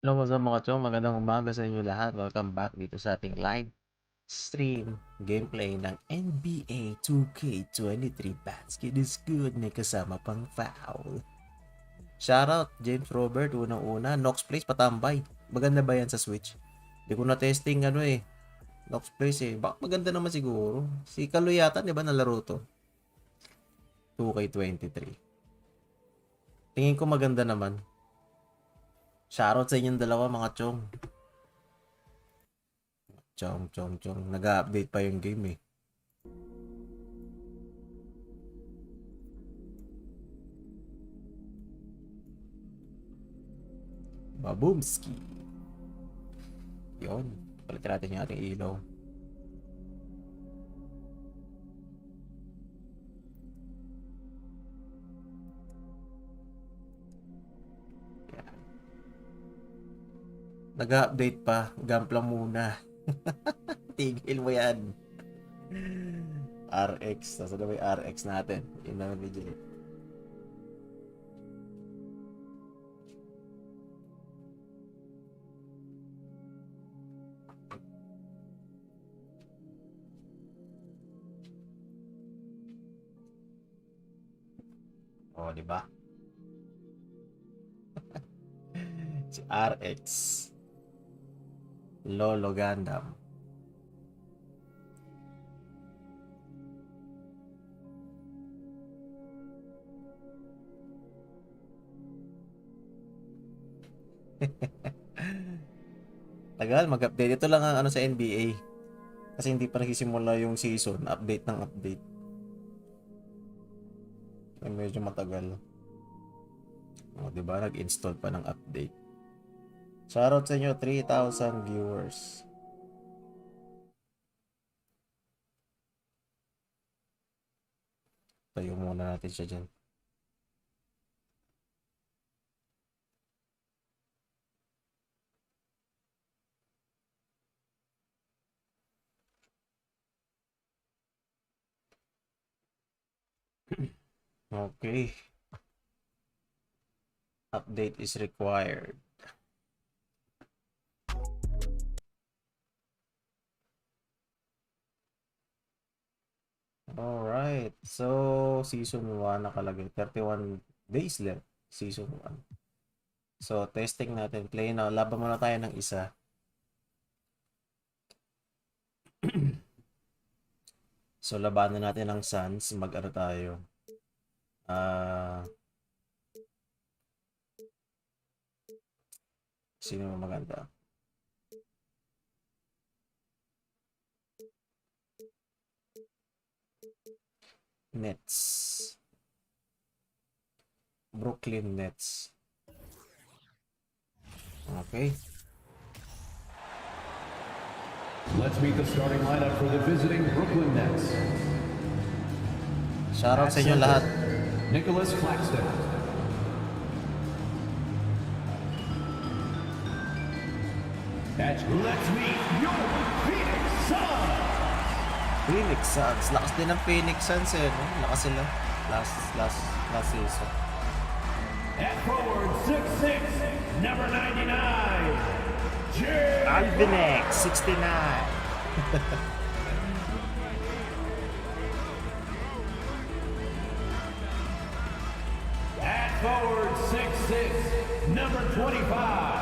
Hello, what's up mga chong? Magandang umaga sa inyo lahat. Welcome back dito sa ating live stream gameplay ng NBA 2K23 Basket is good. May kasama pang foul. Shoutout James Robert, unang-una. Nox Place, patambay. Maganda ba yan sa Switch? Hindi ko na testing Nox Place Baka maganda naman siguro. Si Kaloy yata, di ba nalaro to? 2K23. Tingin ko maganda naman. Shoutout sa inyong dalawa mga chong. Chong. Nag-update pa yung game eh. Babumski. Yun. Palitin natin yung ating ilaw. Yan. Nag-update pa. Gampla muna. Tigil mo yan. RX. Saan na ba yung RX natin? Yun naman video. Oh, di ba? Si RX. Lolo Gundam. Tagal mag-update. Ito lang ang ano sa NBA. Kasi hindi pa nagsisimula yung season. Update ng update. Ay, medyo matagal. O, diba? Nag-install pa ng update. Shoutout sa inyo, 3,000 viewers. Tayo muna natin siya dyan. Okay. Update is required. Alright. So, season 1 nakalagay. 31 days left. Season 1. So, testing natin. Play na. Laban muna tayo ng isa. So, labanan natin ang Suns. Mag-ano tayo. Sino maganda? Nets. Brooklyn Nets. Okay. Let's meet the starting lineup for the visiting Brooklyn Nets. Shoutout sa inyo lahat. Nicholas Claxton. Let's meet your Phoenix Suns. Phoenix Suns. Lakas din ng Phoenix Suns eh. No? Lakas sila. Last season. At forward, 6'6", number 99. Albinex, 69. At forward, 6'6", number 25.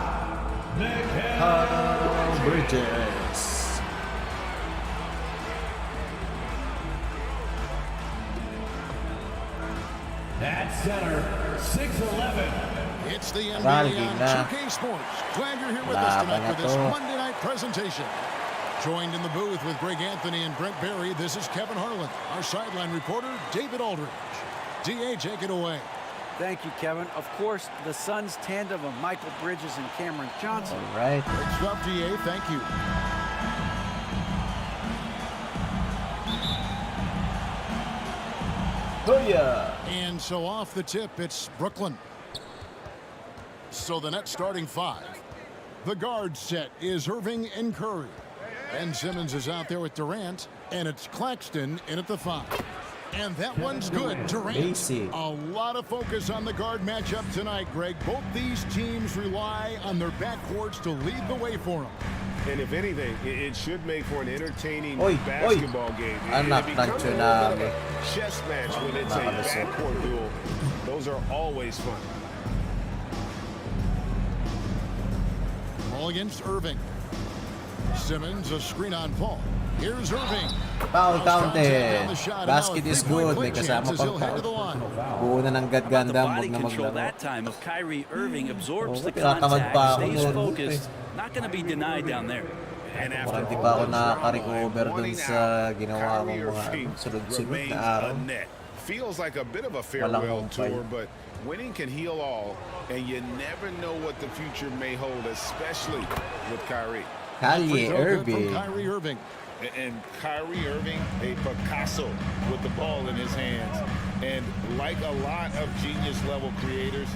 Bridges. At center, 6'11". It's the NBA on 2K Sports. Glad you're here with us tonight for this Monday night presentation. Joined in the booth with Greg Anthony and Brent Barry, this is Kevin Harlan. Our sideline reporter, David Aldridge. DA, take it away. Thank you, Kevin. Of course, the Suns tandem of Michael Bridges and Cameron Johnson. All right. Great stuff, DA. Thank you. Booyah! And so off the tip, it's Brooklyn. So the net starting five. The guard set is Irving and Curry. Ben Simmons is out there with Durant, and it's Claxton in at the 5. And that one's good. Durant. Basic. A lot of focus on the guard matchup tonight, Greg. Both these teams rely on their backcourts to lead the way for them. And if anything, it should make for an entertaining Oy, basketball game. Anak It ng becomes a little bit tsunami. of a chess match when it's a Nakalusot. backcourt duel. Those are always fun. Ball against Irving. Simmons, a screen on Paul. Here's Irving. Foul counted. Down the shot, and now a Basket is three-point good. May play kasama chance as pang he'll head foul. to the line. Buo na ng The gadgandam. body Huwag na control maglaro. that time of Kyrie Irving absorbs the tinatamad contact, pa ako stays nun. focused, not going to be denied down there. And Parang after di all pa ako the drama nakaka-recover and dun wanting sa out, ginawa Kyrie kong mga Irving sunod-sunod remains na araw. a net. Feels like a bit of a Walang farewell humpay. tour, but winning can heal all, and you never know what the future may hold, especially with Kyrie. Kyrie Free throw good Irving. from Kyrie Irving. And Kyrie Irving, a Picasso with the ball in his hands. And like a lot of genius-level creators,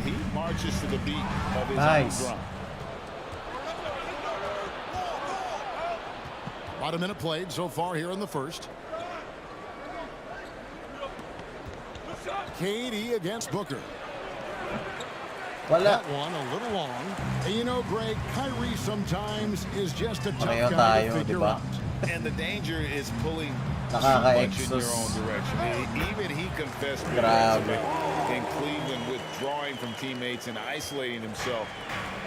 he marches to the beat of his Nice. own drum. About a minute played so far here in the first. KD against Booker. Wala. That one a little long. And you know, Greg, Kyrie sometimes is just a tough Pareho guy to tayo, figure diba? out. And the danger is pulling too much in your own Nakaka-exhaust. direction. Even he confessed Grabe. in Cleveland, withdrawing from teammates and isolating himself.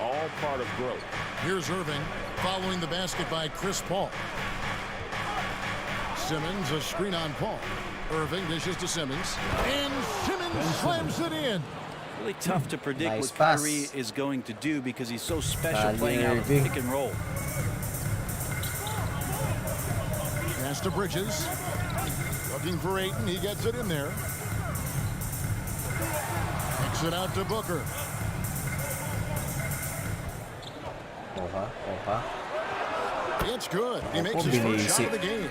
All part of growth. Here's Irving following the basket by Chris Paul. Simmons, a screen on Paul. Irving dishes to Simmons. And Simmons slams it in. Really tough to predict Nice what pass. Kyrie is going to do because he's so special Kyrie playing out of Irving. pick and roll. Pass to Bridges. Looking for Ayton. He gets it in there. Kicks it out to Booker. Oha, oha. It's good. He makes Opo, his first shot binisik. of the game.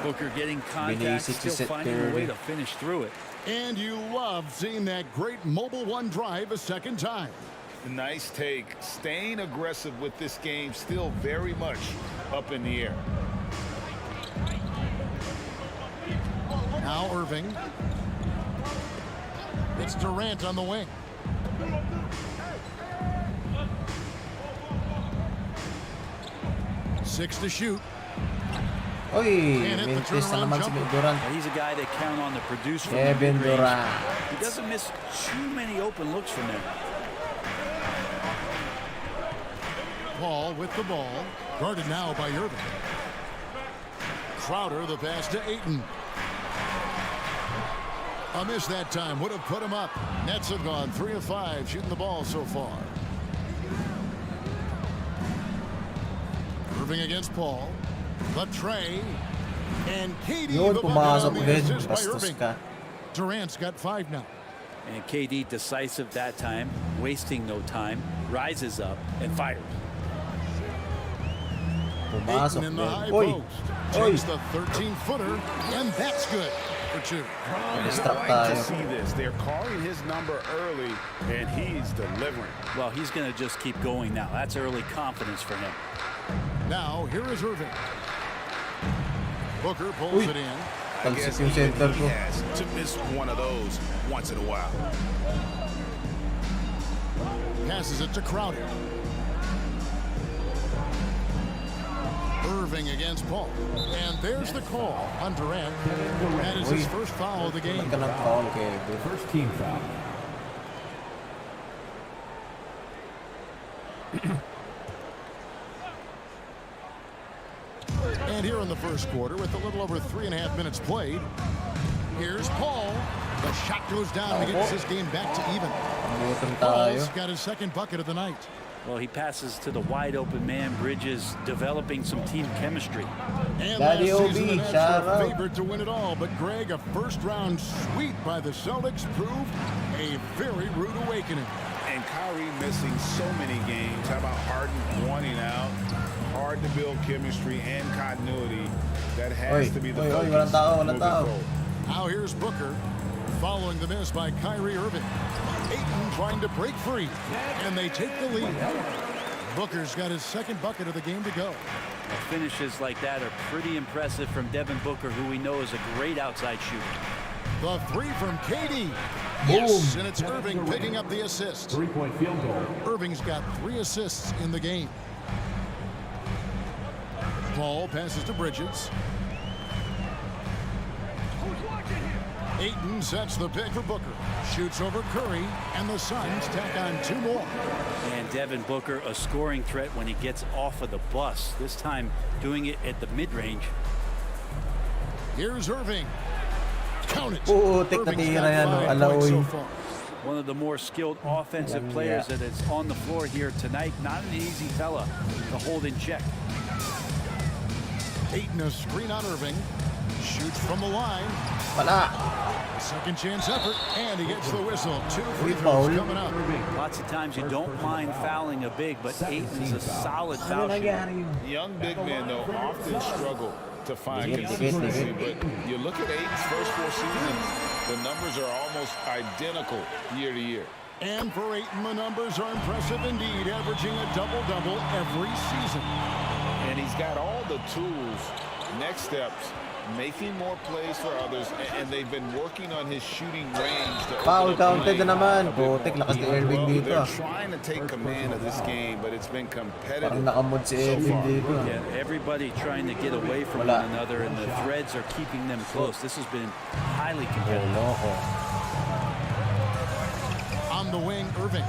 Booker getting contact, Binisik si still Seth finding a way Curry. to finish through it. And you love seeing that great mobile one drive a second time. Nice take. Staying aggressive with this game, still very much up in the air. Now Irving. It's Durant on the wing. Six to shoot. Oy, And hit the mintis na turnaround naman si jumper. Durant. But he's a guy they count on to produce from the Kevin mid-range. Durant. He doesn't miss too many open looks from there. Paul with the ball. Guarded now by Irving. Crowder, the pass to Ayton. A miss that time. Would have put him up. Nets have gone 3 of 5 shooting the ball so far. Irving against Paul. The tray. And KD Yun, the bucket pumasok on the din. assist by Bastos Irving. ka. Durant's got 5 now. And KD decisive that time, wasting no time, rises up and fires. Pumasok Ayton in the din. high Oy, post. oy. Takes the 13-footer, and that's good for 2. Distract I like to tayo. see this. They're calling his number early, and he's delivering. Well, he's going to just keep going now. That's early confidence for him. Now, here is Irving. Booker pulls Uy. it in. I Talsik guess yung even center he ko. has to miss one of those once in a while. Passes it to Crowder. Irving against Paul. And there's the call on Durant. That is his Uy. first foul of the game. Ka ng foul, Kevin. First team foul. And here in the first quarter, with a little over 3.5 minutes played, here's Paul. The shot goes down and gets his game back to even. Pangutang tayo. Paul's got his second bucket of the night. Well, he passes to the wide open man. Bridges developing some team chemistry. And Daddy last OB, season, the Nets shout were out. favored to win it all. But Greg, a first-round sweep by the Celtics proved a very rude awakening. And Kyrie missing so many games. How about Harden wanting out? Hard to build chemistry and continuity. That has Oy, to be the oy, oy, focus walang tao, walang moving tao. forward. Now here's Booker following the miss by Kyrie Irving. Ayton trying to break free, and they take the lead. Booker's got his second bucket of the game to go. Finishes like that are pretty impressive from Devin Booker, who we know is a great outside shooter. The three from KD. Yes, and it's Irving picking up the assist. 3-point field goal. Irving's got 3 assists in the game. Paul passes to Bridges. Ayton sets the pick for Booker. Shoots over Curry, and the Suns tack on 2 more. And Devin Booker, a scoring threat when he gets off of the bus. This time doing it at the mid-range. Here's Irving. Count it. Putik na tira yan, Alaoy. One of the more skilled offensive players that is on the floor here tonight. Not an easy fella to hold in check. Ayton a screen on Irving. Shoots from the line. Wala. Second chance effort, and he gets the whistle. 2 free throws coming up. Lots of times you don't mind fouling a big, but Ayton's a solid foul shooter. Young big men, though, often struggle to find consistency, but you look at Ayton's first 4 seasons, the numbers are almost identical year to year. And for Ayton, the numbers are impressive indeed, averaging a double-double every season. And he's got all the tools. Next steps, making more plays for others, and they've been working on his shooting range. Foul counted na naman. Putik, lakas ni Irving dito. They're trying to take command of this game, but it's been competitive. Parang nakamod si Irving dito. Yeah, everybody trying to get away from one another, and the threads are keeping them close. This has been highly competitive. On the wing, Irving.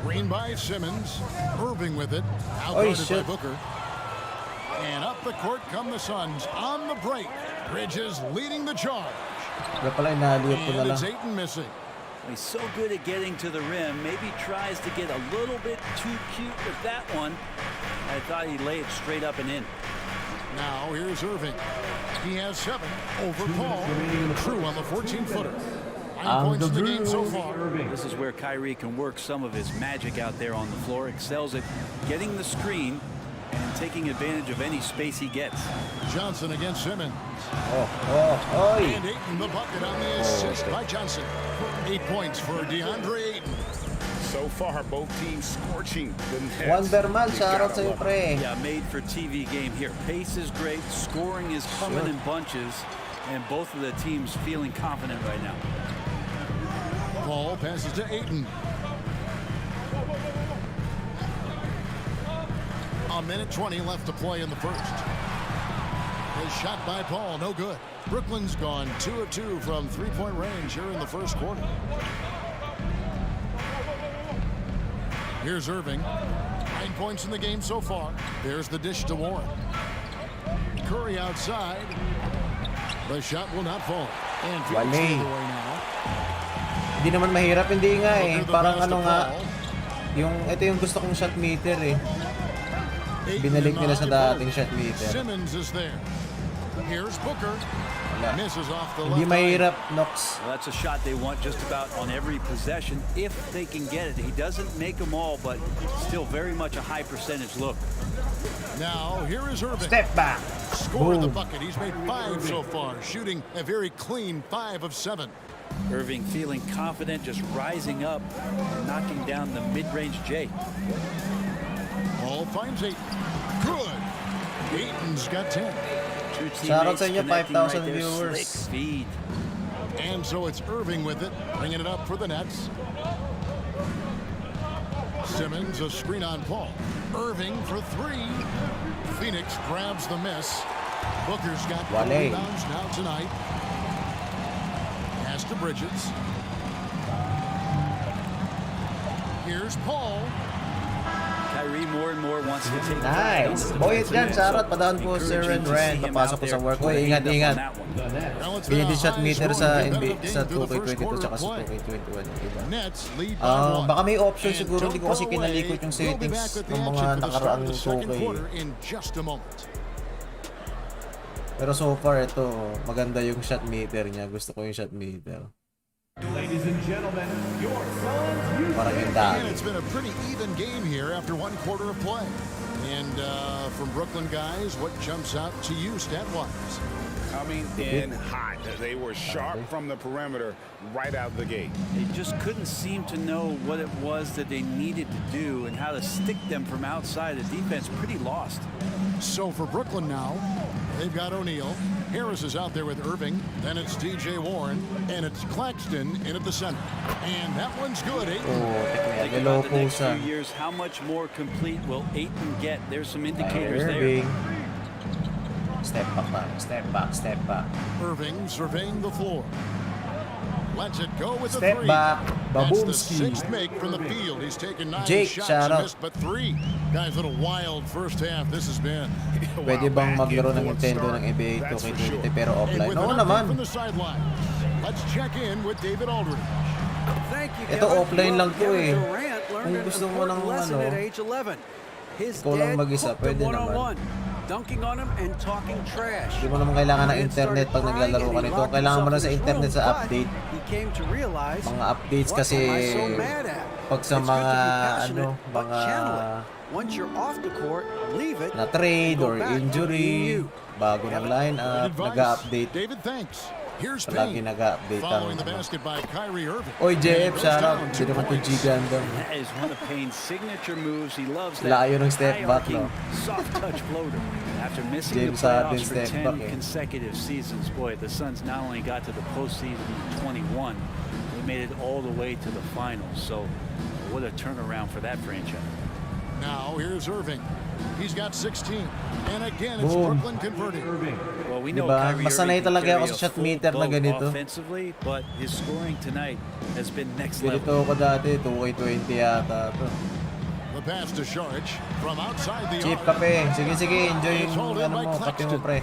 Screen by Simmons. Irving with it. Outguarded by Booker. And up the court come the Suns on the break. Bridges leading the charge. And it's Ayton missing. He's so good at getting to the rim. Maybe tries to get a little bit too cute with that one. I thought he'd lay it straight up and in. Now here's Irving. He has 7 over Paul. True on the 14-footer. 9 points in the game so far. This is where Kyrie can work some of his magic out there on the floor. Excels at getting the screen and taking advantage of any space he gets. Johnson against Simmons. Oh. And Ayton the bucket on the assist by Johnson. 8 points for DeAndre Ayton. So far, both teams scorching the Nets. Wonderman, shoutout sa'yo, pre. Yeah, made for TV game here. Pace is great. Scoring is coming in bunches. And both of the teams feeling confident right now. Paul passes to Ayton. A minute 20 left to play in the first. A shot by Paul, no good. Brooklyn's gone 2 of 2 from 3-point range here in the first quarter. Here's Irving. 9 points in the game so far. There's the dish to Warren. Curry outside. The shot will not fall. And Phoenix the other way now. Hindi naman mahirap, hindi nga eh. Parang ano nga, ito yung gusto kong shot meter eh. Binalik nila sa dating shot meter. Simmons is there. Here's Booker. Misses off the left. Hindi mahirap, Knox. Well, that's a shot they want just about on every possession if they can get it. He doesn't make them all, but still very much a high percentage look. Now here is Irving. Step back. Score the bucket. He's made 5 so far, shooting a very clean 5 of 7. Irving feeling confident, just rising up and knocking down the mid-range J. Ball finds Ayton. Good. Ayton's got 10. Two Shoutout teammates sa inyo, connecting 5,000 right there. viewers. Slick feed. And so it's Irving with it, bringing it up for the Nets. Simmons a screen on Paul. Irving for 3. Phoenix grabs the miss. Booker's got 4 rebounds now tonight. Pass to Bridges. Here's Paul. Kyrie more and more wants to take Nice. Boy, dyan, shoutout. Padaan po, Sir Ren Ren. Papasok po sa work. Uy, ingat. Binili shot meter sa NBA sa 2K22 tsaka sa 2K21. Diba? Baka may option siguro. Hindi ko kasi kinalikot yung settings ng mga nakaraang 2K. Pero so far, ito, maganda yung shot meter niya. Gusto ko yung shot meter. Ladies and gentlemen, your Suns. Parang yung dami. And it's been a pretty even game here after 1 quarter of play. And from Brooklyn guys, what jumps out to you stat-wise? coming in hot. They were sharp from the perimeter right out the gate. They just couldn't seem to know what it was that they needed to do and how to stick them from outside. The defense pretty lost. So for Brooklyn now, they've got O'Neal. Harris is out there with Irving. Then it's DJ Warren. And it's Claxton in at the center. And that one's good. Oh, Think below about the next pusa. few years, how much more complete will Ayton get? There's some indicators there. Irving. Step back lang. Step back, step back. Irving surveying the floor. Lets it go with the Step three. back. That's the Babumski. sixth make from the field. He's taken 9 Jake, shots shout and out. missed but 3. Guys, what a wild first half this has been. Pwede bang maglaro ng Nintendo ng NBA That's for 2K20 sure. pero And offline? with Oo an update naman. from the sideline, let's check in with David Aldridge. Thank you, Ito Kevin. offline lang to Kevin eh. Durant learned Kung an gusto mo important ng lesson ano, at age 11. His ikaw lang dad mag-isa, hooked him pwede naman. one-on-one, dunking on him and talking trash. Hindi mo naman kailangan ng Durant internet started pag naglalaro crying ka and he nito. locked Kailangan mo himself lang sa in his internet room, sa but update. He came to realize, Mga updates what kasi am I so mad at? pag sa It's good to mga be passionate, ano, but mga channel it. Once you're off the court, leave it. na trade Go or back to being injury, you. bago ng lineup, Good advice. nag-update. David, thanks. Here's Palagi Payne. nag-update ang Following the basket by Kyrie Irving. Oy, JF, And it goes shout out. down Hindi 2 naman to points. G-Gandam. That is one of Payne's signature moves. He loves that Layo ng step back, high-arcing, no? soft touch floater. After missing James the Harden playoffs for step 10 back, eh. consecutive seasons, boy, the Suns not only got to the postseason in 21, they made it all the way to the finals. So what a turnaround for that franchise. Now here's Irving. He's got 16. And again, it's Boom. Brooklyn converting. Well, we know Diba? Kyrie Masanay Irving can talaga ako carry sa a shot full meter na boat ganito. offensively, but his scoring tonight has been next level. Ganito ako dati, 2K20 yata to. The pass to Sharge from outside the Cheap arc. kape. Sige, sige. Enjoy It's yung hauled in ano by mo. Kape mo, Claxton. pre.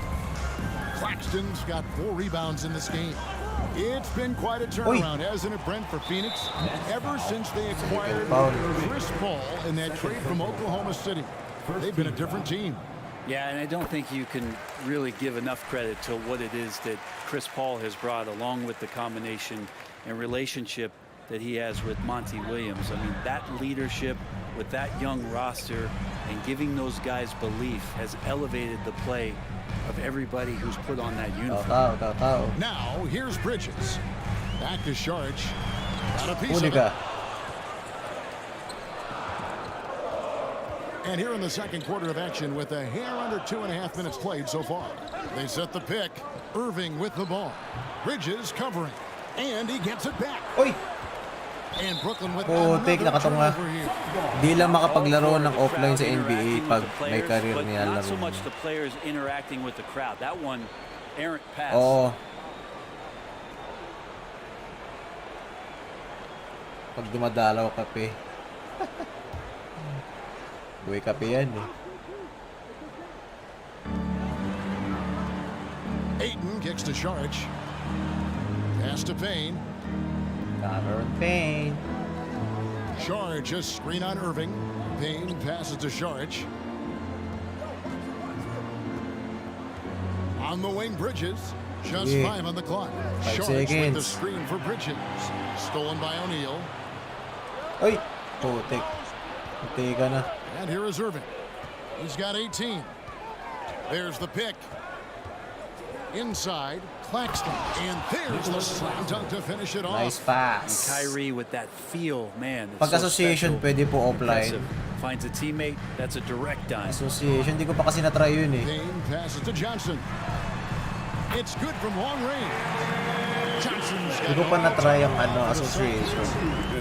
Claxton's got 4 rebounds in this game. It's been quite a turnaround, hasn't it, Brent, for Phoenix? Ever since they acquired Foul. Chris Paul in that trade from Oklahoma City, they've been a different team. Yeah, and I don't think you can really give enough credit to what it is that Chris Paul has brought, along with the combination and relationship that he has with Monty Williams. I mean, that leadership with that young roster and giving those guys belief has elevated the play of everybody who's put on that uniform. Tao. Now, here's Bridges. Back to Sharge. Got a piece Huli of ka. it. And here in the second quarter of action with a hair under 2.5 minutes played so far. They set the pick. Irving with the ball. Bridges covering. And he gets it back. Uy! And Brooklyn with Putik, another nakatunga. turnover here. Di lang makapaglaro ng All for offline sa crowd NBA interacting pag with the may players, career but niya not so laro. much the players interacting with the crowd. That one, errant pass. Oo. Pag dumadalaw kape. Buhay kape yan eh. Ayton kicks to Sharge. Pass to Payne. Cameron Payne. Sharge just screen on Irving. Payne passes to Sharge. On the wing, Bridges. Just Yeah. 5 on the clock. 5 Sharge with the seconds. screen for Bridges. Stolen by O'Neal. Uy! Putik. Putik ka na. And here is Irving. He's got 18. There's the pick. Inside, Claxton. And there's the slam dunk to finish it Nice off. pass. Kyrie with that feel, man. it's Pag so association, special, pwede po impressive. offline. Finds a teammate, that's a direct dime. Association, hindi ko pa kasi na-try yun eh. Payne passes to Johnson. It's good from long range. Johnson's Hindi ko pa na-try ang ano, association.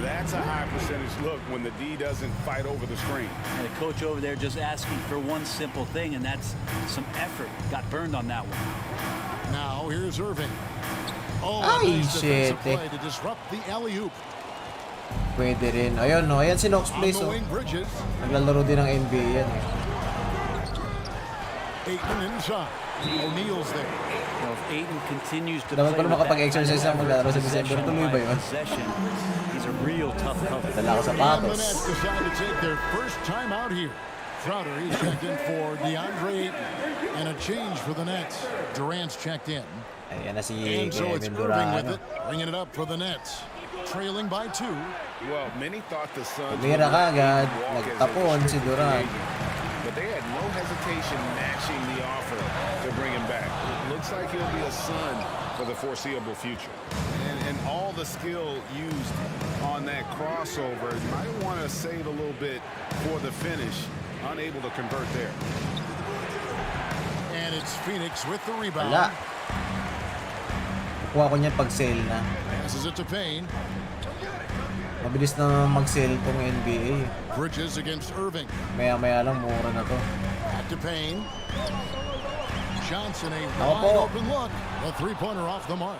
That's a high percentage look when the D doesn't fight over the screen. And the coach over there just asking for one simple thing, and that's some effort. Got burned on that one. Now here's Irving. Oh, a Ay, nice shit, defensive play to disrupt the alley-oop. Pwede rin. Ayun, no. Ayan si Knox On Place. the Oh. wing, Bridges. Naglalaro din ng NBA yan eh. Ayton inside. O'Neal's there. Well, if Ayton continues to Dapat play pala with that makapag-exercise kind of na maglaro sa possession December. Tuloy ba by yun? possession, he's a real tough cover. Dala ko And the sapatos. Nets decide to take their first time out here. Crowder, he's checked in for DeAndre Ayton. And a change for the Nets. Durant's checked in. Ayan na si And so it's Kevin Irving with Durant. it, bringing it up for the Nets. Trailing by 2. Well, many thought the Suns Tumira ka agad. walk as a Nagtapon si restricted Durant. free agent. but they had no hesitation matching the offer to bring him back. It looks like he'll be a Sun for the foreseeable future. And all the skill used on that crossover, might want to save a little bit for the finish. Unable to convert there. And it's Phoenix with the rebound. Wala. Kuha ko niyan pag sale na. Passes it to Payne. Mabilis na mag-sale tong NBA. Bridges against Irving. Maya-maya lang, mura na to. Back to Payne. Johnson, a Ako po. wide open look. A three-pointer off the mark.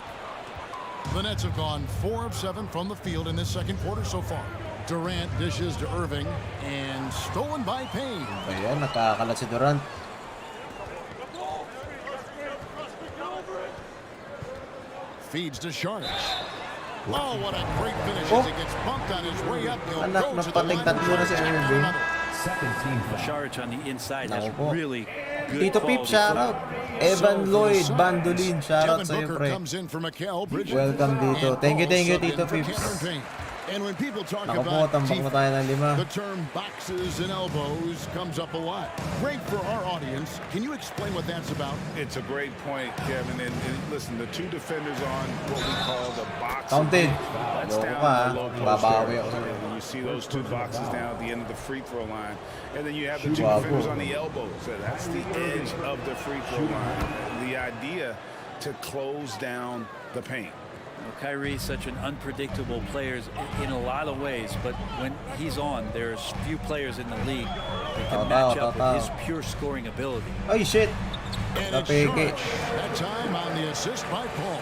The Nets have gone 4 of 7 from the field in this second quarter so far. Durant dishes to Irving and stolen by Payne. Ayan, nakakalat si Durant. Feeds to Sharp. Oh, what a great finish as he gets bumped on his way up. He'll Anak, go to the line napatingkat mo na si Irving. Second team foul. Sharge on the inside has Nako po. really good Tito Pip, quality shoutout. football. Evan So, Lloyd, for the Bandolin, Suns, shoutout Devin sa'yo, Booker pre. comes in for Mikal Bridges. Welcome dito. And Thank you, Paul Tito subbed in for Pips. Cameron Payne. And when people talk Nako po, about tambak na tayo ng 5. the term boxes and elbows comes up a lot. Great for our audience. Can you explain what that's about? It's a great point, Kevin. And listen, the two defenders on what we call the box. Counted. That's Loko down ka, in the low post babawi area. ako sa'yo. And you see those two boxes down at the end of the free throw line. And then you have the two Bago. defenders on the elbows. So that's the edge of the free throw line. The idea to close down the paint. Well, Kyrie's such an unpredictable player in a lot of ways, but when he's on, there's few players in the league that can match up with his pure scoring ability. Ay, shit. And it's Napeke. Sharp. That time on the assist by Paul.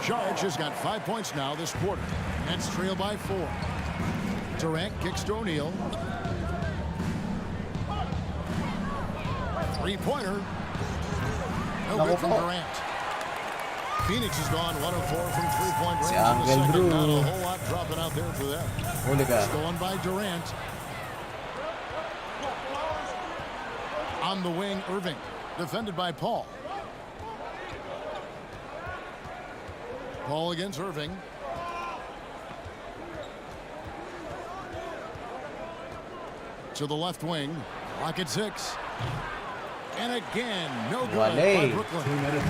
Sharp has got 5 points now this quarter. Nets trail by 4. Durant kicks to O'Neal. Three-pointer. No good from Durant. Phoenix has gone 1 of 4 from three-point range in the Uncle second. Drew. Not a whole lot dropping out there for them. Huli ka. Stolen by Durant. On the wing, Irving. Defended by Paul. Paul against Irving. To the left wing. Lock at 6. And again, no good by Wale. Brooklyn.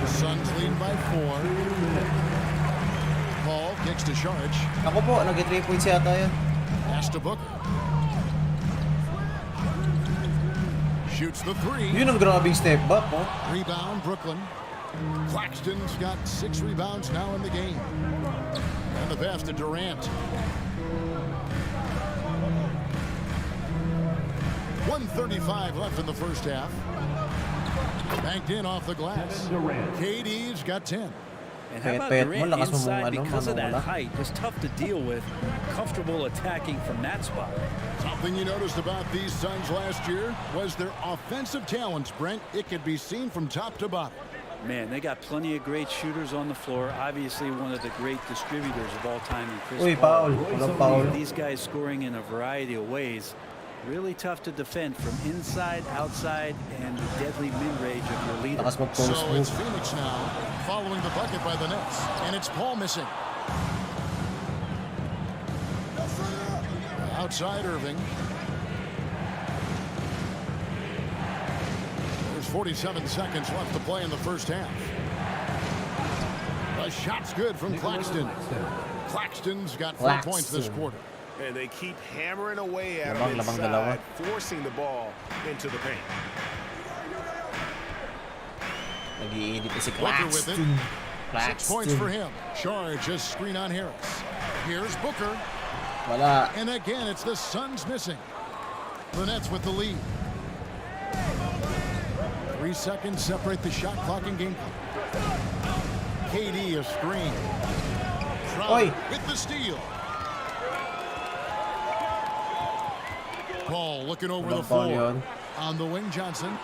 Suns lead by 4. Paul kicks to Sharp. Ako po, nag-3 points yata yun. Pass to Booker. Shoots the three. Yun ang grabing step back, oh. Rebound, Brooklyn. Claxton's got 6 rebounds now in the game. And the pass to Durant. 1:35 left in the first half. Banked in off the glass. KD's got 10. And how about Pet-pet mo, Durant lakas mo inside ano, because of that manula. height? It's tough to deal with. Comfortable attacking from that spot. Something you noticed about these Suns last year was their offensive talents, Brent. It could be seen from top to bottom. Man, they got plenty of great shooters on the floor. Obviously, one of the great distributors of all time in Chris Uy, Paul. foul. Walang foul. These guys scoring in a variety of ways. Really tough to defend from inside, outside, and the deadly mid-range of your leader. Lakas mag-post So move. it's Phoenix now, following the bucket by the Nets. And it's Paul missing. Outside Irving. There's 47 seconds left to play in the first half. The shot's good from Claxton. Claxton's got 4 points this quarter. And they keep hammering away at Lamang, him lamang dalawa. inside, forcing the ball into the paint. Nag-iinit na si Booker with it. Claxton. 6 points for him. Charge just screen on Harris. Here's Booker. Wala. And again, it's the Suns missing. The Nets with the lead. 3 seconds separate the shot clock and game clock. KD a screen. Oy. With the steal. Paul looking over the Walang foul floor. yun. On the wing, Johnson.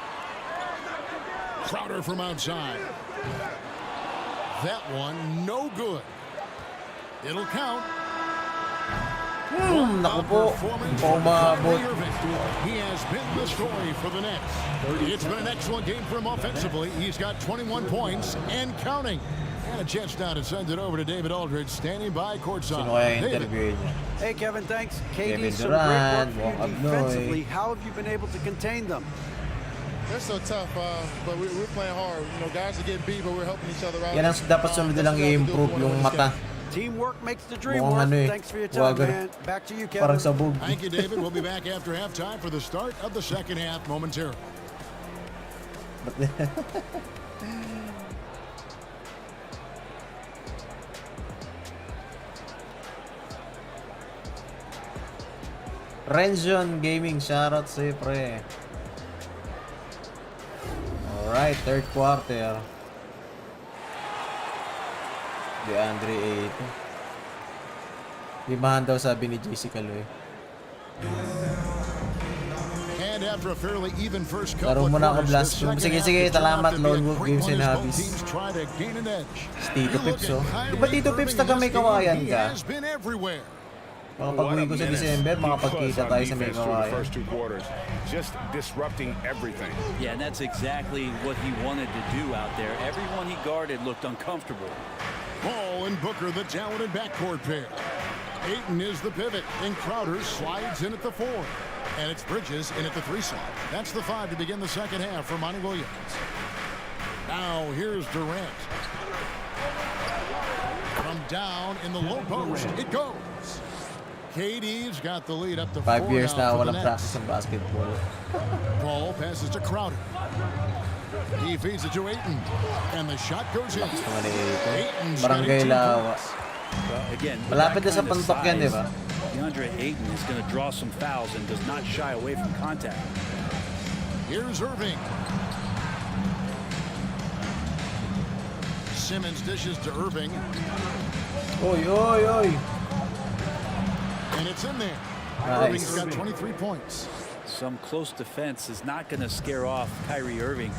Crowder from outside. That one, no good. It'll count. Naku po. Hindi pa umabot. He has been the story for the Nets. It's been an excellent game for him offensively. He's got 21 points and counting. And a chance now to send it over to David Aldridge, standing by courtside. Sino kaya David. interview niya? Hey, Kevin, thanks. Kevin KD, some great work Durant, for Wong you Abnoy. defensively. How have you been able to contain them? They're so tough, but we're playing hard. You know, guys are getting beat, but we're helping each other out. Yan ang dapat sunod lang i-improve yung mata. Teamwork makes the dream Mukhang work. ano eh, Thanks for your time, wagan. man. Back to you, Kevin. Parang sabog. Thank you, David. We'll be back after halftime for the start of the second half momentarily. Renzion Gaming, shoutout sa'yo, pre. Alright, third quarter. DeAndre Ayton. Limahan daw sabi ni JCCALOY. And after a fairly even first Laro couple of muna ako, quarters, Blast. the second Sige, half sige, has turned salamat, out to be Lone a Wolf great Games one and as both Hobbies. teams try to gain an edge. Tito You look Pips, at oh. Kyrie Di ba Tito Pips Irving taga in may this game, kawayan he ka? has been everywhere. Makapag-uwi ko sa December, makapagkita tayo sa may kawayan. First two quarters, just disrupting everything. Yeah, and that's exactly what he wanted to do out there. Everyone he guarded looked uncomfortable. Ball and Booker, the talented backcourt pair. Ayton is the pivot, and Crowder slides in at the 4. And it's Bridges in at the 3 side. That's the 5 to begin the second half for Monty Williams. Now here's Durant. From down in the low post, it goes. KD's got the lead up to 5 4 years now na for the walang Nets. practice ng basketball. Ball passes to Crowder. He feeds it to Ayton. And the shot goes in. Mga ni Ayton. Ayton's Barangay getting 2 Lawa. points. Well, again, with Malapit that na sa kind of pantok yan, di size, ba? DeAndre Ayton is going to draw some fouls and does not shy away from contact. Here's Irving. Simmons dishes to Irving. Oy, oy, oy. And it's in there. Nice. Irving's got 23 points. Some close defense is not going to scare off Kyrie Irving.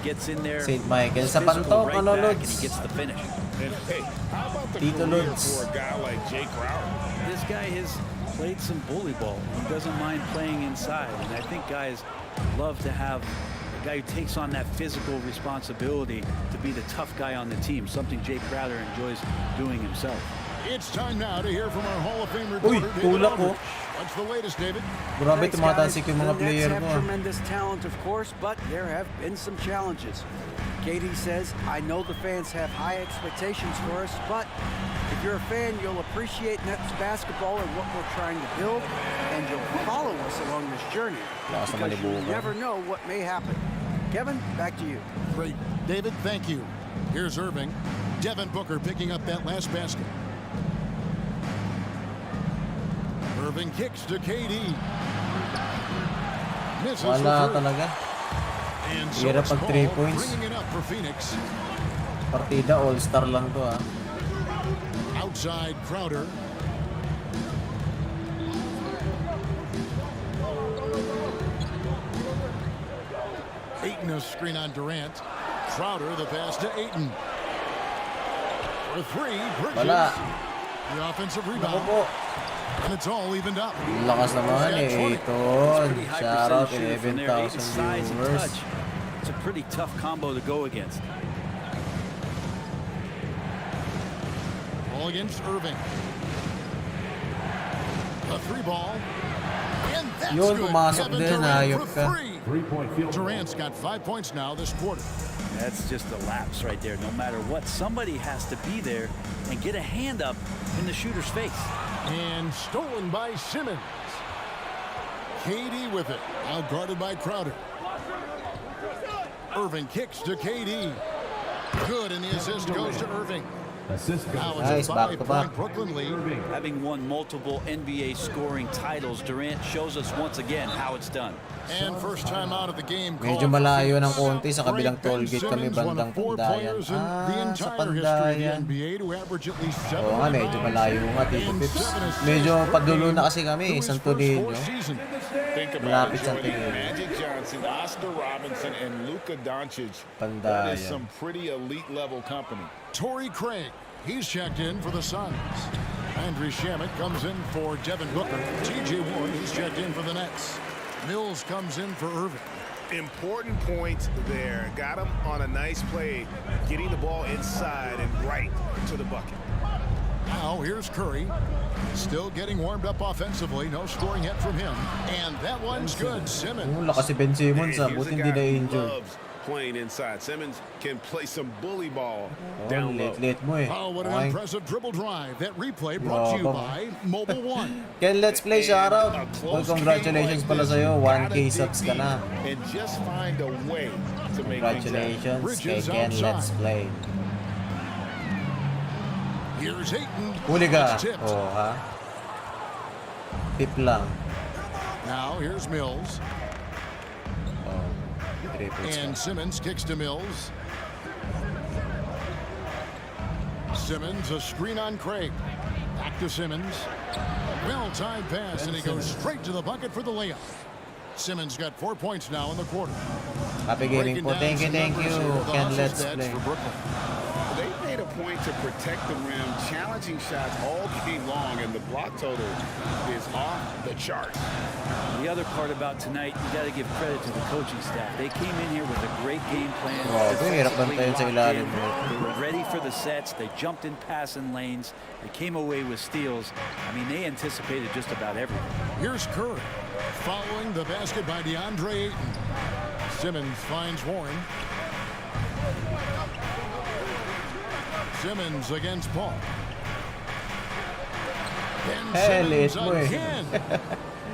He gets in there. St. Michael sa physical pantok, right ano, back, and Lods? he gets the finish. And hey, how about the Tito career Lods. for a guy like Jay Crowder? This guy has played some bully ball. He doesn't mind playing inside, and I think guys love to have a guy who takes on that physical responsibility to be the tough guy on the team, something Jay Crowder enjoys doing himself. It's time now to hear from our Hall of Fame Uy, reporter, David tulak ko. Aldridge. What's the latest, David? Grabe, Thanks, tumatansik guys. yung mga The player Nets have ko. tremendous talent, of course, but there have been some challenges. KD says, I know the fans have high expectations for us, but if you're a fan, you'll appreciate Nets basketball and what we're trying to build, and you'll follow us along this journey Lakas naman because ni you Buka. never know what may happen. Kevin, back to you. Great. David, thank you. Here's Irving. Devin Booker picking up that last basket. Irving kicks to KD. Misses Wala the three. talaga. And so Hirap it's pag Ball 3 points. bringing it up for Phoenix. Partida, all-star lang to, ah. Outside Crowder. Ayton a screen on Durant. Crowder the pass to Ayton. For 3, Bridges. Wala. The offensive Ako rebound. po. And it's all evened up. Lakas naman eh, Ayton. Pretty high Shoutout, percentage shooter from there. 11,000 Size and viewers. touch. It's a pretty tough combo to go against. Ball against Irving. A 3 ball. And that's Yun, good. pumasok Kevin din, Durant hayop for ka. 3. 3-point field goal. Durant's got 5 points now this quarter. That's just a lapse right there. No matter what, somebody has to be there and get a hand up in the shooter's face. And stolen by Simmons. KD with it. Out guarded by Crowder. Irving kicks to KD. Good, and the assist goes to Irving. Assist Now goes. it's Nice, a back-to-back. 5-point Brooklyn lead. Having won multiple NBA scoring titles, Durant shows us once again how it's done. And first time out of the game. Medyo called for malayo ng Phoenix. konti sa kabilang Great Ben tollgate kami, Simmons, one of bandang 4 Pandayan. players in the Ah, sa entire history of Pandayan. the NBA to average at least 7 Oo nga, medyo malayo nga, Tito and Pips. 7 assists Medyo per padulo game na kasi kami, through his Santo first 4 Niño. seasons. Think about Malapit it, sa Jordan. tingin. Magic Johnson, Oscar Robinson, and Luka Doncic. That Pandayan. is some pretty elite level company. Torrey Craig, he's checked in for the Suns. Andrew Shamet comes in for Devin Booker. T.J. Warren, he's checked in for the Nets. Mills comes in for Irving. Important points there. Got him on a nice play, getting the ball inside and right to the bucket. Now here's Curry. Still getting warmed up offensively. No scoring yet from him. And that one's good. Simmons. Lakas si Ben Simmons, And here's buti a hindi guy who na-injured. loves playing inside. Simmons can play some bully ball Oh, down low. late mo eh. Oh, what an Okay. impressive dribble drive. That replay brought to you by Mobile One. Ken, let's play, shout out. A Well, close congratulations game pala like sa'yo. this, 1K gotta subs dig ka na. deep and just find a way to make things happen. Congratulations kay Bridges Ken, let's outside. play. Here's Ayton. Huli ka. It's tipped. Oh, ha? Tip lang. Now here's Mills. Oh, triples And ka. Simmons kicks to Mills. Simmons, a screen on Craig. Back to Simmons. Well-timed pass, and he goes straight to the bucket for the layup. Simmons got 4 points now in the quarter. Happy gaming po. Thank you, thank you. Ken, let's play. For Brooklyn. They made a point to protect the rim, challenging shots all game long, and the block total is off the charts. The other part about tonight, you got to give credit to the coaching staff. They came in here with a great game plan. Grabe, hirap defensively bantayan sa locked ilalim in. mo. They were ready for the sets. They jumped in passing lanes. They came away with steals. I mean, they anticipated just about everything. Here's Curry. Following the basket by DeAndre Ayton. Simmons finds Warren. Simmons against Paul. And Hey, Simmons late mo eh. again.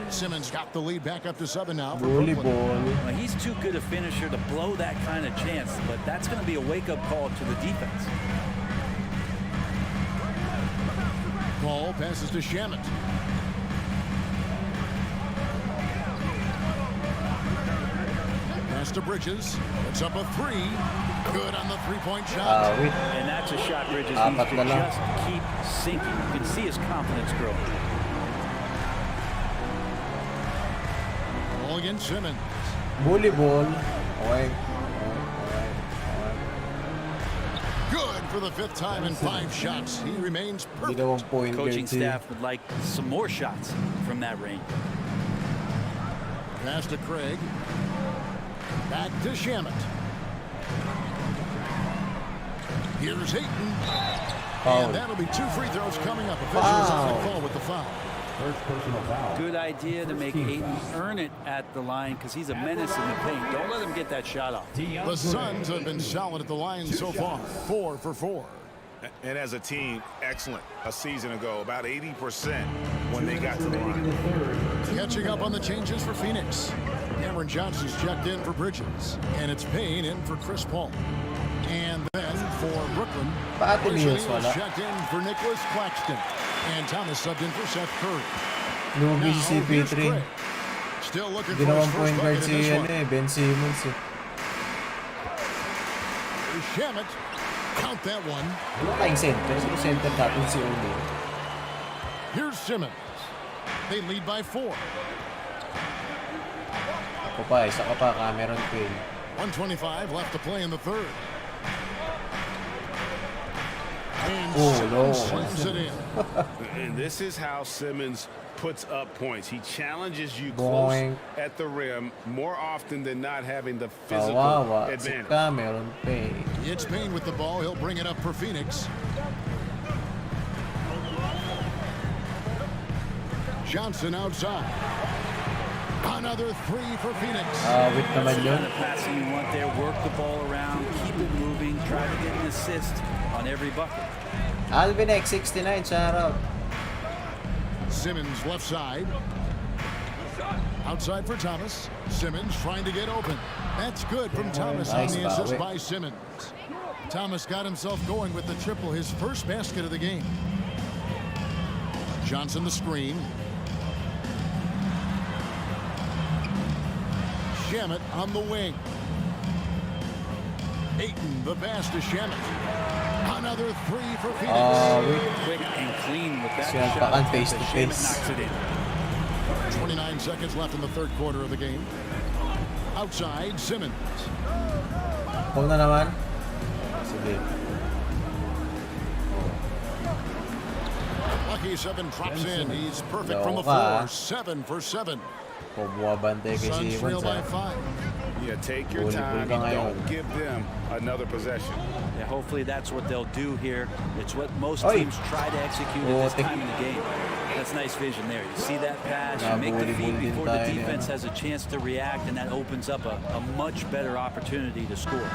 Simmons got the lead back up to 7 now for Bully Brooklyn. ball. Well, he's too good a finisher to blow that kind of chance, but that's going to be a wake-up call to the defense. Paul passes to Shamet. Pass to Bridges. It's up a 3. Good on the three-point shot. Wait. And that's a shot Bridges Apat needs na to lang. just keep sinking. You can see his confidence grow. Ball against Simmons. Bully ball. Okay. Good for the 5th time in 5 shots. He remains Hindi perfect. naman point Coaching guard si... staff would like some more shots from that range. Pass to Craig. Back to Shamet. Here's Ayton. Foul. And that'll be 2 free throws coming up. Officials on the Foul. call with the foul. First personal foul. Good idea to make Ayton earn it at the line because he's a menace in the paint. Don't let him get that shot off. The Suns have been solid at the line so far. 4 for 4. And as a team, excellent. A season ago, about 80% when they got to the line. Catching up on the changes for Phoenix. Cameron Johnson's checked in for Bridges. And it's Payne in for Chris Paul. And then for Brooklyn, Pati Royce Mills O'Neal's wala. checked in for Nicholas Claxton. And Thomas subbed in for Seth Curry. Lugi si Now, here's CP3. Craig. Still looking Hindi for his naman first point guard bucket in si this ano one. eh, Ben Simmons eh. Shamet. Count that one. Ano kayong center? Sino center natin si O'Neal? Here's Simmons. They lead by 4. Ako pa, isa ka pa, Cameron Payne. 1:25 left to play in the 3rd. And Oh, Simmons no. slams it in. And this is how Simmons puts up points. He challenges you Boing. close at the rim more often than not having the physical Kawawa, si advantage. Cameron Payne. It's Payne with the ball. He'll bring it up for Phoenix. Johnson outside. Another 3 for Phoenix. Wait naman That's the yun. kind of passing you want there. Work the ball around, keep it moving, try to get an assist on every bucket. Alvin X69, shout out. Simmons left side. Outside for Thomas. Simmons trying to get open. That's good from Thomas Nice on the assist bawi. by Simmons. Thomas got himself going with the triple, his first basket of the game. Johnson the screen. Shamet on the wing. Ayton the pass to Shamet. Another 3 for Phoenix. Wait. Quick and clean with that Siya shot. pakan face to Shamet face. knocks it in. 29 seconds left in the 3rd quarter of the game. Outside, Simmons. Ikaw na naman. Sige. Lucky 7 drops in. He's perfect from the Loko ka, floor. 7 for 7. Kung buwabante kay Suns trail Simmons by ha. 5. Yeah, take your Volleyball time. ka ngayon. Don't give them another possession. Yeah, hopefully that's what they'll do here. It's what most Oy. teams try to execute at this time in the game. That's nice vision there. You see that pass, you make the feed before the defense has a chance to react, and that opens up a much better opportunity to score.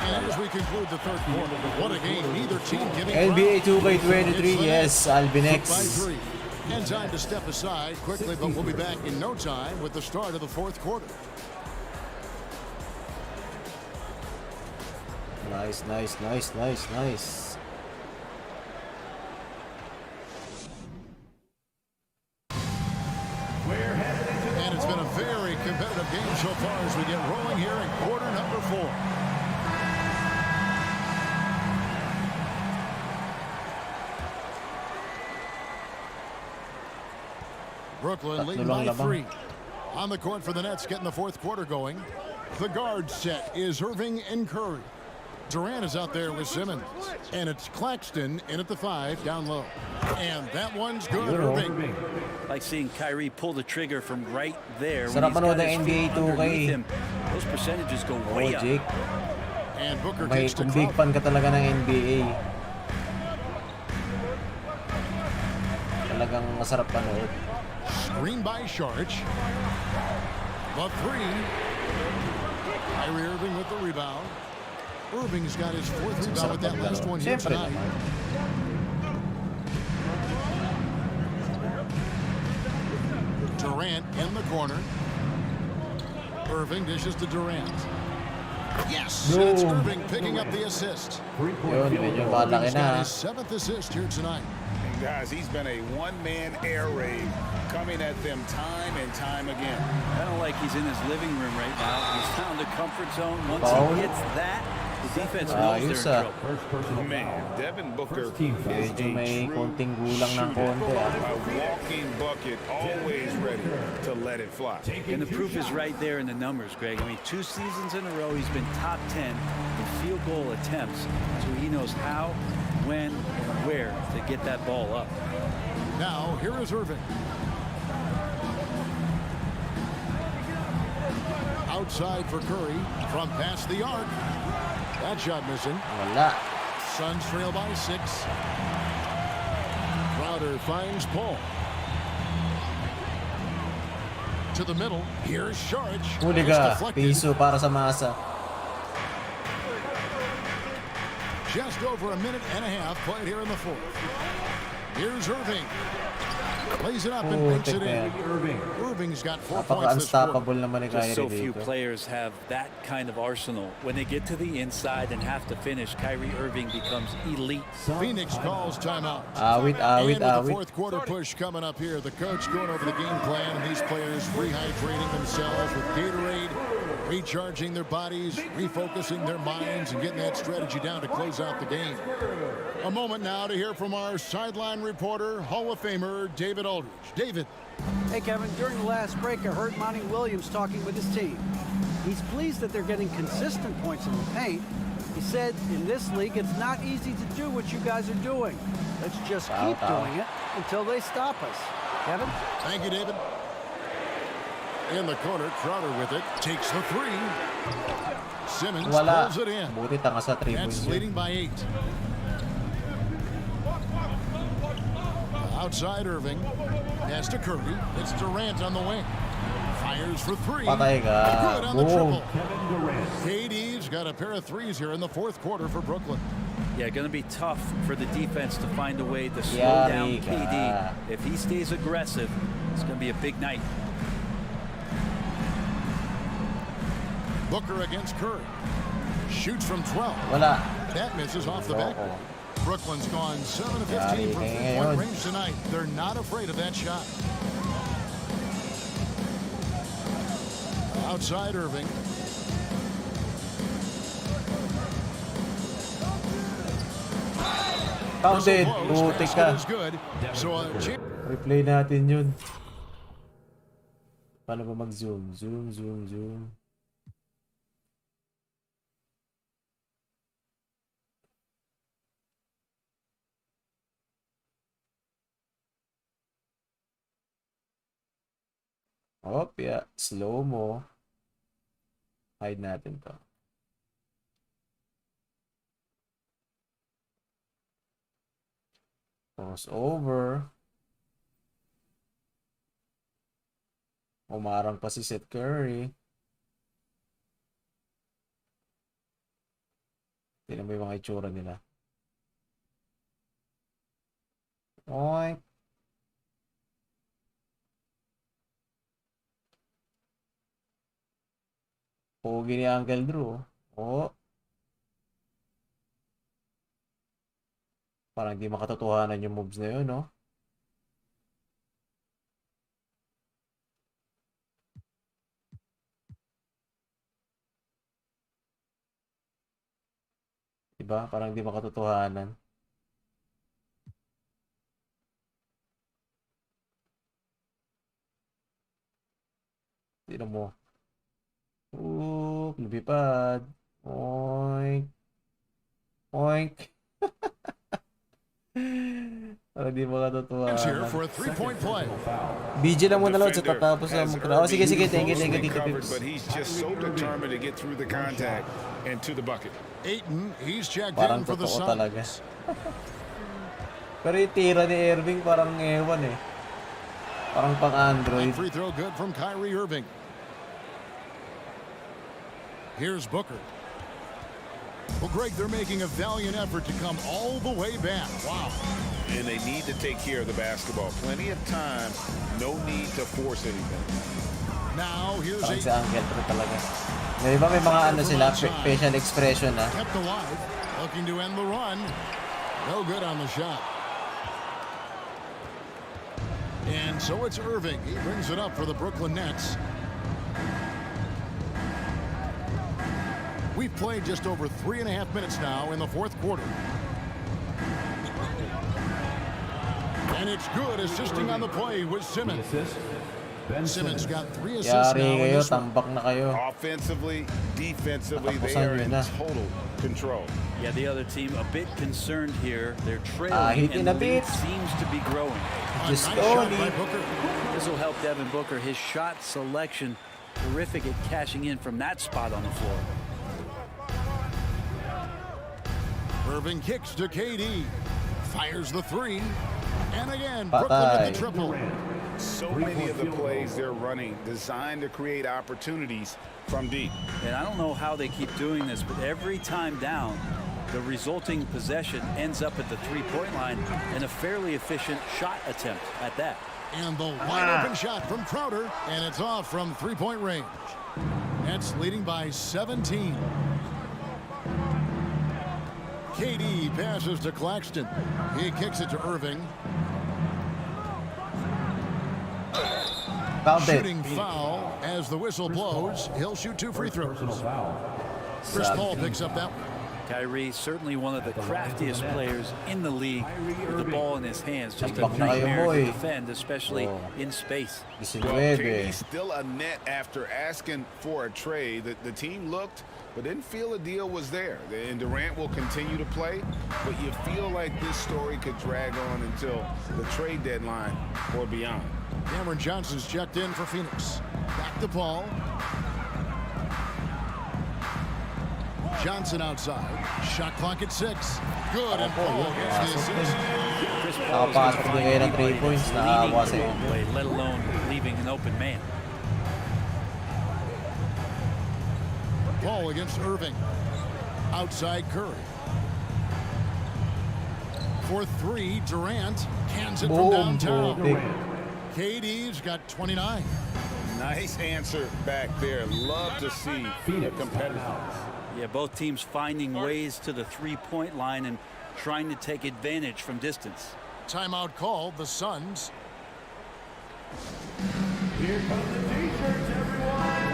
And as we conclude the third quarter, what a game. Neither team giving NBA ground. 2K23, yes, Albinex. By 3. And time to step aside quickly, but we'll be back in no time with the start of the fourth quarter. Nice, nice, nice, nice, nice. And it's been a very competitive game so far as we get rolling here in quarter number 4. Brooklyn leading by 3. On the court for the Nets, getting the fourth quarter going. The guard set is Irving and Curry. Durant is out there with Simmons. And it's Claxton in at the 5, down low. And that one's good, Irving. Like seeing Kyrie pull the trigger from right there. Sarap When he's got manood ng his NBA feet 2K. underneath him, those percentages go way up. Jake, And Booker may takes the kung big crowd. fan ka talaga ng NBA. Talagang masarap panood. Screen by Sharch. The 3. Kyrie Irving with the rebound. Irving's got his 4th rebound with that last one here Siyempre tonight. naman. Durant in the corner. Irving dishes to Durant. Yes! And it's Irving picking up the assist. Yun, medyo malaki Irving's na. got his 7th assist here tonight. And guys, he's been a one-man air raid, coming at them time and time again. Kind of like he's in his living room right now. He's found a comfort zone. Once Foul. he hits that, the defense knows Ayos, they're in ah. trouble. Man, Devin Booker is Medyo may a true konting gulang ng shooter. konti. A walking bucket, always ready to let it fly. And the proof is right there in the numbers, Greg. I mean, 2 seasons in a row, he's been top 10 in field goal attempts. So he knows how, when, and where to get that ball up. Now, here is Irving. Outside for Curry from past the arc. That shot missing. Wala. Suns trail by 6. Crowder finds Paul. To the middle. Here's Sharch. Huli It's ka. deflected. Piso para sa masa. Just over a minute and a half played here in the fourth. Here's Irving. Plays it up and Oh, banks it in. take Irving's got 4 points this quarter. Napaka-unstoppable naman ni Just so Kyrie few dito. players have that kind of arsenal. When they get to the inside and have to finish, Kyrie Irving becomes elite. Phoenix calls timeout. Awit, And with awit, the awit. fourth quarter push coming up here, the coach going over the game plan, and these players rehydrating themselves with Gatorade, recharging their bodies, refocusing their minds, and getting that strategy down to close out the game. A moment now to hear from our sideline reporter, Hall of Famer David Aldridge. David. Hey, Kevin, during the last break, I heard Monty Williams talking with his team. He's pleased that they're getting consistent points in the paint. He said, in this league, it's not easy to do what you guys are doing. Let's just keep doing it until they stop us. Kevin? Thank you, David. In the corner, Crowder with it. Takes the 3. Simmons Wala. pulls it in. Buti tanga sa 3 Nets points leading yun. by 8. Outside Irving. Pass to Curry. It's Durant on the wing. Fires for 3. Patay ka. Good on the Boom. triple. KD's got a pair of threes here in the fourth quarter for Brooklyn. Yeah, going to be tough for the defense to find a way to slow down Yari ka. KD. If he stays aggressive, it's going to be a big night. Booker against Curry. Shoots from 12. Wala. That misses off the back. Oo. Brooklyn's gone 7 of 15 Yari from ka three-point ngayon. range tonight. They're not afraid of that shot. Outside Irving. Counted. Whistle blows. Buti Basket ka. is good. So Replay natin yun. Paano ba mag-zoom? Zoom, zoom, zoom. Op, yeah. Slow mo. Hide natin to. Crossover. Umarang pa si Seth Curry. Tingnan mo yung mga itsura nila. Oy. Pogi ni Uncle Drew. Oh. Parang hindi makatotohanan yung moves na yun, no? Diba? Parang hindi makatotohanan. Tignan mo. Lumipad. Oink. Oink. Parang hindi It's here makatotohanan. for a three-point play. BG lang muna lang sa tatapos na magkana. Oh, sige, sige. Thank you, Tito Pips. But he's just so determined to get through the contact and to the bucket. Aiton, he's checked Parang in for the totoo talaga. Suns. Pero yung tira ni Irving parang ewan eh. Parang pang Android. Free throw good from Kyrie Irving. Here's Booker. Well, Greg, they're making a valiant effort to come all the way back. Wow. And they need to take care of the basketball. Plenty of time. No need to force anything. Now, here's Parang si Aiton. Uncle Drew talaga. May iba may mga ano sila, facial expression na. Kept alive. Looking to end the run. No good on the shot. And so it's Irving. He brings it up for the Brooklyn Nets. We've played just over 3.5 minutes now in the fourth quarter. And it's good, assisting on the play with Simmons. Simmons got 3 assists Yari now in kayo, this one. tambak na kayo. Offensively, defensively, they Nakapusan are nyo in na. total control. Yeah, the other team a bit concerned here. They're hit trailing in and a the lead bit. seems to be growing. A Just nice shot Tony. by Booker. This will help Devin Booker. His shot selection, terrific at cashing in from that spot on the floor. Irving kicks to KD. Fires the three. And again, Patay. Brooklyn with the triple. So many of the plays they're running designed to create opportunities from deep. And I don't know how they keep doing this, but every time down, the resulting possession ends up at the three-point line and a fairly efficient shot attempt at that. And the wide open shot from Crowder. And it's off from three-point range. Nets leading by 17. KD passes to Claxton. He kicks it to Irving. Fouled it. Shooting foul as the whistle blows. He'll shoot 2 free throws. Chris Paul picks up that one. Kyrie, certainly one of the craftiest players in the league with the ball in his hands. Just a Tambak na kayo, nightmare boy. to defend, especially Oh. in space. Well, 19. KD's still a net after asking for a trade. The team looked, but didn't feel a deal was there. And Durant will continue to play, but you feel like this story could drag on until the trade deadline or beyond. Cameron Johnson's checked in for Phoenix. Back to Paul. Johnson outside. Shot clock at 6. Good, and Paul gets the assist. Chris Paul Nakapasok din kayo ng 3 points. Nakawa sa leading the way, let alone leaving an open man. Paul against Irving. Outside Curry. For 3, Durant cans it from Boom. downtown. Big. KD's got 29. Nice answer back there. Love to see the competitiveness. Yeah, both teams finding ways to the three-point line and trying to take advantage from distance. Timeout called, the Suns. Here comes the T-shirts, everyone.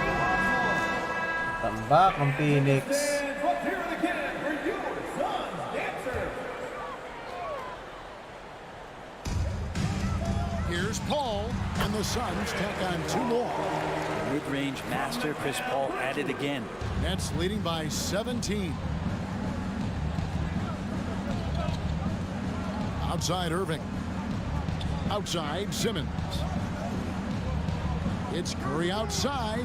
Tambak ang Phoenix. And let's hear it again for your Suns dancer. Here's Paul, and the Suns tack on 2 more. Mid-range master Chris Paul at it again. Nets leading by 17. Outside Irving. Outside Simmons. It's Curry outside.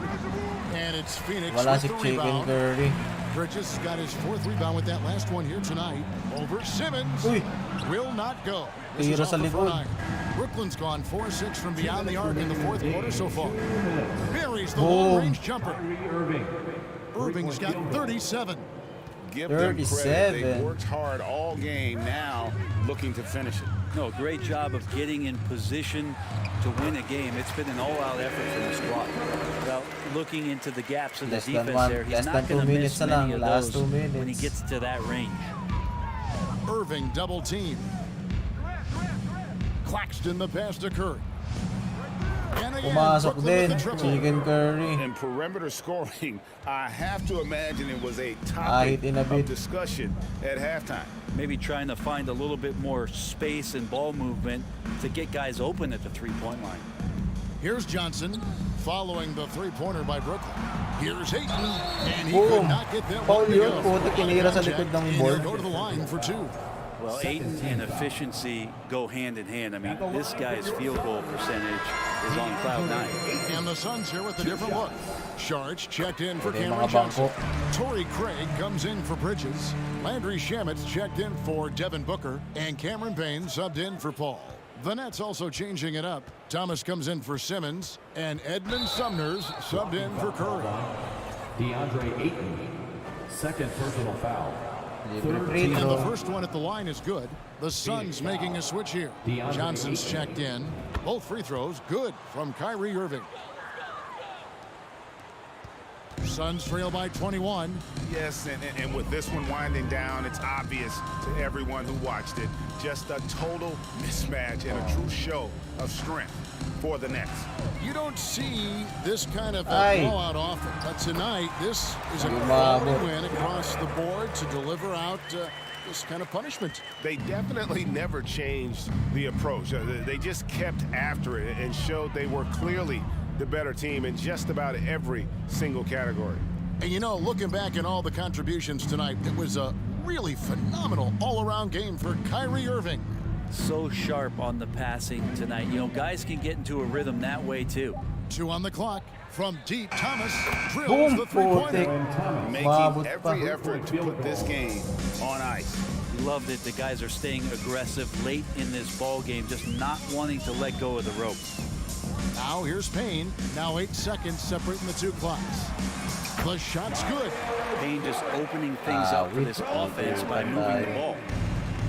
And it's Phoenix Wala with si the Chicken rebound. Curry. Bridges got his 4th rebound with that last one here tonight. Over Simmons. Uy! Will not go. This is Tiro off sa the front likod. iron. Brooklyn's gone 4-6 from beyond the arc in the 4th quarter so far. Buries the Boom. long-range jumper. Irving. Irving's got 37. Give them credit. 37. They worked hard all game. Now looking to finish it. No, great job of getting in position to win a game. It's been an all-out effort from the squad. Well, looking into the gaps in the Less than defense one- there, he's less not than 2 going to minutes miss na lang. many of Last those 2 minutes. when he gets to that range. Irving double team. Claxton the pass to Curry. And again, Pumasok Brooklyn with din. the triple. Chicken Curry. In perimeter scoring, I have to imagine it was a Ahit topic in a bit. of discussion at halftime. Maybe trying to find a little bit more space and ball movement to get guys open at the three-point line. Here's Johnson following the three-pointer by Brooklyn. Here's Ayton, and he Boom. could not get that Foul one to yun. go. Puta, kinira sa Check, likod ng and board. he'll go to the line for 2. Well, Ayton and efficiency go hand in hand. I mean, this guy's field goal percentage is on cloud 9. And the Suns here with a different look. Sharge checked in for Okay, Cameron mga Johnson. bangko. Torrey Craig comes in for Bridges. Landry Shamit's checked in for Devin Booker. And Cameron Payne subbed in for Paul. The Nets also changing it up. Thomas comes in for Simmons. And Edmund Sumner's subbed in for Curry. DeAndre Ayton. Second personal foul. Libre Third free team And the throw. first one at the line is good. The Suns making a switch here. Johnson's checked in. Both free throws good from Kyrie Irving. Suns trail by 21. Yes, and with this one winding down, it's obvious to everyone who watched it. Just a total mismatch and a true show of strength for the Nets. You don't see this kind of Ay. blowout often, but tonight this is a Umabot. quality win across the board to deliver out this kind of punishment. They definitely never changed the approach. They just kept after it and showed they were clearly the better team in just about every single category. And you know, looking back at all the contributions tonight, it was a really phenomenal all-around game for Kyrie Irving. So sharp on the passing tonight. You know, guys can get into a rhythm that way too. 2 on the clock. From deep, Thomas drills Boom, the three-pointer. putik. Making Umabot every pa. effort to put this game on ice. Love that the guys are staying aggressive late in this ball game, just not wanting to let go of the rope. Now here's Payne. Now 8 seconds separating the two clocks. The shot's good. Payne just opening things up for this offense by moving the ball.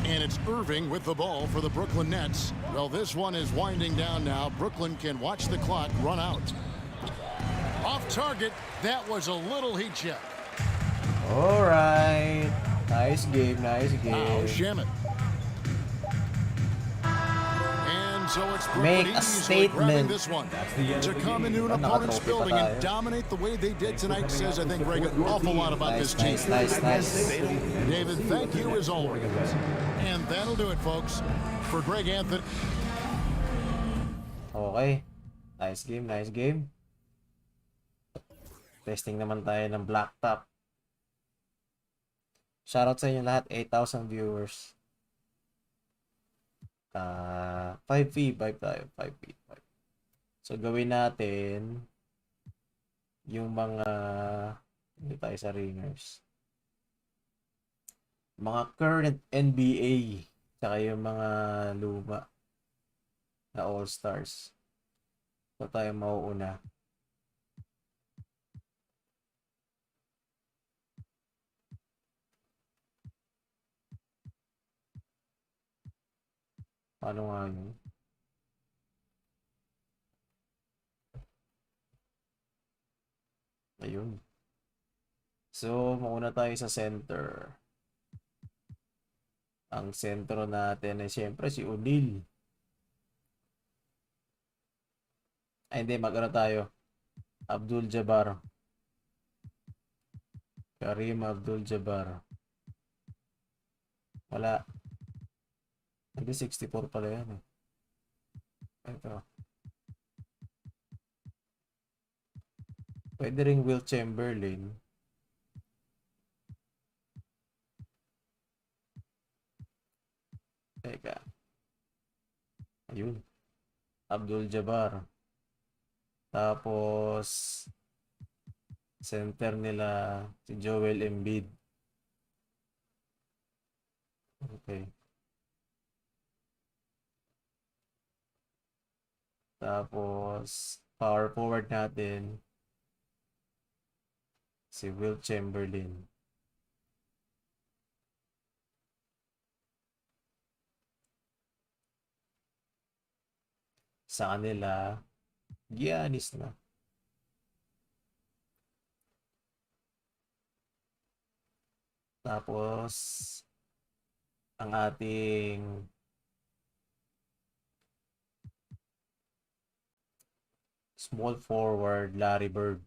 And it's Irving with the ball for the Brooklyn Nets. Well, this one is winding down now. Brooklyn can watch the clock run out. Off target. That was a little heat check. All right. Nice game, nice Now game. Shamet. And so it's Brooklyn Make a easily grabbing statement. this one. the end To of the come game. into an Ano, opponent's nakatrophy pa building and tayo. dominate the way they did tonight says, I think, Greg, an awful lot about Nice, this team. nice, nice, nice. David, thank you as always. And that'll do it, folks. For Greg Anthony. Okay. Nice game, nice game. Testing naman tayo ng black top. Shoutout sa inyo lahat, 8,000 viewers. 5v5 tayo, 5v5. So gawin natin yung mga hindi tayo sa ringers. Mga current NBA saka yung mga luma na all-stars. So tayo mauuna. Paano nga yun? Ayun. So, mauna tayo sa center. Ang sentro natin ay siyempre si O'Neal. Ay, hindi. Mag-ano tayo? Abdul Jabbar. Kareem Abdul Jabbar. Wala. Hindi, 64 pala yan eh. Ito. Pwede ring Will Chamberlain. Teka. Ayun. Abdul Jabbar. Tapos Center nila si Joel Embiid. Okay. Tapos, power forward natin si Will Chamberlain. Sa kanila, Giannis na. Tapos, ang ating small forward, Larry Bird.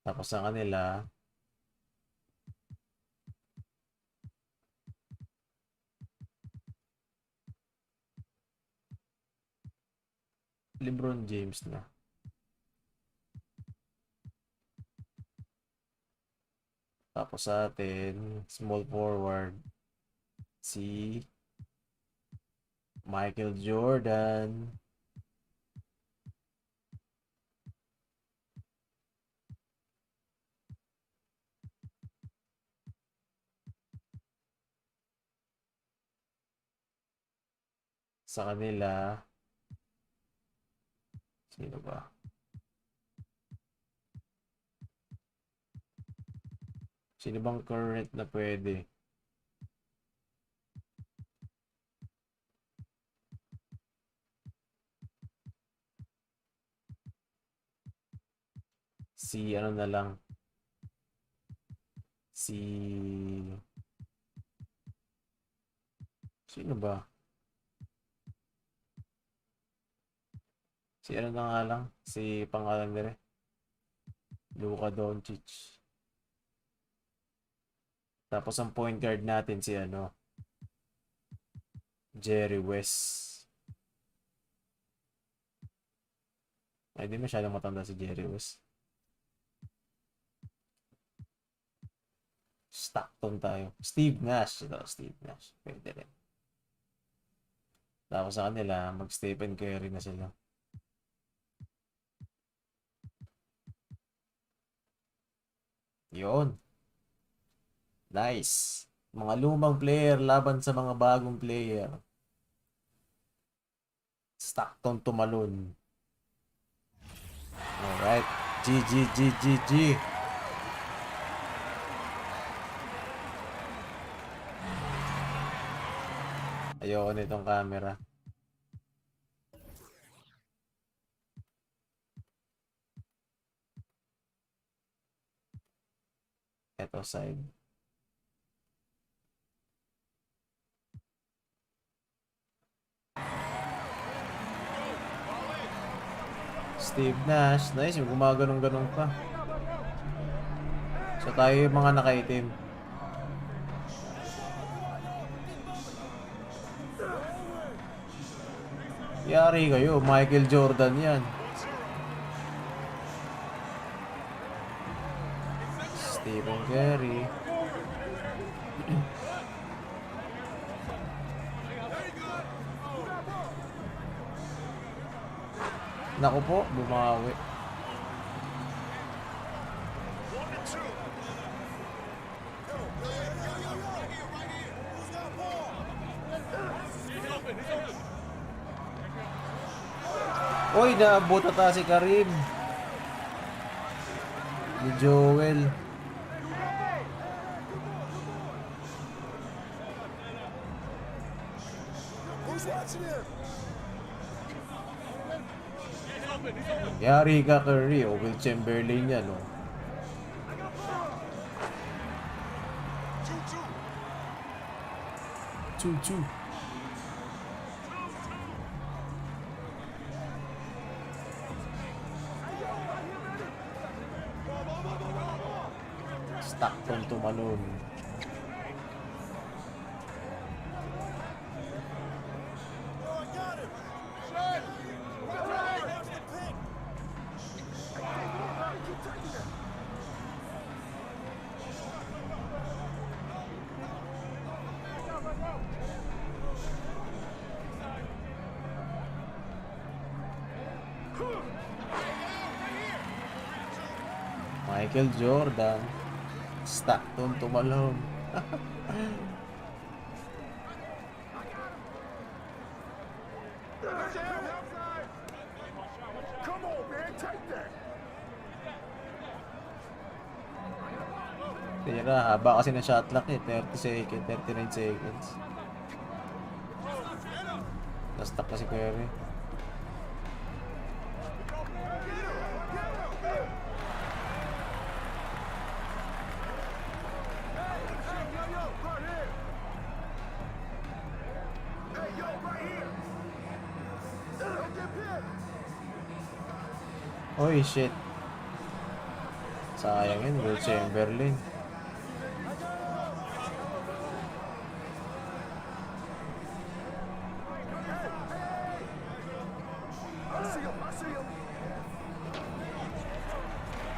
Tapos sa kanila, LeBron James na. Tapos sa atin, small forward, si Michael Jordan. Sa kanila, sino ba? Sino bang current na pwede? Si ano na lang? Sino ba? Si ano na nga lang? Si pangalan nila? Luka Doncic. Tapos ang point guard natin si ano? Jerry West. Ay, di masyadong matanda si Jerry West. Stockton tayo. Steve Nash. Ito, Steve Nash. Pwede rin. Tapos sa kanila, mag-Stephen Curry na sila. Yun. Nice. Mga lumang player laban sa mga bagong player. Stockton tumalon. Alright. GG. Ayoko nitong camera. Ito side. Steve Nash. Nice. Yung gumaganong-ganong pa. So tayo yung mga nakaitim. Yari kayo. Michael Jordan yan. Stephen Curry. Naku po, bumawi. Oy, naabot ata si Karim. Ni Joel. Yari ka, Curry. O Will Chamberlain yan, o. Two. Stockton tumalon. Michael Jordan. Stockton tumalon. Tira, haba kasi ng shot clock eh. 30 seconds, 39 seconds. Na-stuck kasi Curry. Oy, shit. Sayang yun, Will Chamberlain.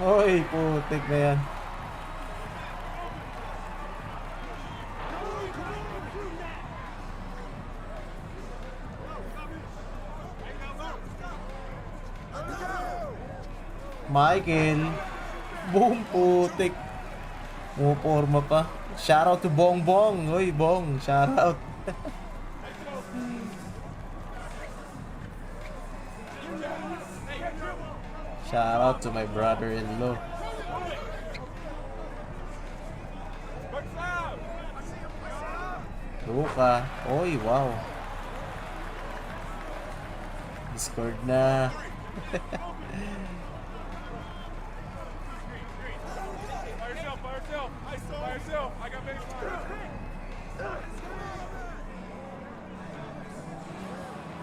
Oy, putik na yan. Michael. Boom, putik. Muporma pa. Shoutout to Bong Bong. Oy, Bong. Shoutout. Shoutout to my brother-in-law. Luka. Oy, wow. Discord na.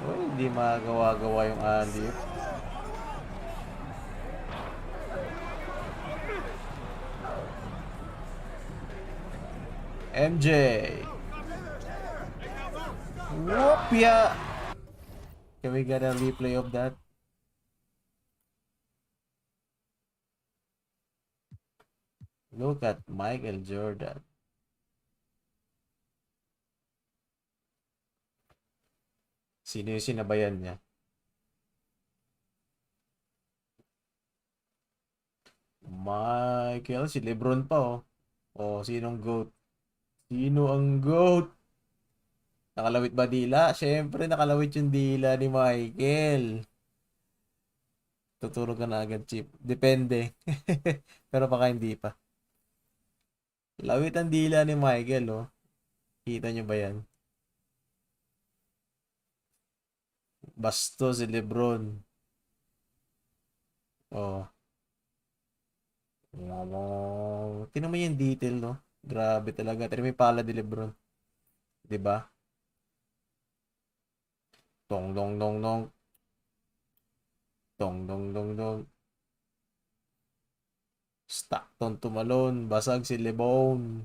Oy, hindi magawa-gawa yung alley. MJ. Whoop, yeah. Can we get a replay of that? Look at Michael Jordan. Sino yung sinabayan niya? Michael, si LeBron pa oh. Oh, sinong GOAT? Sino ang GOAT? Nakalawit ba dila? Siyempre, nakalawit yung dila ni Michael. Tutulog ka na agad, Chip. Depende. Pero baka hindi pa. Lawit ang dila ni Michael, oh. Kita nyo ba yan? Basto si LeBron. Oh. Wow. Tingnan mo yung detail, no? Grabe talaga. Tingnan mo yung pala ni LeBron. Diba? Tong dong dong dong. Tong dong dong dong. Stockton tumalon. Basag si LeBron.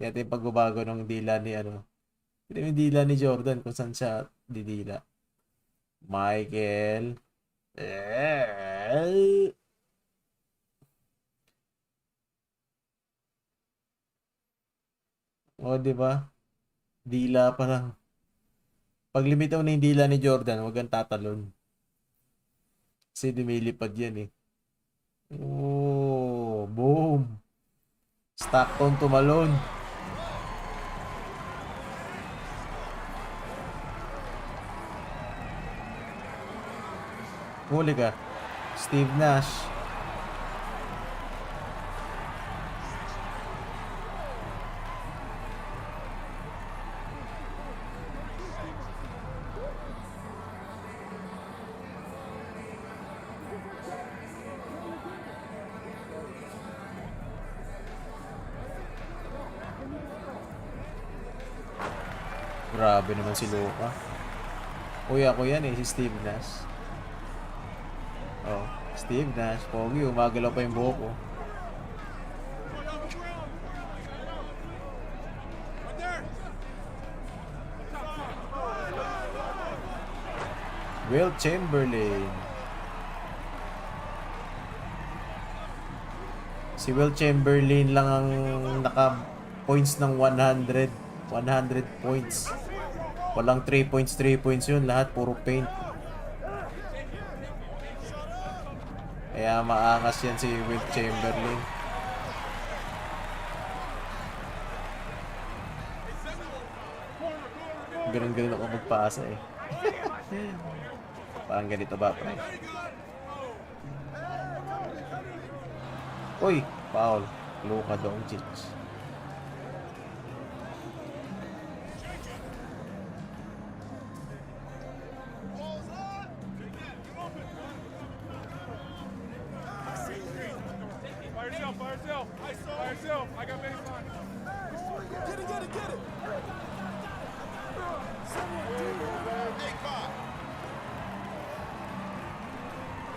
Kaya ito yung pagbabago ng dila ni ano. Ito yung dila ni Jordan kung saan siya didila. Michael. O, diba? Dila pa lang. Pag limitaw na yung dila ni Jordan, huwag kang tatalon. Kasi dumilipad yan eh. Oh, boom. Stockton tumalon. Huli ka. Steve Nash. Grabe naman si Luka. Uy, ako yan eh, si Steve Nash. Oh, Steve Nash, pogi, umagalaw pa yung buhok ko. Will Chamberlain. Si Will Chamberlain lang ang naka-points ng 100. 100 points. Walang 3 points yun. Lahat puro paint. Kaya maangas yan si Will Chamberlain. Ganun-ganun ako magpasa eh. Parang ganito ba, pre? Uy! Foul. Luka Doncic.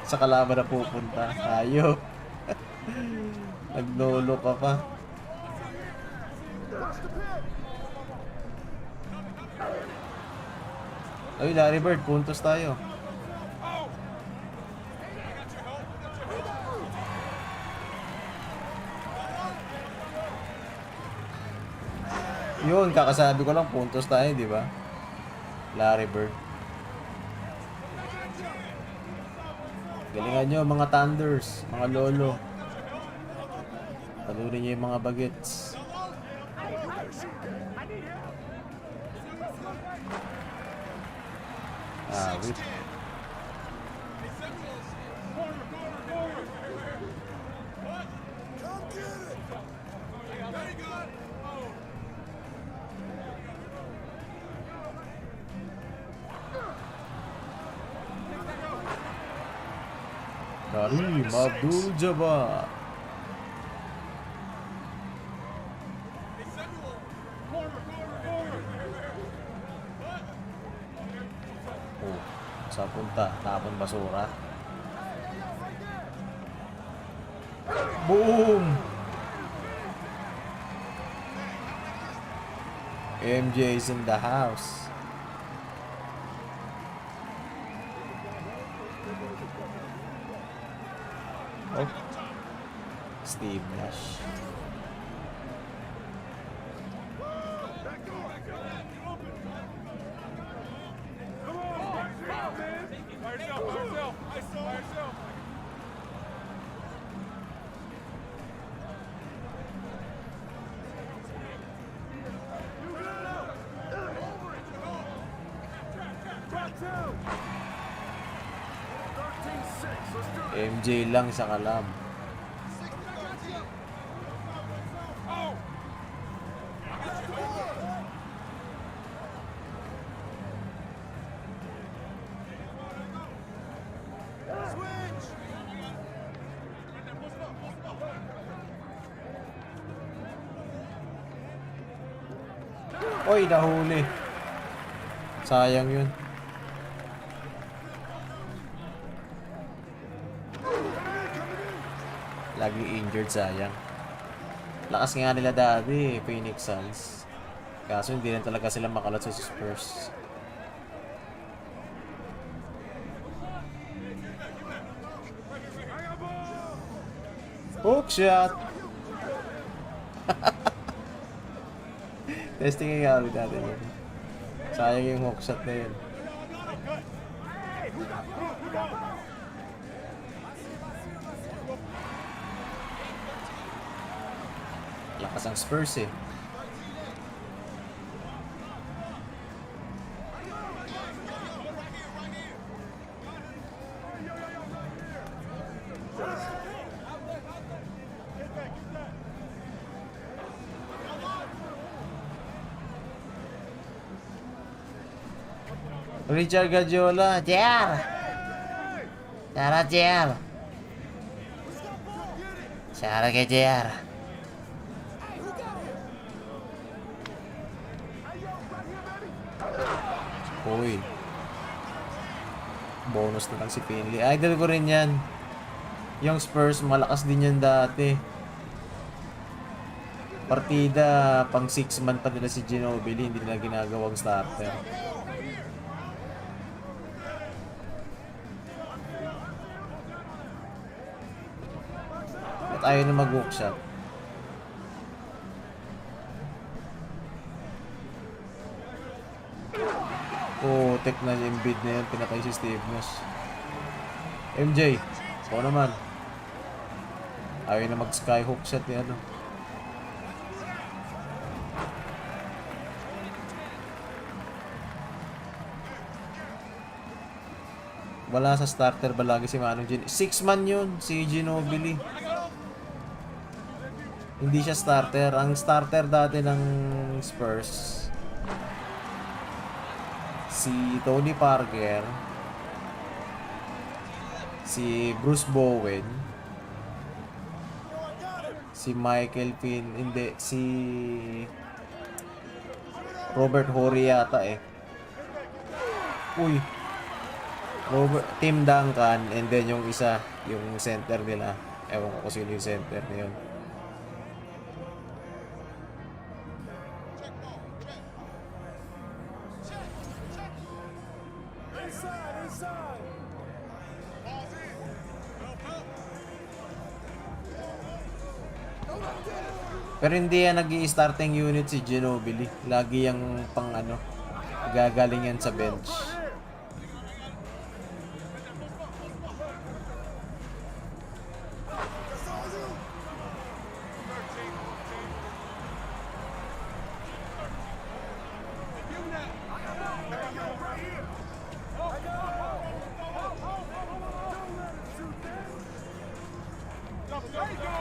Sa kalaban na pupunta. Ayaw. Nagnolo ka pa. Ay, Larry Bird, puntos tayo. Yun, kakasabi ko lang, puntos tayo, di ba? Larry Bird. Galingan nyo mga Thunders, mga Lolo. Talurin nyo yung mga Bagets. Wait. Karim Abdul-Jabbar. Oh, sa punta, tapon basura. Boom! MJ's in the house. Oh, Steve Nash. MJ lang sa kalam. Oy, nahuli. Sayang yun. Lagi injured, sayang. Lakas nga nila dati, Phoenix Suns. Kaso hindi rin talaga sila makalat sa Spurs. Hook shot! Testing nga ulit natin yun. Sayang yung hook shot na yun. Lakas ang Spurs eh. Richard Gadiola, JR! Cara JR! Cara kay JR! Uy. Bonus na lang si Finley. Idol ko rin yan. Yung Spurs, malakas din yan dati. Partida, pang 6 man pa nila si Ginobili, hindi nila ginagawang starter. At ayaw na mag-hook shot. Oh, tek na yung Embiid na yan. Pinatay si Steve Nash. MJ, ikaw naman. Ayaw na mag-skyhook shot ni ano. Wala sa starter ba lagi si Manong Gin? 6-man yun, si Ginobili. Hindi siya starter. Ang starter dati ng Spurs, si Tony Parker, si Bruce Bowen, si Michael Finn, hindi, si Robert Horry yata eh. Uy, Tim Duncan, and then yung isa, yung center nila. Ewan ko kung sino yung center na yun. Pero hindi yan nag-i-starting unit si Ginobili. Lagi yung pang ano, gagaling yan sa bench.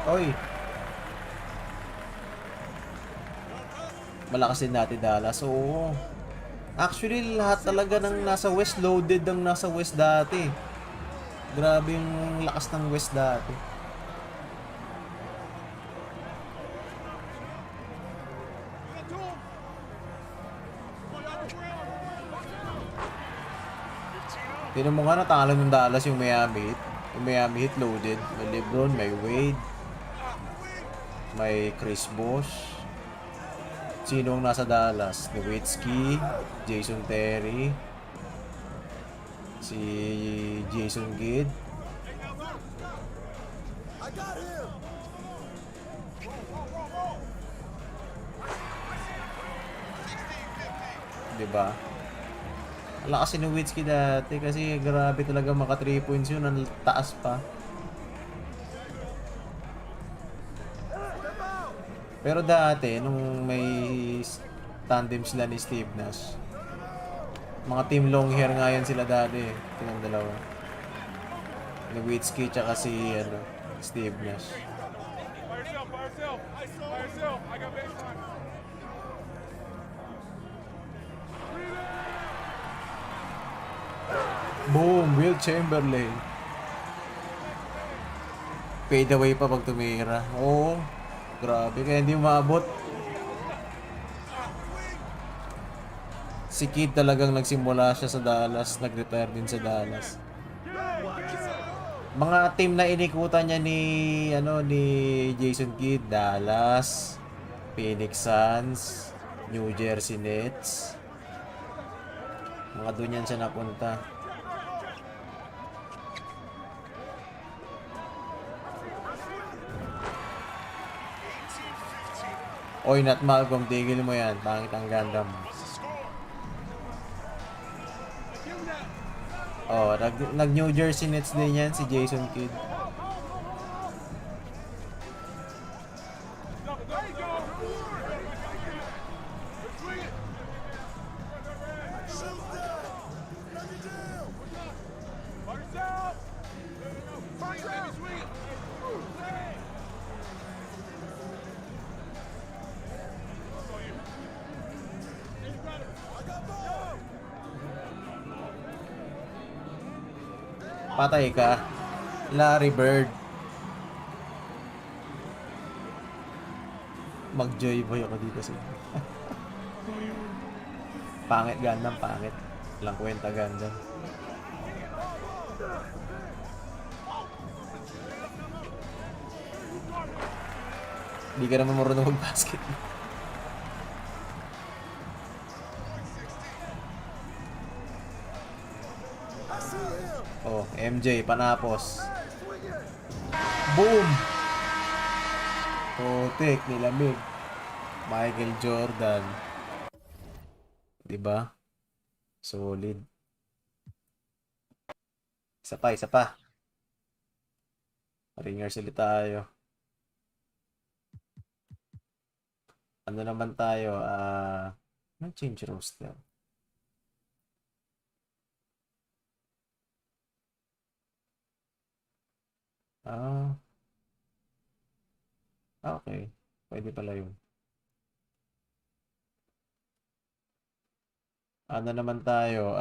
Oy. Malakas din natin Dallas. Oo. Actually, lahat talaga ng nasa West loaded ang nasa West dati. Grabe yung lakas ng West dati. Tinan mo nga, natalo ng Dallas yung Miami Heat. Yung Miami Heat loaded. May LeBron, may Wade, may Chris Bosh. Sino ang nasa Dallas? Nowitzki, Jason Terry, si Jason Kidd. Diba? Wala kasi Nowitzki dati kasi grabe talaga maka 3 points yun. Ang taas pa. Pero dati, nung may tandem sila ni Steve Nash, mga team long hair nga yan sila dati. Tinang dalawa. Nowitzki tsaka si Steve Nash. Boom! Will Chamberlain. Fade away pa pag tumira. Oo. Grabe, kaya hindi umabot. Si Kidd talagang nagsimula siya sa Dallas, nag-retire din sa Dallas. Mga team na inikutan niya ni Jason Kidd, Dallas, Phoenix Suns, New Jersey Nets. Mga doon yan siya napunta. Oy, not Malcolm, tigil mo yan. Pangit ang ganda mo. Oh, nag-New Jersey Nets din yan, si Jason Kidd. Patay ka. Larry Bird. Mag-joy boy ako dito sa pangit Gundam, pangit. Walang kwenta Gundam. Hindi ka naman marunong mag-basket. Oh, MJ, panapos. Boom! Putik, nilamig. Michael Jordan. Diba? Solid. Isa pa. Ringers ulit tayo. Ano naman tayo? Change roster. Okay. Pwede pala yun. Ano naman tayo?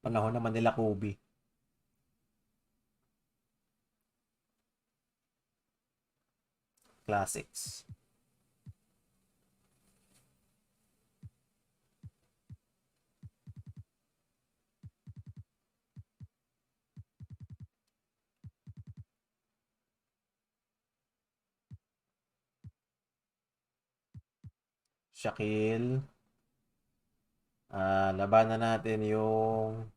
Panahon naman nila Kobe. Classics. Shaquille. Labanan natin yung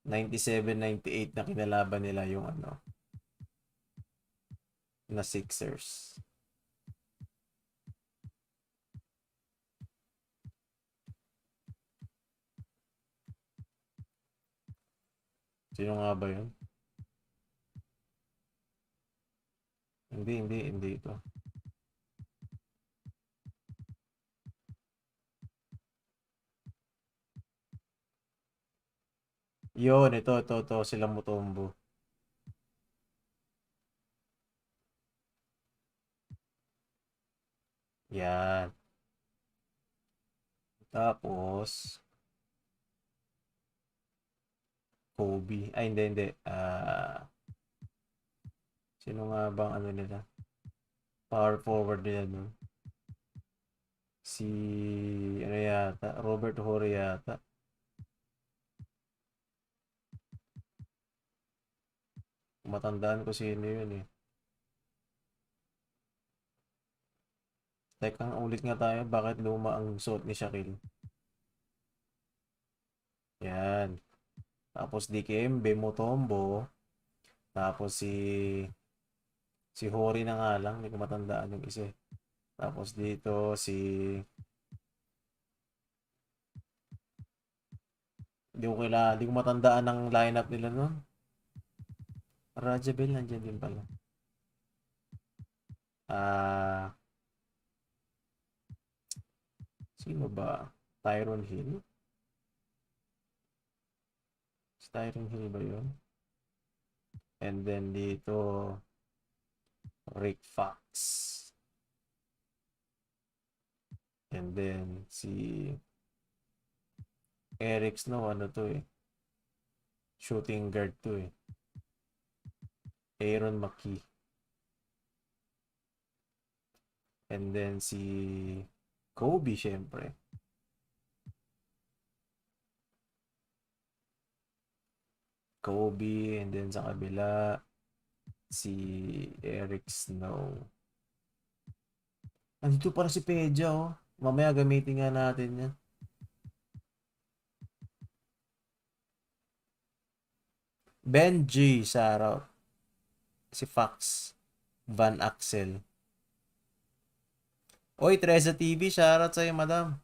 97-98 na kinalaban nila yung na Sixers. Sino nga ba yun? Hindi ito. Yun, ito, sila Mutombo. Yan. Tapos, Kobe. Ay, hindi. Sino nga bang nila? Power forward nila nun. Si, yata? Robert Horry yata. Matandaan ko sino yun eh. Teka, ulit nga tayo. Bakit luma ang suot ni Shaquille? Yan. Tapos Dikembe, Mutombo. Tapos si Hori na nga lang. Hindi ko matandaan yung isa. Tapos dito hindi ko matandaan ang lineup nila nun. Rajabel nandiyan din pala. Sino ba? Tyron Hill? Tyron Hill ba yun? And then dito Rick Fox. And then si Eric Snow, to eh. Shooting guard to eh. Aaron McKee. And then si Kobe, syempre. Kobe, and then sa kabila, si Eric Snow. Andito para si Pedja, oh. Mamaya gamitin nga natin yan. Benji, shoutout. Si Fox. Van Axel. Oy, Treza TV, shoutout sa'yo, madam.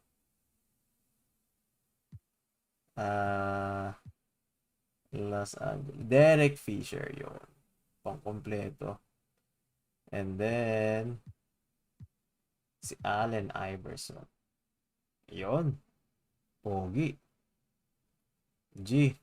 Los Angeles. Derek Fisher, yun. Pang-kompleto. And then, si Allen Iverson. Yun. Pogi. G.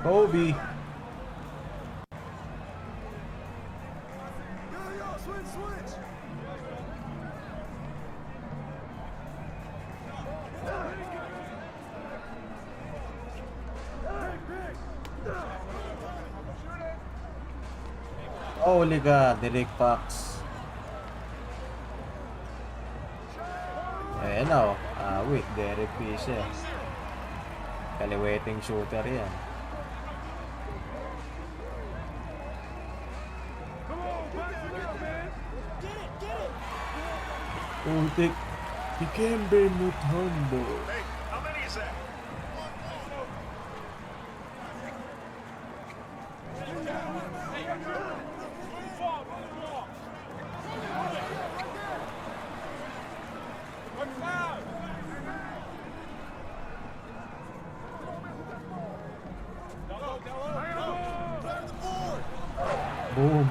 Kobe. Holy God, Derek Fox. Ayan na, oh. Wait, Derek Fisher. Kaliweting shooter yan. Putik. Dikembe Mutombo. Hey, how many is that? Boom.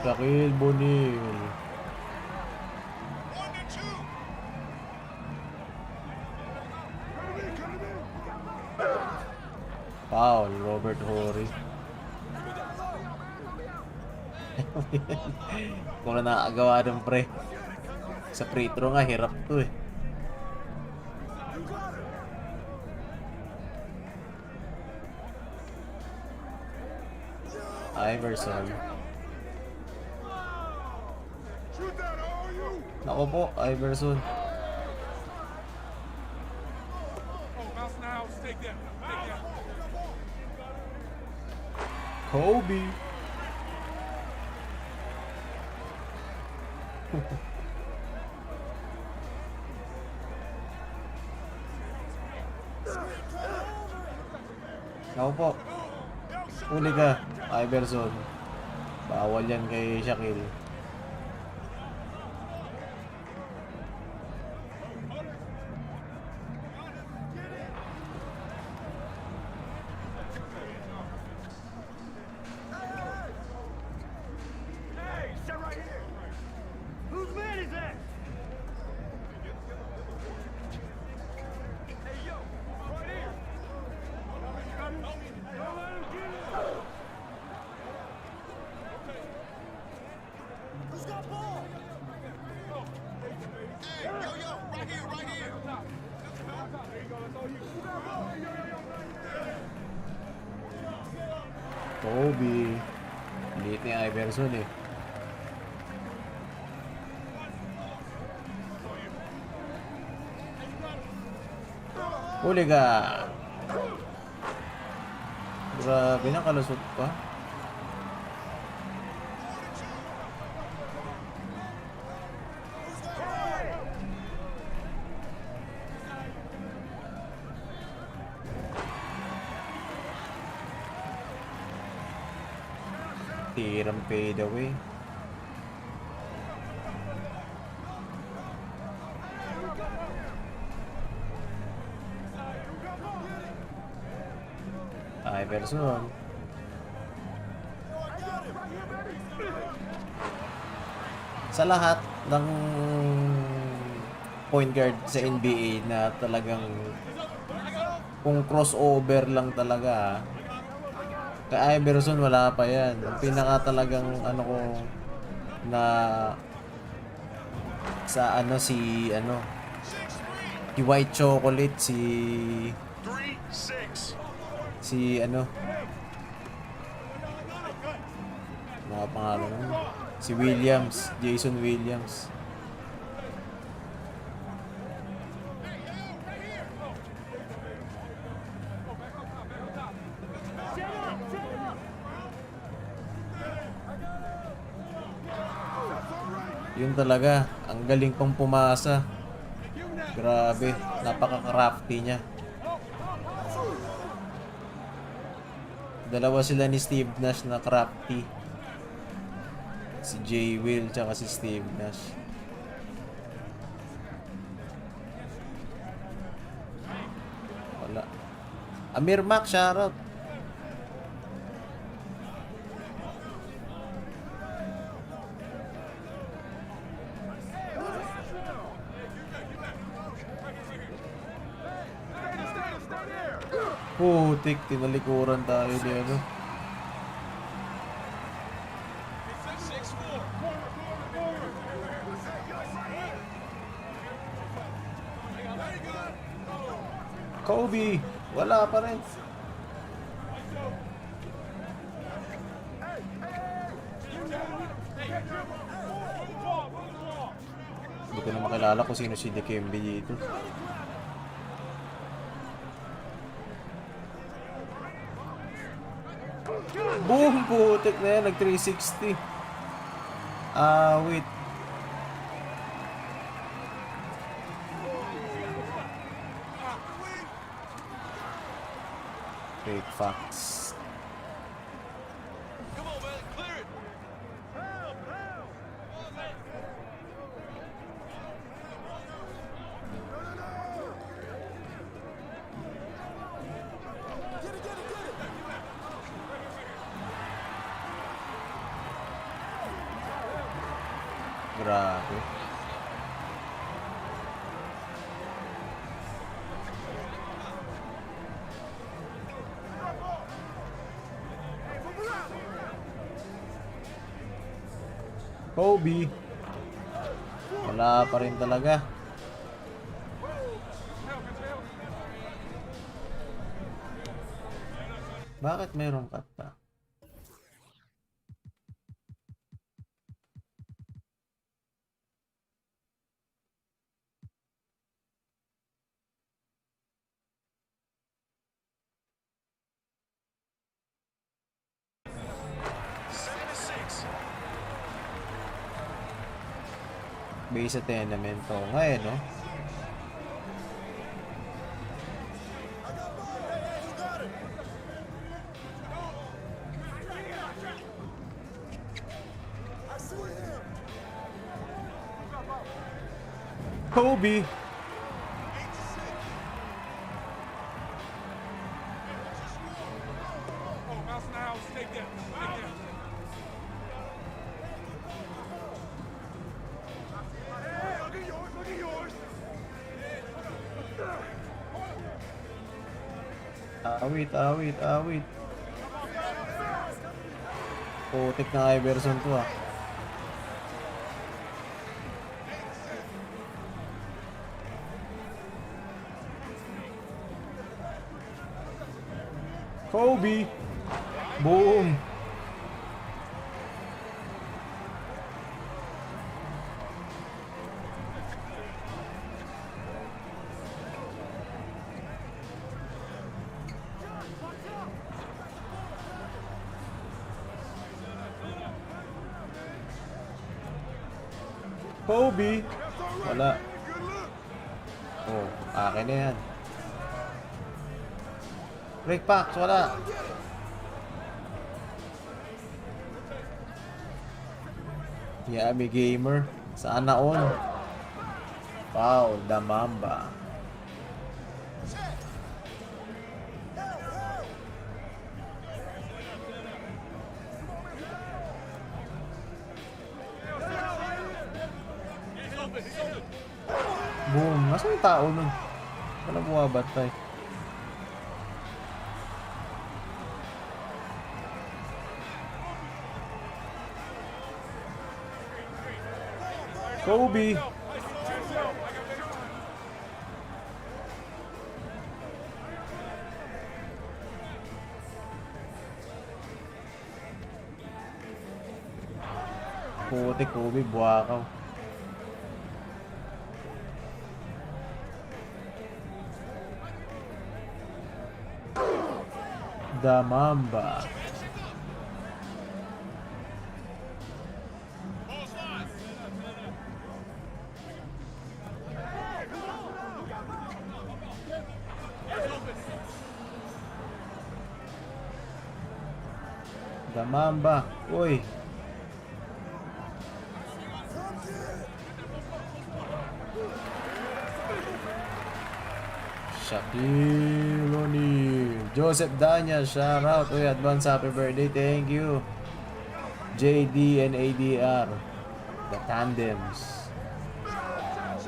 Shaquille O'Neal. Foul, Robert Horry. Kung na nakagawa ng pre. Sa free throw nga, hirap to eh. Iverson. Nako po, Iverson. Kobe. Nako po. Uli ka, Iverson. Bawal yan kay Shaquille. Kobe. Liit ni Iverson eh. Huli ka. Grabe, nakalusot pa. Tirang fade away. Iverson. Sa lahat ng point guard sa NBA na talagang kung crossover lang talaga, kay Iverson wala pa yan. Ang pinaka talagang ano ko na sa ano si White Chocolate si ano mga pangalan nun. Si Williams, Jason Williams. Yun talaga, ang galing pang pumasa. Grabe, napaka-crafty niya. Dalawa sila ni Steve Nash na crafty. Si J. Will tsaka si Steve Nash. Wala. Amir Mac, shoutout. Putik, tinalikuran tayo di ano. Kobe, wala pa rin. Hindi ko na makilala kung sino si Dikembe dito. Boom! Putik na yan. Nag 360. Wait. Fake facts. Grabe. Kobe. Wala pa rin talaga. Bakit mayroong kata? Base sa tenemento. Ngayon, no? Kobe! Awit. Putik na Iverson to ah. Kobe! Boom! Kobe! Wala. Oh, akin na yan. Break packs, wala. Yummy gamer. Sana on. Wow, the Mamba. Boom. Nasaan yung tao nun? Wala bumabatay. Kobe! Puti Kobe, buwakaw. The Mamba. The Mamba. Uy. Shaquille Joseph Daniel, shout out. Uy, advance happy birthday. Thank you. JD and ADR. The Tandems.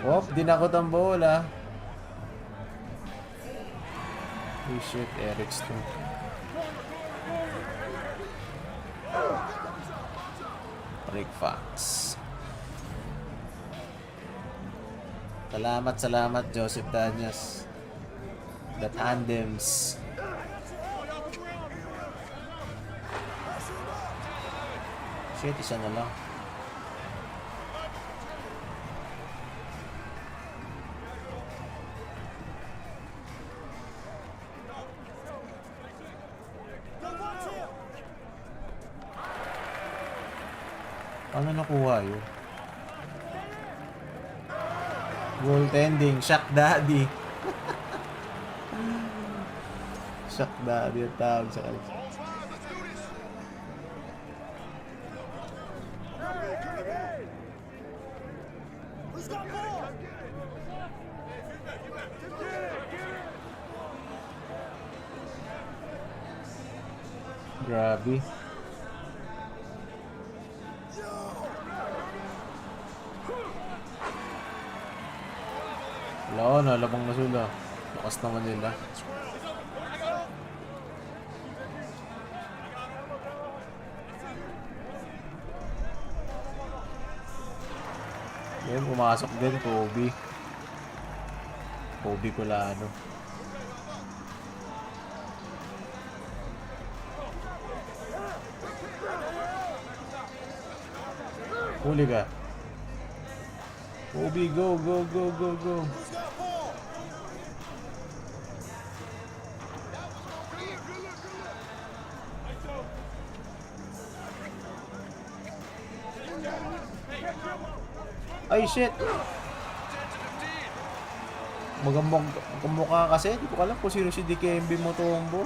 Oh, dinakot ang bola. Oh shit, Eric's too. Rick Fox. Salamat Joseph Daniels. The Tandems. Shit, isa na lang. Paano nakuha yun? Goaltending. Shock Daddy. Shock Daddy ang tawag sa kanya. Grabe. Wala na, labang na sila. Lakas naman nila. Yan, pumasok din, Kobe. Kobe Colano. Huli ka. Kobe, go, go, go, go, go. Ay, shit. Magmukha kasi. Hindi ko alam kung sino si Dikembe Mutombo.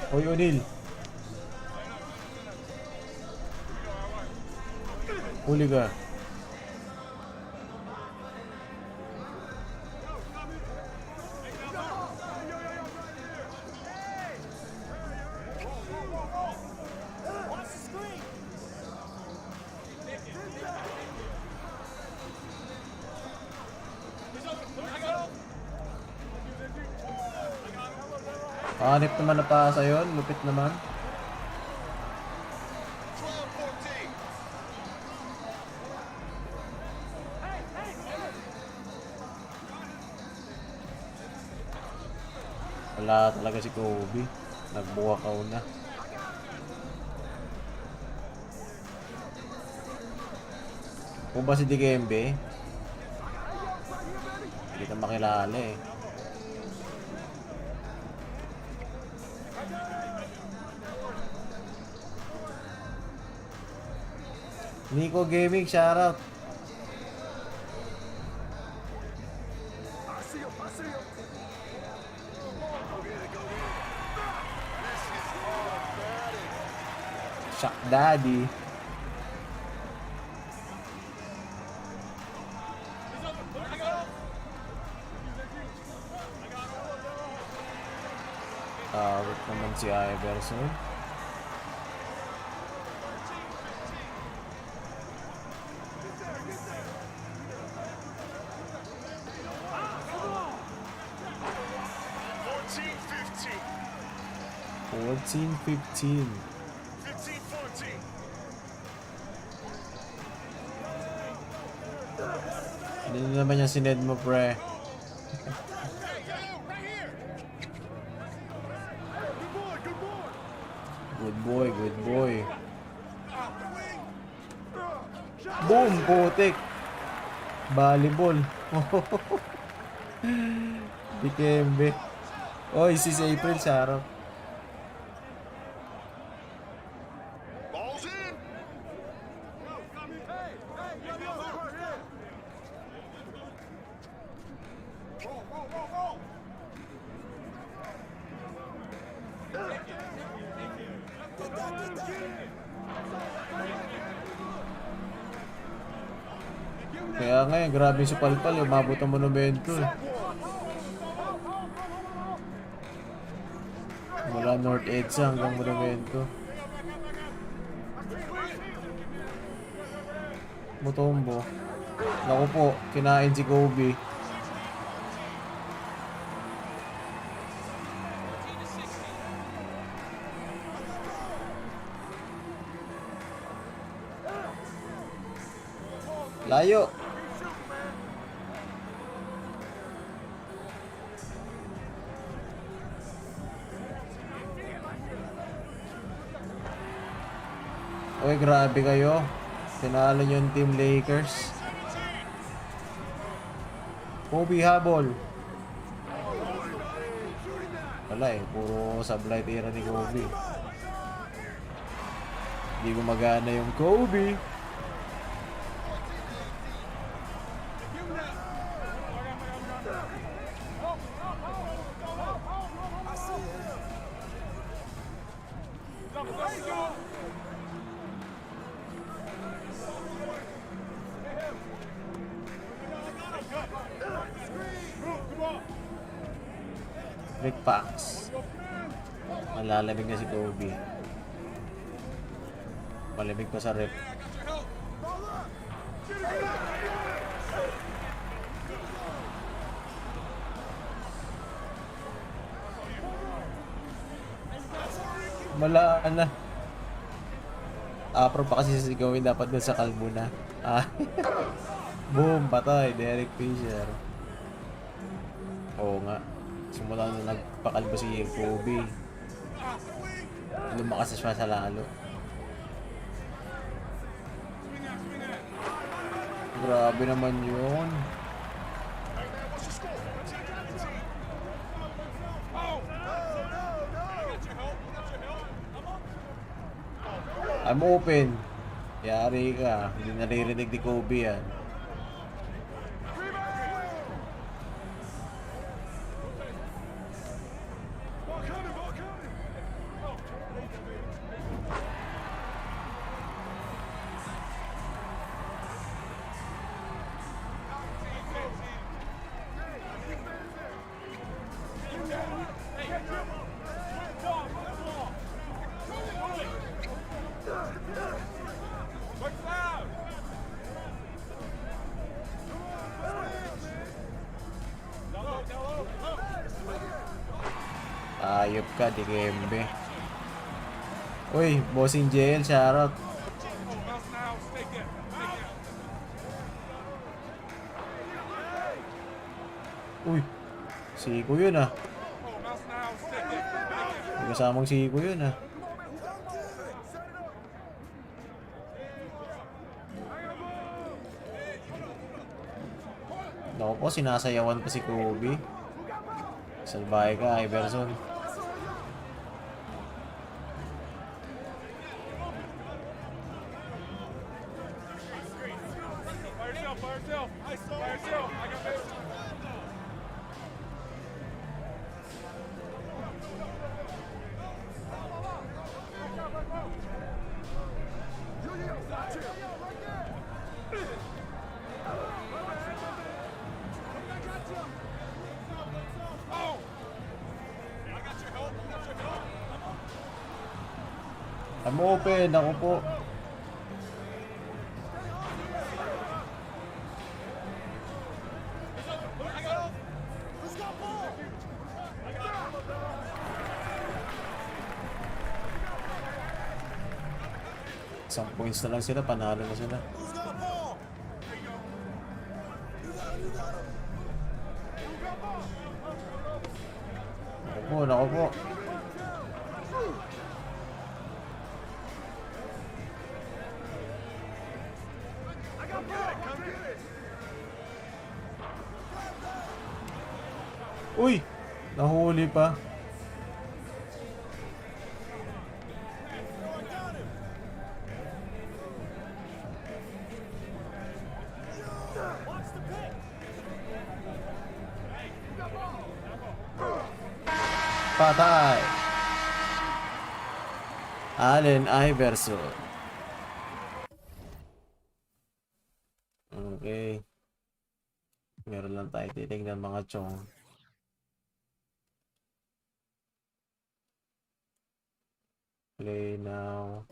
Hoy, O'Neal. Huli ka. Hanip naman na pasa yun. Lupit naman. Wala talaga si Kobe. Nagbuwakaw na. Kung ba si Dikembe? Hindi ka makilala eh. Nico Gaming, shoutout. Shock Daddy. Tawag naman si Iverson. Fourteen, 15. Hindi na naman yung sined mo, pre. Good boy, good boy. Boom, putik. Volleyball. Dikembe. Oy, si April sa harap. Kaya ngayon, grabe si Palpal, umabot ang monumento eh. Mula North Edsa hanggang monumento. Mutombo. Naku po, kinain si Kobe. Layo. Uy, grabe kayo. Tinalo nyo yung Team Lakers. Kobe habol. Wala eh, puro sablay tira ni Kobe. Hindi gumagana yung Kobe. Rick Fox. Malalamig na si Kobe. Malamig pa sa rep. Malaan na. Pro pa kasi sisigawin dapat dun sa kalbo na. Boom, patay. Derek Fisher. Oo nga. Simula na nagpakalbo si Kobe. Lumakas siya sa lalo. Grabe naman yun. I'm open. Yari ka. Hindi naririnig ni Kobe yan. Ayop ka, di Kembe. Uy, bossing jail, shoutout. Uy, siko yun ah. May kasamang siko yun ah. Naku po, sinasayawan pa si Kobe. Salbahe ka, Iverson. I'm open, ako po. Isang points na lang sila, panalo na sila. Naku po. Uy! Nahuli pa. Patay! Allen Iverson. Okay. Meron lang tayo titignan mga chong. Play now.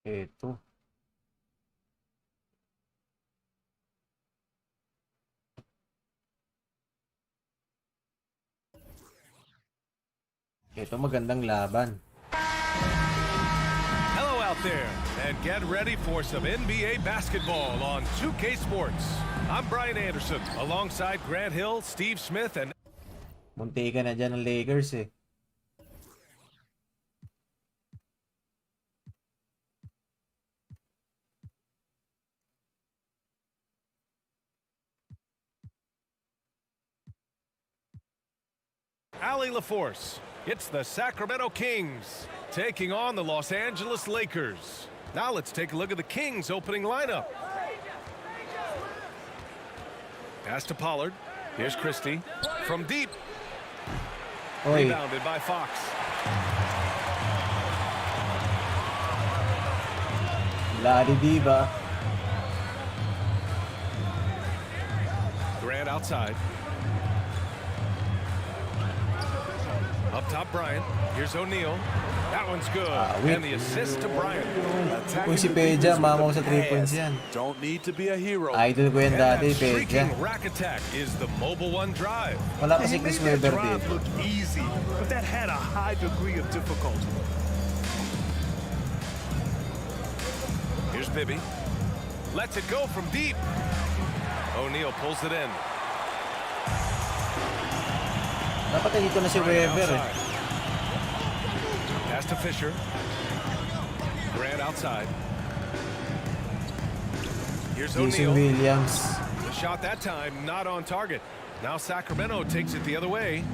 Ito. Ito magandang laban. Hello out there, and get ready for some NBA basketball on 2K Sports. I'm Brian Anderson, alongside Grant Hill, Steve Smith, and Munti ka na dyan ng Lakers eh. Ali LaForce. It's the Sacramento Kings taking on the Los Angeles Lakers. Now let's take a look at the Kings opening lineup. Pass to Pollard. Here's Christie. From deep. Oy, Rebounded by Fox. Ladi Diva. Grant outside. Up top, Bryant. Here's O'Neal. That one's good. wait. And the assist to Bryant. Kung si Peja, mamaw sa 3 points yan. Don't need to be a hero. Idol ko yan And that dati, Peja. streaking rack attack is the Mobile One drive. Wala kasi Chris Webber drive dito. looked easy, but that had a high degree of difficulty. Here's Bibby. Lets it go from deep. O'Neal pulls it in. Dapat na dito na si Bryant Webber eh. outside. Pass to Fisher. Grant outside. Here's Jason O'Neal. Williams. The shot that time not on target. Now Sacramento takes it the other way.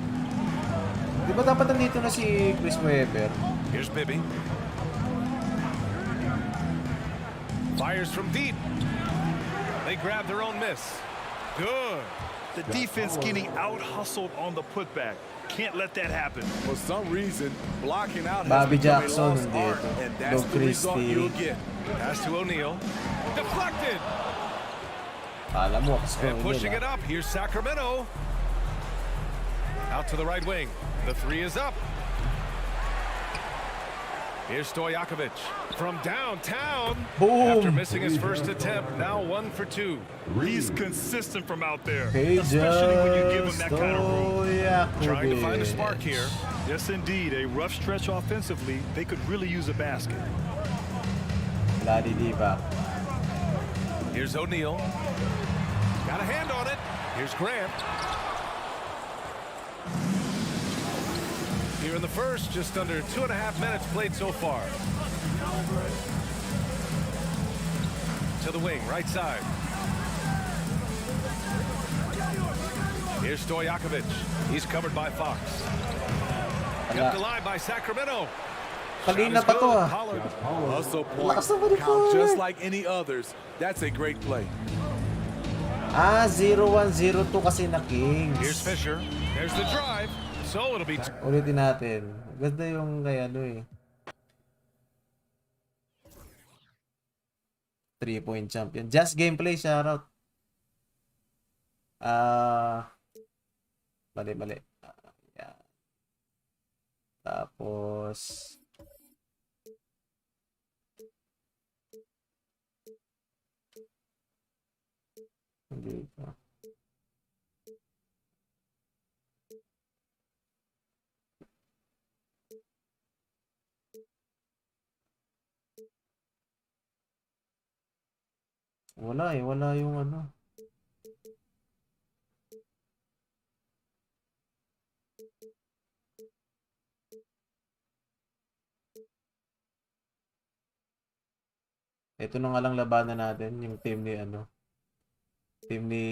Di ba dapat nandito na si Chris Webber? Here's Bibby. Fires from deep. They grab their own miss. Good. The defense getting out-hustled on the putback. Can't let that happen. For some reason, blocking out Bobby has become Jackson a lost nandito. art, and that's Doug the result Christie. you'll get. Pass to O'Neal. Deflected. Alam mo, And pushing it up. Here's Sacramento. Out to the right wing. The three is up. Here's Stojakovic from downtown. Boom! After missing his first attempt, now 1 for 2. He's consistent from out there, Peja especially when you give him that kind of room. Trying to find a spark here. Yes, indeed. A rough stretch offensively. They could really use a basket. Ladi Diva. Here's O'Neal. Got a hand on it. Here's Grant. Here in the first, just under 2.5 minutes played so far. To the wing, right side. Here's Stojakovic. He's covered by Fox. Kept alive by Sacramento. Kanina Shot is pa to good. ah. Pollard. Hustle point. Lakas naman ni Count Pollard. just like any others. That's a great play. 0-1-0-2 kasi na Kings. Here's Fisher. There's the drive. So it'll be Ulitin natin. Ganda yung kay ano eh. 3-point champion. Just gameplay, shoutout. Mali. Yan. Tapos hindi pa. Wala yung ano. Ito na nga lang labanan natin, yung team ni ano. Team ni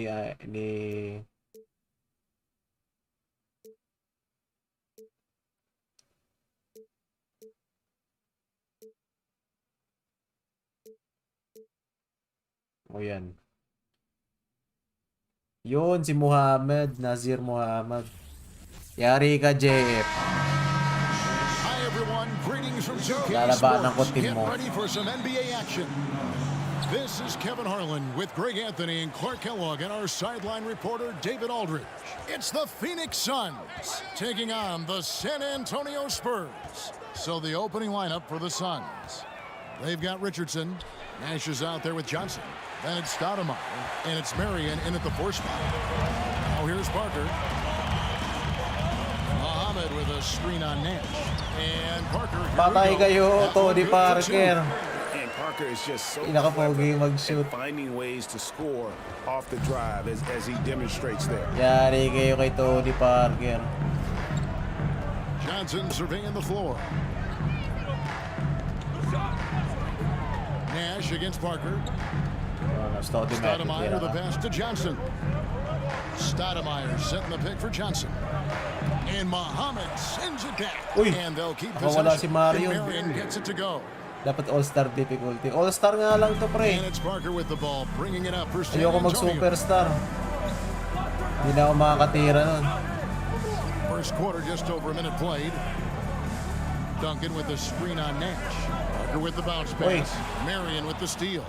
O yan. Yun, si Muhammad, Nazir Muhammad. Yari ka, JF. Hi everyone, greetings from 2K Lalabanan ko Sports. team Get mo. ready for some NBA action. This is Kevin Harlan with Greg Anthony and Clark Kellogg and our sideline reporter David Aldridge. It's the Phoenix Suns taking on the San Antonio Spurs. So the opening lineup for the Suns. They've got Richardson. Nash is out there with Johnson. Then it's Stoudemire. And it's Marion in at the 4 spot. Now here's Parker. Muhammad with a screen on Nash. And Parker. Patay kayo, Tony Parker. And Parker is just so Pinaka-pogi clever mag-shoot. at finding ways to score off the drive as he demonstrates there. Yari kayo kay Tony Parker. Johnson surveying the floor. Nash against Parker. Stoudemire the pass to Johnson. Stoudemire setting the pick for Johnson. And Muhammad sends it back. Uy, and they'll keep wala si possession. Marion. And Marion gets it to go. Dapat all-star difficulty. All-star nga lang to, pre. And it's Parker with the ball, bringing it up for San Ayoko Antonio. mag-superstar. Hindi na ako makakatira nun. First quarter, just over a minute played. Duncan with the screen on Nash. Parker with the bounce pass. Marion with the steal.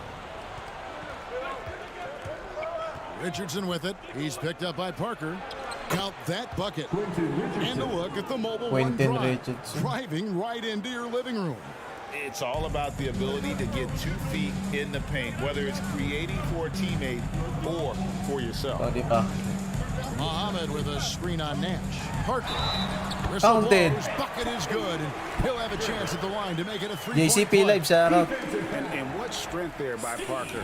Richardson with it. He's picked up by Parker. Count that bucket. And a look at the mobile one Quentin drive. Richardson. Driving right into your living room. It's all about the ability to get 2 feet in the paint, whether it's creating for a teammate or for yourself. Tony pa. Muhammad with a screen on Nash. Parker. Counted. Blows. Bucket is good. And he'll have a chance at the line to make it a 3-point JCP play. live, shout out. And what strength there by Parker.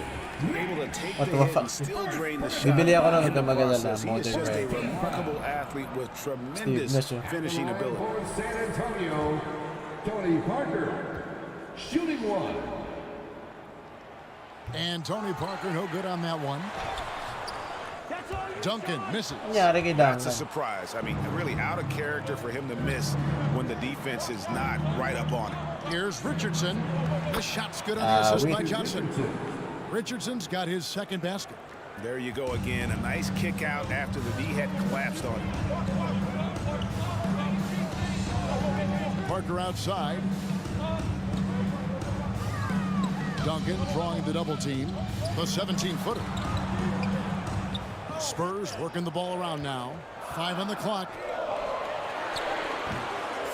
Able to take What the the hit fuck? and still drain the shot. Bibili ako ng in the maganda na process. He is modern just a guy. remarkable athlete with tremendous Steve, finishing ability. For San Antonio, Tony Parker, shooting 1. And Tony Parker no good on that one. Duncan misses. Nangyari kay That's a Duncan. surprise. I mean, really out of character for him to miss when the defense is not right up on him. Here's Richardson. The shot's good on the assist by wait. Johnson. Richardson's got his second basket. There you go again. A nice kick out after the D had collapsed on him. Parker outside. Duncan drawing the double team. The 17-footer. Spurs working the ball around now. 5 on the clock.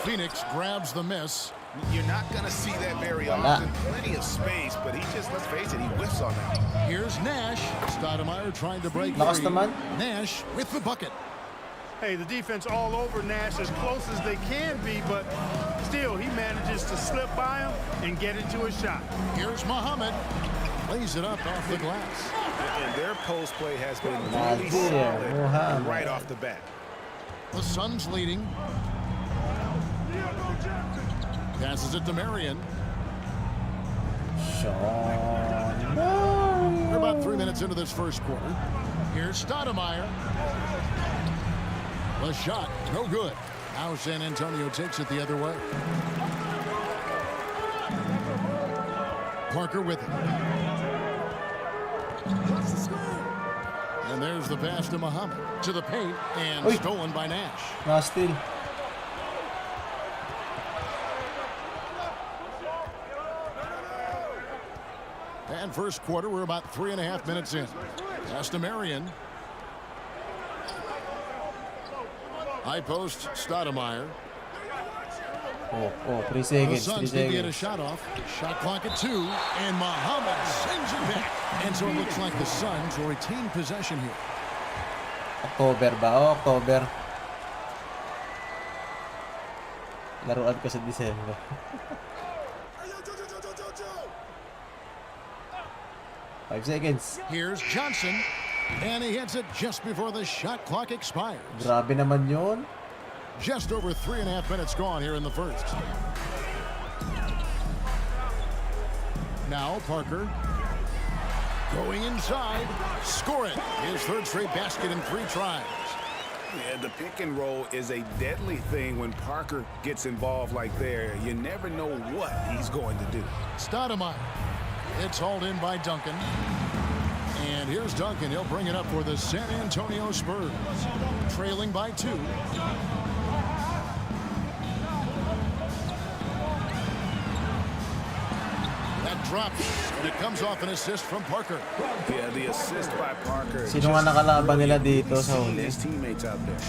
Phoenix grabs the miss. You're not going to see that very often. Plenty of space, but he just, let's face it, he whiffs on that. Here's Nash. Stoudemire trying to break Lakas free. naman. Nash with the bucket. Hey, the defense all over Nash as close as they can be, but still he manages to slip by him and get into a shot. Here's Muhammad. Lays it up off the glass. And their post play has been Nadia really solid Muhammad. right off the bat. The Suns leading. Passes it to Marion. Sean. We're about 3 minutes into this first quarter. Here's Stoudemire. The shot, no good. Now San Antonio takes it the other way. Parker with it. And there's the pass to Muhammad. To the paint and Oy. stolen by Nash. Na-steal. And first quarter, we're about 3.5 minutes in. Pass to Marion. High post, Stoudemire. Oh, 3 The seconds, 3 Suns need to get a seconds. shot off. Shot clock at 2. And Muhammad sends it back. And so it looks like the Suns will retain possession here. October ba? Oh, October. Laruan ko sa December. Five seconds. Here's Johnson. And he hits it just before the shot clock expires. Grabe naman yun. Just over 3.5 minutes gone here in the first. Now Parker going inside. Score it. His third straight basket in 3 tries. Yeah, the pick and roll is a deadly thing when Parker gets involved like there. You never know what he's going to do. Stoudemire. It's hauled in by Duncan. And here's Duncan. He'll bring it up for the San Antonio Spurs. Trailing by 2. That drops. And it comes off an assist from Parker. Yeah, the assist by Parker. Sino nga nakalaban nila dito sa Seeing huli? his teammates out there.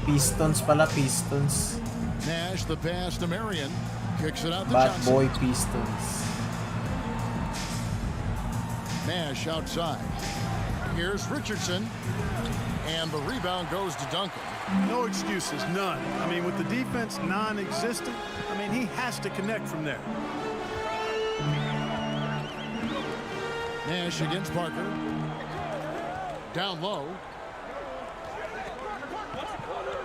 Pistons pala, Pistons. Nash the pass to Marion. Kicks it out to Bad Johnson. boy Pistons. Nash outside. Here's Richardson. And the rebound goes to Duncan. No excuses, none. I mean, with the defense non-existent, I mean, he has to connect from there. Nash against Parker. Down low.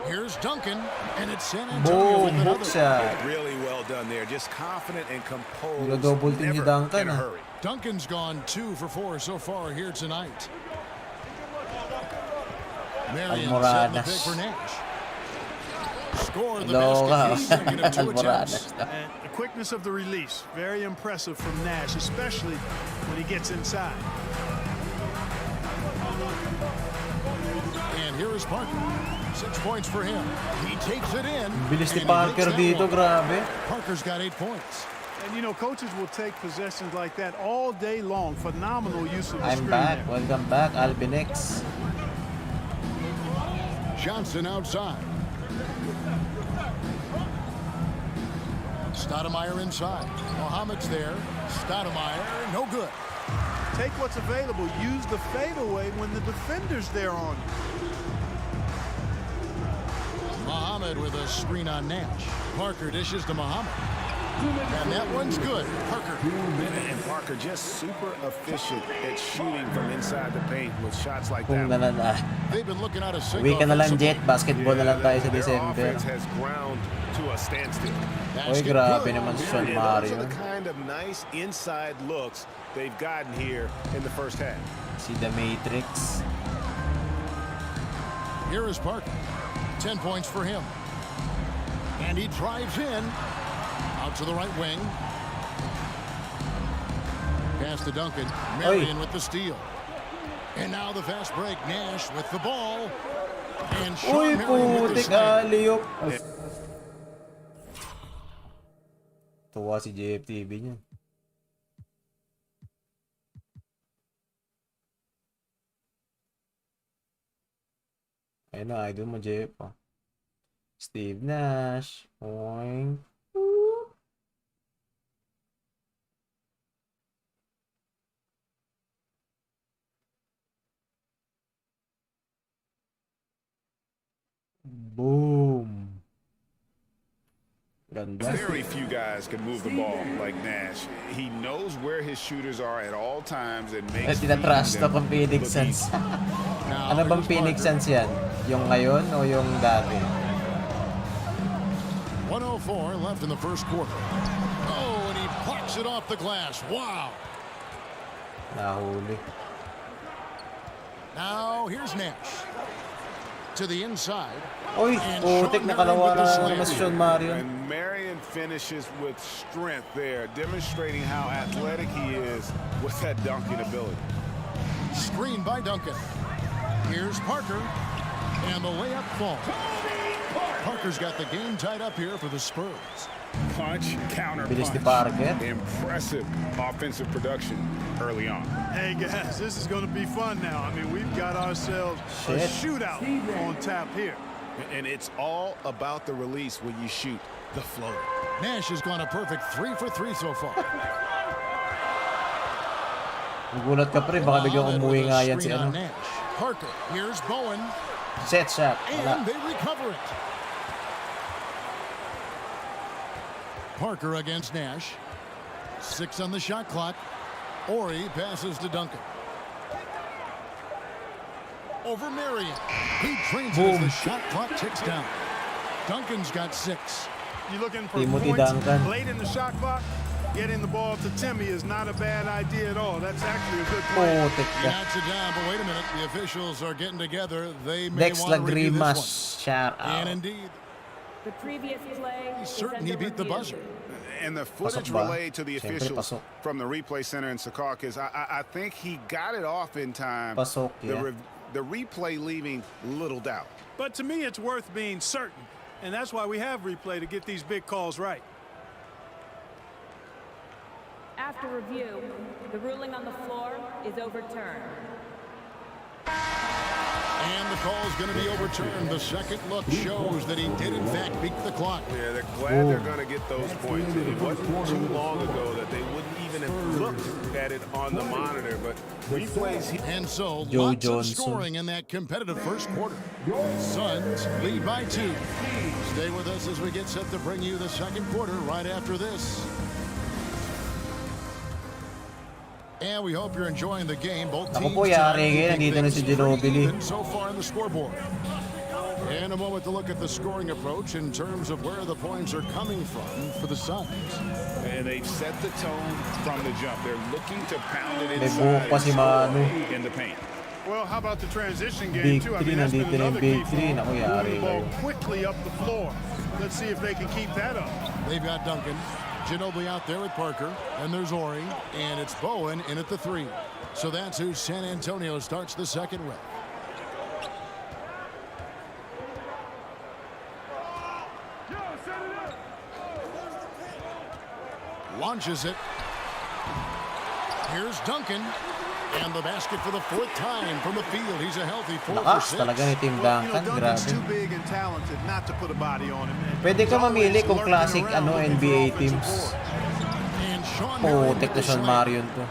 Here's Duncan, and it's San Antonio with another. Really well done there. Just confident and composed. Double team si Never Duncan. in a hurry. Duncan's gone 2 for 4 so far here tonight. Marion set the pick for Nash. Score the basket. He's second of 2 attempts. And the quickness of the release, very impressive from Nash, especially when he gets inside. And here is Parker. 6 points for him. He takes it in. Bilis ni Parker dito, grabe. Parker's got 8 points. And, you know, coaches will take possessions like that all day long. Phenomenal use of the I'm screen back. there. Welcome back, Albinix. Johnson outside. Stoudemire inside. Mohamed's there. Stoudemire, no good. Take what's available. Use the fadeaway when the defender's there on you. Mohamed with a screen on Nash. Parker dishes to Mohamed. And that one's good. Parker. And Parker just super efficient at shooting from inside the paint with shots like Kung that. They've been looking at a Uwi ka na lang, Jet. Basketball na lang tayo sa Their December. offense has ground to a standstill. Oy, grabe naman si Sean Those Mario. are the kind of nice inside looks they've gotten here in the first half. Si The Matrix. Here is Parker. 10 points for him. And he drives in. Out to the right wing. Pass to Duncan. Marion with the steal. And now the fast break. Nash with the ball. And Uy, Sean Marion with the putik, steal. aliyop. Tuwa si JFTV niya. Ayun na, idol mo, JF. Oh. Steve Nash. Oink. Boom. Ganda. Very few guys can move the ball like Nash. He knows where his shooters are at all times and makes Tinatrash to pang Phoenix Suns. Ano bang Phoenix Suns yan? Yung ngayon o yung dati? 1:04 left in the first quarter. Oh, and he plucks it off the glass. Wow. Nahuli. Now here's Nash. To the inside. Oy, putik, nakalawa na naman si Sean Mario. And Marion finishes with strength there, demonstrating how athletic he is with that dunking ability. Screen by Duncan. Here's Parker. And the layup falls. Parker's got the game tied up here for the Spurs. Punch, counter Bilis ni punch. Parker. Impressive offensive production early on. Hey, guys, this is going to be fun now. I mean, we've got ourselves a shootout on tap here. And it's all about the release when you shoot the floater. Nash has gone a perfect 3 for 3 so far. Nagulat ka pre, baka biglang umuwi nga yan si ano. Parker, here's Bowen. Set shot. And they recover it. Parker against Nash. 6 on the shot clock. Ori passes to Duncan. Over Marion. He trains it as the shot clock ticks down. Duncan's got 6. You're looking for Timothy points Duncan. late in the shot clock. Getting the ball to Timmy is not a bad idea at all. That's actually a good play. Putik He ka. knocks it down, but wait a minute. The officials are getting together. They may Dex want to review this Lagrimas. one. Shout And out. indeed, The previous play he's is certain he under beat the review. buzzer. And the footage Pasok ba? relayed to the Siyempre, officials pasok. from the replay center in Secaucus, I think he got it off in time. Pasok, yeah. The replay leaving little doubt. But to me, it's worth being certain. And that's why we have replay to get these big calls right. After review, the ruling on the floor is overturned. And the call is going to be overturned. The second look shows that he did, in fact, beat the clock. Yeah, they're glad they're going to get those points. It wasn't too long ago that they wouldn't even have looked at it on the monitor, but replays. And so, Joe lots of Johnson. scoring in that competitive first quarter. Suns lead by 2. Stay with us as we get set to bring you the second quarter right after this. And we hope you're enjoying the game. Both Ako teams po, yari ngayon. keeping Nandito na si things Ginobili. even so far on the scoreboard. In a moment to look at the scoring approach in terms of where the points are coming from for the Suns. And they've set the tone from the jump. They're looking to pound it May buhok inside pa si Manu. in the paint. Well, how about the transition game, Big too? three, that's been nandito na yung another big key three. for Naku, moving yari the ball kayo. quickly up the floor. Let's see if they can keep that up. They've got Duncan. Ginobili out there with Parker. And there's Ori. And it's Bowen in at the 3. So that's who San Antonio starts the second with. Launches it. Here's Duncan. And the basket for the 4th time from the field. He's a healthy 4 for Lakas 6. talaga ni Team Duncan. Duncan's Grabe. too big and talented not to put a body on him. Pwede ka mamili kung classic NBA teams. And Sean Oh, Marion with the Technician slam. Marion to.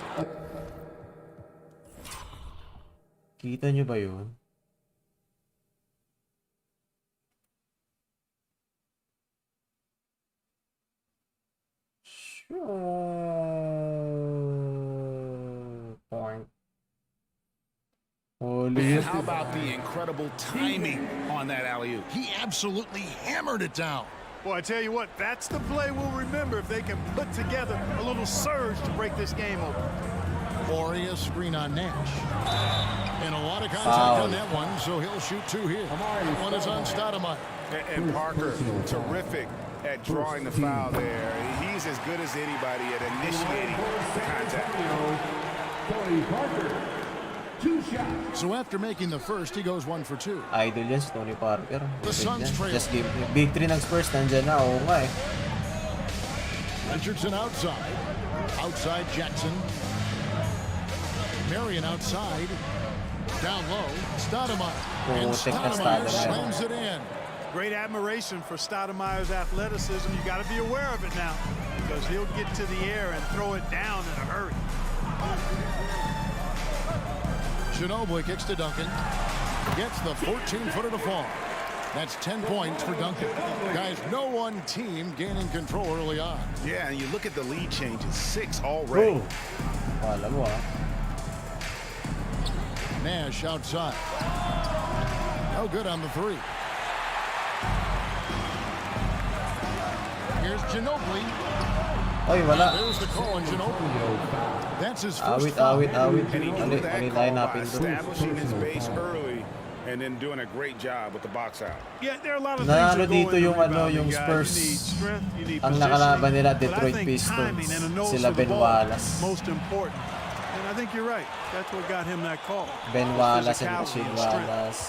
Kita nyo ba yun? Point. Holy. And how about the incredible timing on that alley-oop? He absolutely hammered it down. Well, I tell you what, that's the play we'll remember if they can put together a little surge to break this game open. Ori a screen on Nash. And a lot of contact Foul. on that one, so he'll shoot 2 here. One is on Stoudemire. And Parker, terrific at drawing the foul there. He's as good as anybody at initiating contact. So after making the first, he goes 1 for 2. Idol yan si Tony Parker. The Suns trail. Just game. Big 3 ng Spurs nandyan na. Oo nga eh. Richardson outside. Outside Jackson. Marion outside. Down low. Stoudemire. And Putik na Stoudemire Stoudemire. slams it in. Great admiration for Stoudemire's athleticism. You got to be aware of it now because he'll get to the air and throw it down in a hurry. Ginobili kicks to Duncan. Gets the 14-footer to fall. That's 10 points for Duncan. Guys, no one team gaining control early on. Yeah, and you look at the lead changes, 6 already. Oh. Wala mo ah. Nash outside. No good on the 3. Here's Ginobili. Oy, wala. There's the call on Ginobili. That's his first foul. Awit. And he Ali did that call tayo by napin doon. establishing his base early and then doing a great job with the box out. Yeah, there are a lot of Nanalo things that go dito into yung ano, rebounding, yung guys. Spurs. You need strength, you need Ang positioning, nakalaban nila, but I Detroit think Pistons. timing and a nose Sila for the Ben ball Wallace. is most important. And I think you're right. That's what got him that call. Ben Wallace and Physicality Rashid and strength. Wallace.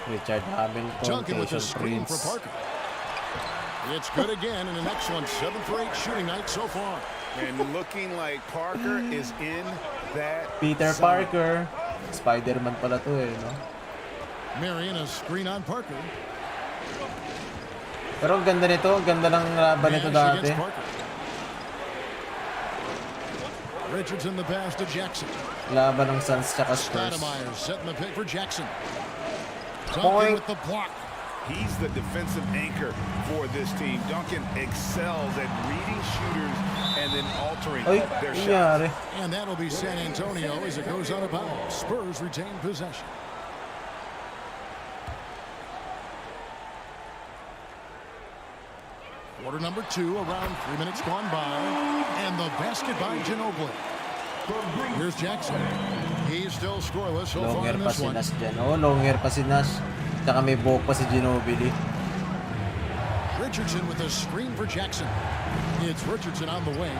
Richard Hamilton, Duncan with the Tayshaun screen for Prince. Parker. It's good again and an excellent 7 for 8 shooting night so far. And looking like Parker is in that Peter zone. Parker. Spider-Man pala to eh, no? Marion a screen on Parker. Pero ang ganda nito, ang ganda ng laban nito Nash dati. against Parker. Richardson the pass to Jackson. Laban ng Suns tsaka Spurs. Stoudemire setting the pick for Jackson. Point. Duncan with the block. He's the defensive anchor for this team. Duncan excels at reading shooters and then altering Oy, their shots. nangyari. And that'll be San Antonio as it goes out of bounds. Spurs retain possession. Quarter number 2, around 3 minutes gone by. And the basket by Ginobili. Here's Jackson. He's still scoreless so far Longer in pa this si one. Nash dyan. Oh, longer pa si Nash. Tsaka may buhok pa si Ginobili. Richardson with a screen for Jackson. It's Richardson on the wing.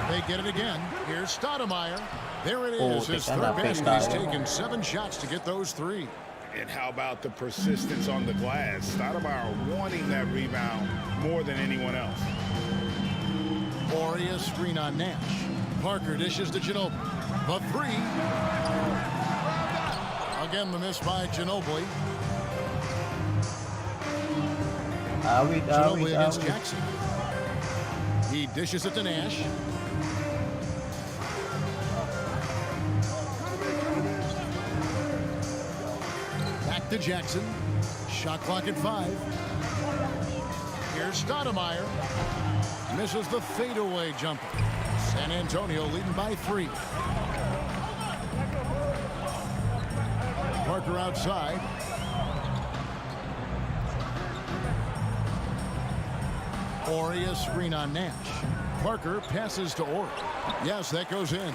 They get it again. Here's Stoudemire. There it is. His third basket. He's taken 7 shots to get those 3. And how about the persistence on the glass? Stoudemire wanting that rebound more than anyone else. Ori a screen on Nash. Parker dishes to Ginobili. The 3. Again, the miss by Ginobili. Ginobili against Jackson. He dishes it to Nash. Back to Jackson. Shot clock at 5. Here's Stoudemire. Misses the fadeaway jumper. San Antonio leading by 3. Parker outside. Horry, a screen on Nash. Parker passes to Horry. Yes, that goes in.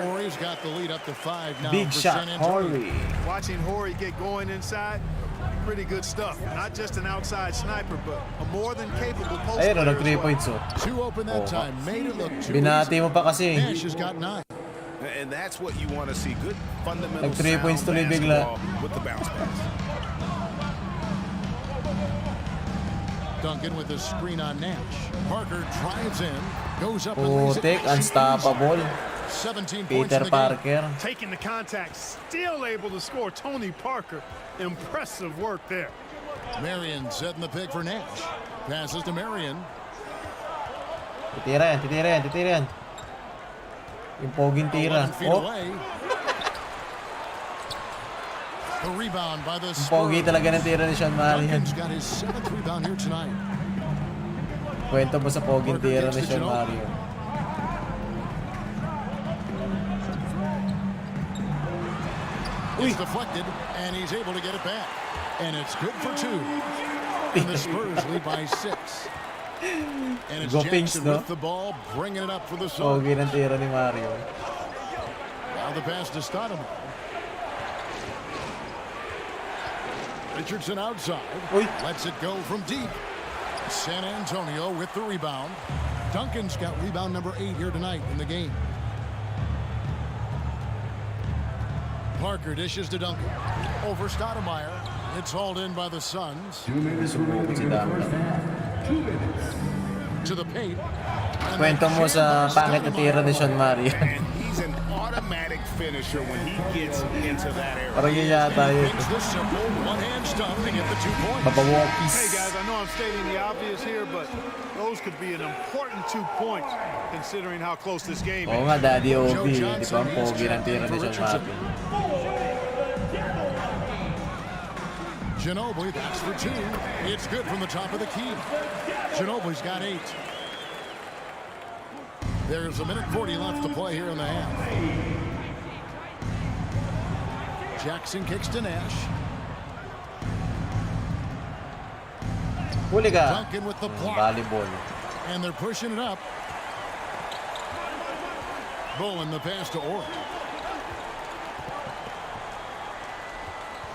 Horry's got the lead up to 5 now. Big for shot, San Antonio. Horry. Watching Horry get going inside, pretty good stuff. Not just an outside sniper, but a more than capable post player Ayun, as nag 3 well. points, oh. 2 open that time. Made it look too Binati mo pa kasi. easy. Nash has got 9. And that's what you want to see. Good fundamental Nag 3 points tuloy bigla. basketball with the bounce pass. Duncan with a screen on Nash. Parker drives in, goes up and lays it. Putik, unstoppable. 17 points Peter in the game. Parker. Taking the contact, still able to score. Tony Parker, impressive work there. Marion setting the pick for Nash. Passes to Marion. Titira yan. Yung poging tira. 11 feet Oh, away. The rebound by the yung pogi Spurs. talaga ng tira ni Sean Marion. Duncan's got his 7th rebound here tonight. Kwento mo sa poging tira ni Sean Marion. It's deflected, and he's able to get it back. And it's good for 2. And the Spurs lead by 6. And it's Go Pinks, Jackson no? with the ball, bringing it up for the Suns. Pogi ng tira ni Mario. Now the pass to Stoudemire. Richardson outside. Uy. Lets it go from deep. San Antonio with the rebound. Duncan's got rebound number 8 here tonight in the game. Parker dishes to Duncan. Over Stoudemire. It's hauled in by the Suns. 2 minutes remaining in the first half. 2 minutes. To the paint. And Kwento mo sa pangit na tira ni Sean Marion. And he's an automatic finisher when he gets into that area. Parang yun yata yun. Makes the simple one-hand stump to get the 2 points. Babawokis. Hey guys, I know I'm stating the obvious here, but those could be an important 2 points considering how close this game Oo is. nga, Daddy Obi. Di ba ang pogi ng tira ni Sean Marion? Ginobili, that's for 2. It's good from the top of the key. Ginobili's got 8. There's 1:40 left to play here in the half. Jackson kicks to Nash. Huli ka. Duncan with the block. Volleyball. And they're pushing it up. Bullen the pass to Orr.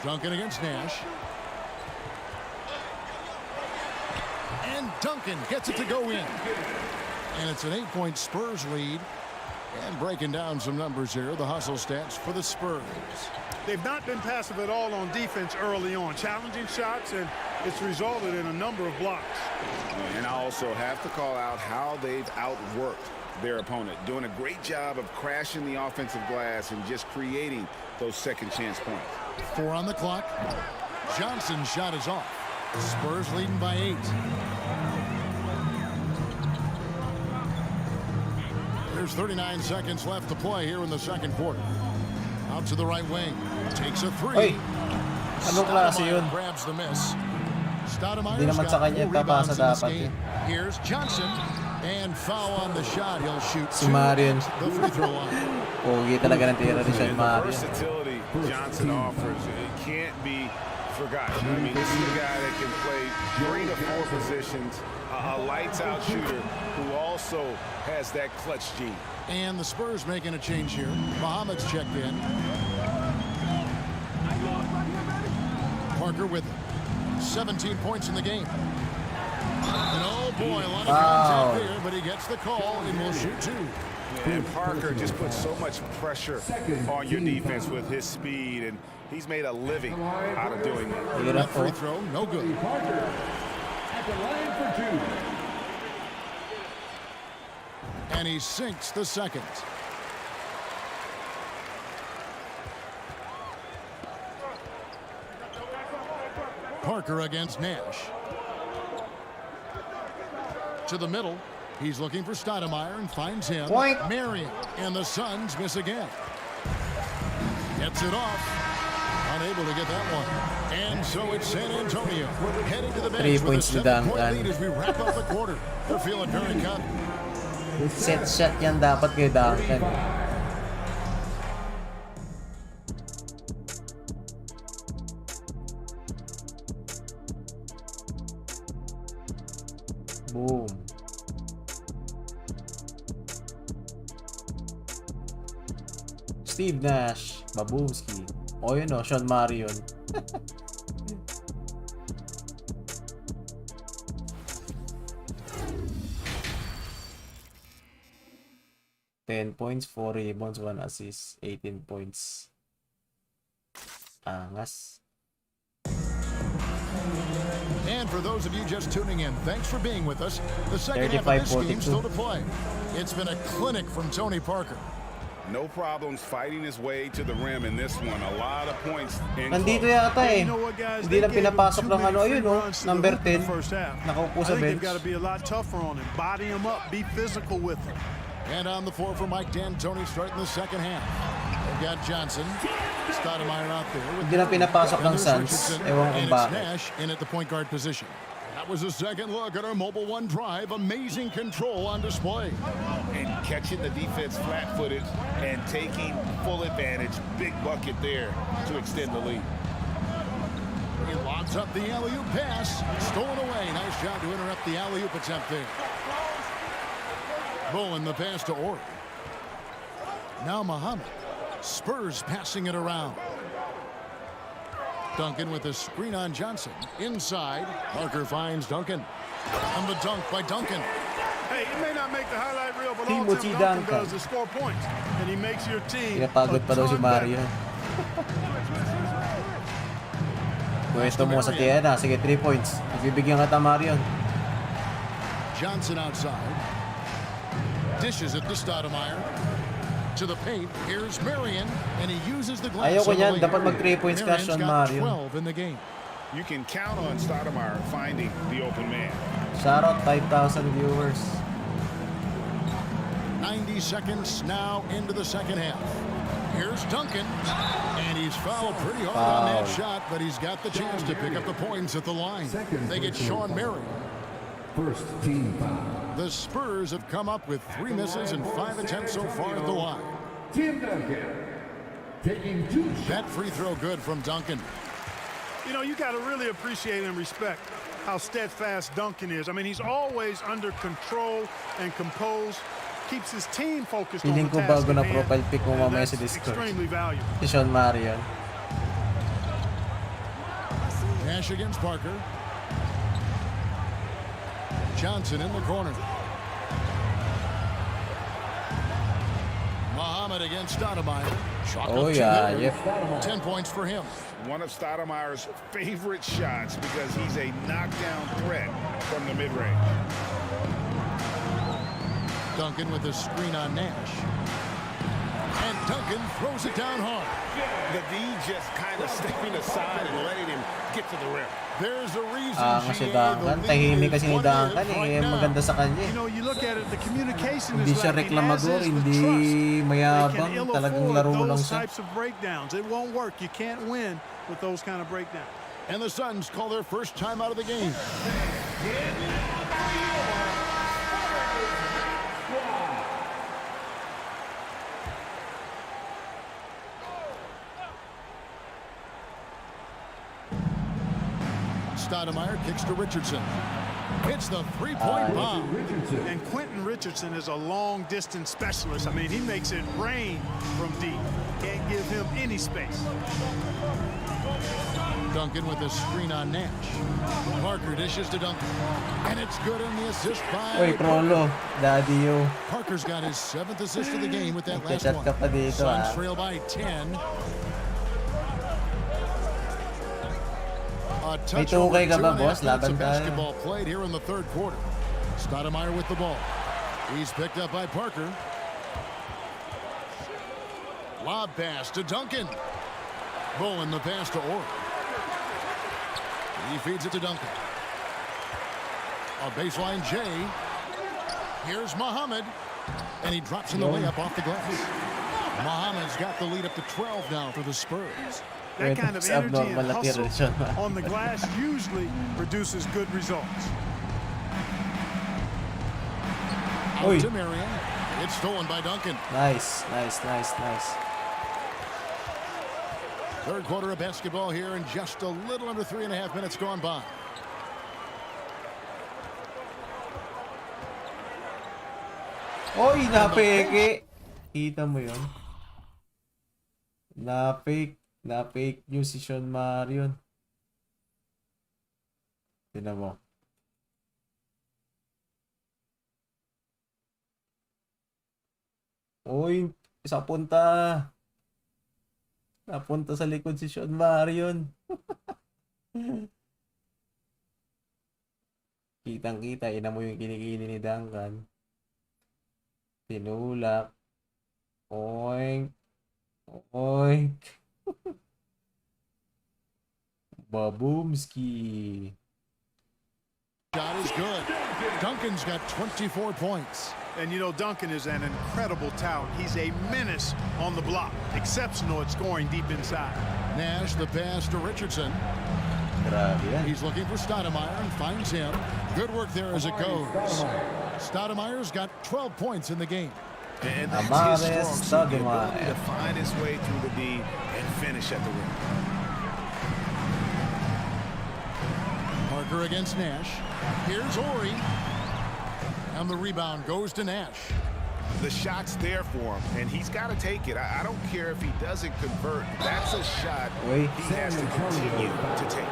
Duncan against Nash. And Duncan gets it to go in. And it's an 8-point Spurs lead. And breaking down some numbers here, the hustle stats for the Spurs. They've not been passive at all on defense early on. Challenging shots, and it's resulted in a number of blocks. And I also have to call out how they've outworked their opponent, doing a great job of crashing the offensive glass and just creating those second chance points. 4 on the clock. Johnson's shot is off. Spurs leading by 8. There's 39 seconds left to play here in the second quarter. Out to the right wing. Takes a 3. Oy, anong klase yun? Grabs the miss. Hindi naman sa kanya papasa dapat yun. Here's Johnson. And foul on the shot. He'll shoot Si Marion. the free throw line. Pogi talaga ng tira ni Sean The Marion. versatility Johnson offers, it can't be forgotten. I mean, this is a guy that can play 3 to 4 positions, a lights-out shooter who also has that clutch gene. And the Spurs making a change here. Muhammad's checked in. Parker with 17 points in the game. And oh boy, a lot of contact there, but he gets the call and will shoot 2. And Parker just puts so much pressure on your defense with his speed, and he's made a living out of doing that. That free throw, no good. Parker at the line for 2. And he sinks the second. Parker against Nash. To the middle. He's looking for Stoudemire and finds him. Point. Marion. And the Suns miss again. Gets it off. Unable to get that one. And so it's San Antonio heading to the bench 3 with a points to 7-point Duncan. lead as we wrap up the quarter. They're feeling very confident. Set shot yan dapat kay Duncan. Boom. Steve Nash, Babowski. O yun o, Sean Marion. Ten points, 4 rebounds, 1 assist, 18 points. Angas. And for those of you just tuning in, thanks for being with us. The second half of this game still to play. It's been a clinic from Tony Parker. No problems fighting his way to the rim in this one. A lot of points in Nandito close. yata eh. Hindi lang pinapasok ng ano, ayun o, number 10. Nakaupo sa bench. Got to be a lot tougher on him. Body him up. Be physical with him. And on the floor for Mike D'Antoni starting the second half. They've got Johnson. Stoudemire out there. Hindi lang pinapasok ng Suns. Ewan kung bakit. Nash in at the point guard position. That was a second look at our Mobile One drive. Amazing control on display. And catching the defense flat-footed and taking full advantage. Big bucket there to extend the lead. He lobs up the alley-oop pass. Stolen away. Nice job to interrupt the alley-oop attempt there. Bowling the pass to Ori. Now Muhammad. Spurs passing it around. Duncan with a screen on Johnson. Inside. Parker finds Duncan. And the dunk by Duncan. Hey, it may not make the highlight reel, but all Timothy Tim Duncan Duncan does is score points. And he makes your team Pinapagod pa daw si a ton better. Mario. Pwesto mo sa Tiena. Sige, 3 points. Nagbibigyan ka ta, Mario. Johnson outside. Dishes it to Stoudemire. To the paint. Here's Marion. And he uses the glass. Ayoko on the niyan. lane. Dapat mag 3 points ka, Marion's Sean got Marion. 12 in the game. You can count on Stoudemire finding the open man. Shoutout 5,000 viewers. 90 seconds now into the second half. Here's Duncan. And he's fouled pretty hard on that shot, but he's got the chance to pick up the points at the line. They get Sean Marion. First team foul. The Spurs have come up with 3 misses and 5 attempts so far at the line. Tim Duncan taking 2 shots. That free throw good from Duncan. You know, you got to really appreciate and respect how steadfast Duncan is. I mean, he's always under control and composed. Keeps his team focused on the Feeling ko task bago at na hand, profile pic mo and mamaya that's sa Discord. extremely valuable. Si Sean Marion. Nash against Parker. Johnson in the corner. Muhammad against Stoudemire. Shot Oh, up yeah, to yep. 10 points for him. One of Stoudemire's favorite shots because he's a knockdown threat from the mid-range. Duncan with a screen on Nash. And Duncan throws it down hard. The D just kind of stepping aside and letting him get to the rim. There's a reason Kasi Duncan. Tahimik kasi ni Duncan eh. Maganda sa kanya. You know, you look at it, the communication Hindi is siya lacking, reklamador, as is the hindi trust. mayabang, They can ill talagang afford laro lang those siya. types of breakdowns. It won't work. You can't win with those kind of breakdowns. And the Suns call their first time out of the game. Stoudemire kicks to Richardson. Hits the three-point bomb. And Quentin Richardson is a long-distance specialist. I mean, he makes it rain from deep. Can't give him any space. Duncan with a screen on Nash. Parker dishes to Duncan. And it's good on the assist by... Uy, Prolo. Daddy yo. Parker's got his 7th assist of the game with that last Nagchat one. ka pa dito, Suns ah. trail by 10. A May touch over 2K ka ba, 2.5 boss? minutes Laban of tayo. basketball played here in the third quarter. Stoudemire with the ball. He's picked up by Parker. Lob pass to Duncan. Bowling the pass to Orr. He feeds it to Duncan. A baseline J. Here's Muhammad. And he drops in the layup off the glass. Muhammad's got the lead up to 12 now for the Spurs. That kind of energy and hustle on the glass usually produces good results. Out to Marion. It's stolen by Duncan. Nice. Third quarter of basketball here, and just a little under 3.5 minutes gone by. Oy, napeke. Kita mo yun? Na-fake nyo si Sean Marion. Tignan mo. Oy, isa punta. Napunta sa likod si Sean Marion. Kitang-kita, ina mo yung kinikili ni Duncan. Tinulak. Oink. Oink. Baboomski. Shot is good. Duncan's got 24 points. And you know, Duncan is an incredible talent. He's a menace on the block. Exceptional at scoring deep inside. Nash, the pass to Richardson. He's looking for Stoudemire and finds him. Good work there as it goes. Stoudemire's got 12 points in the game. And that's his strong suit, the ability to find his way through the D and finish at the rim. Parker against Nash. Here's Ori. And the rebound goes to Nash. The shot's there for him, and he's got to take it. I don't care if he doesn't convert. That's a shot he has to continue to take.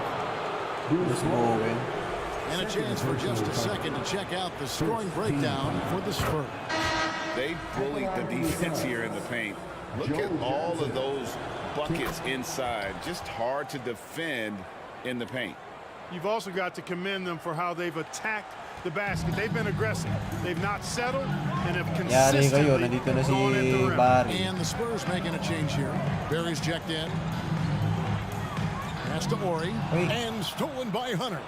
And a chance for just a second to check out the scoring breakdown for the Spurs. They bullied the defense here in the paint. Look at all of those buckets inside. Just hard to defend in the paint. You've also got to commend them for how they've attacked the basket. They've been aggressive. They've not settled and have consistently gone at the rim. And the Spurs making a change here. Barry's checked in. Pass to Ori. And stolen by Hunter.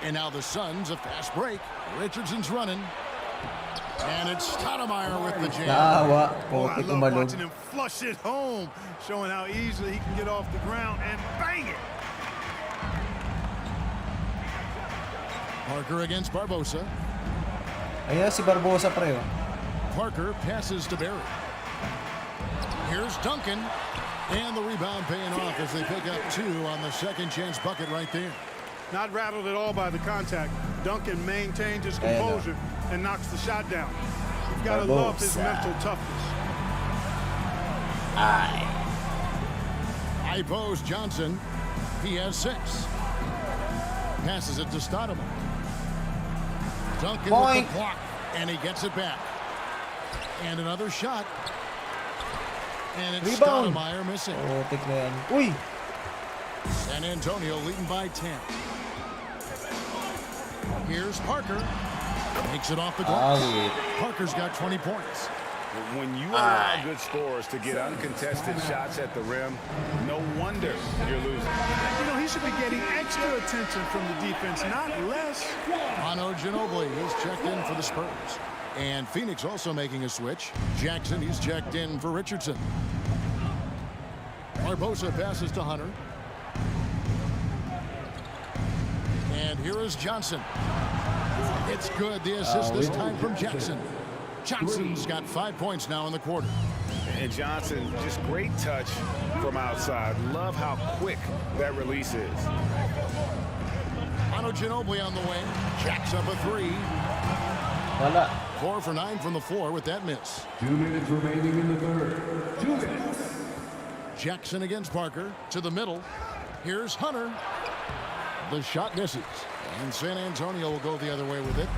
And now the Suns, a fast break. Richardson's running. And it's Stoudemire with the jam. I love watching him flush it home, showing how easily he can get off the ground and bang it. Parker against Barbosa. Ayan si Barbosa pre. Parker passes to Barry. Here's Duncan. And the rebound paying off as they pick up 2 on the second chance bucket right there. Not rattled at all by the contact. Duncan maintains his composure and knocks the shot down. You've got to love his mental toughness. I pose Johnson. He has 6. Passes it to Stoudemire. Duncan with the block, and he gets it back. And another shot. And it's Stoudemire missing. San Antonio leading by 10. Here's Parker. Makes it off the glass. Parker's got 20 points. When you allow good scorers to get uncontested shots at the rim, no wonder you're losing. You know, he should be getting extra attention from the defense, not less. Manu Ginobili is checked in for the Spurs. And Phoenix also making a switch. Jackson, he's checked in for Richardson. Barbosa passes to Hunter. And here is Johnson. It's good. The assist this time from Jackson. Johnson's got 5 points now in the quarter. And Johnson, just great touch from outside. Love how quick that release is. Manu Ginobili on the wing. Jacks up a 3. 4 for 9 from the floor with that miss. 2 minutes remaining in the third. 2 minutes. Jackson against Parker to the middle. Here's Hunter. The shot misses. And San Antonio will go the other way with it.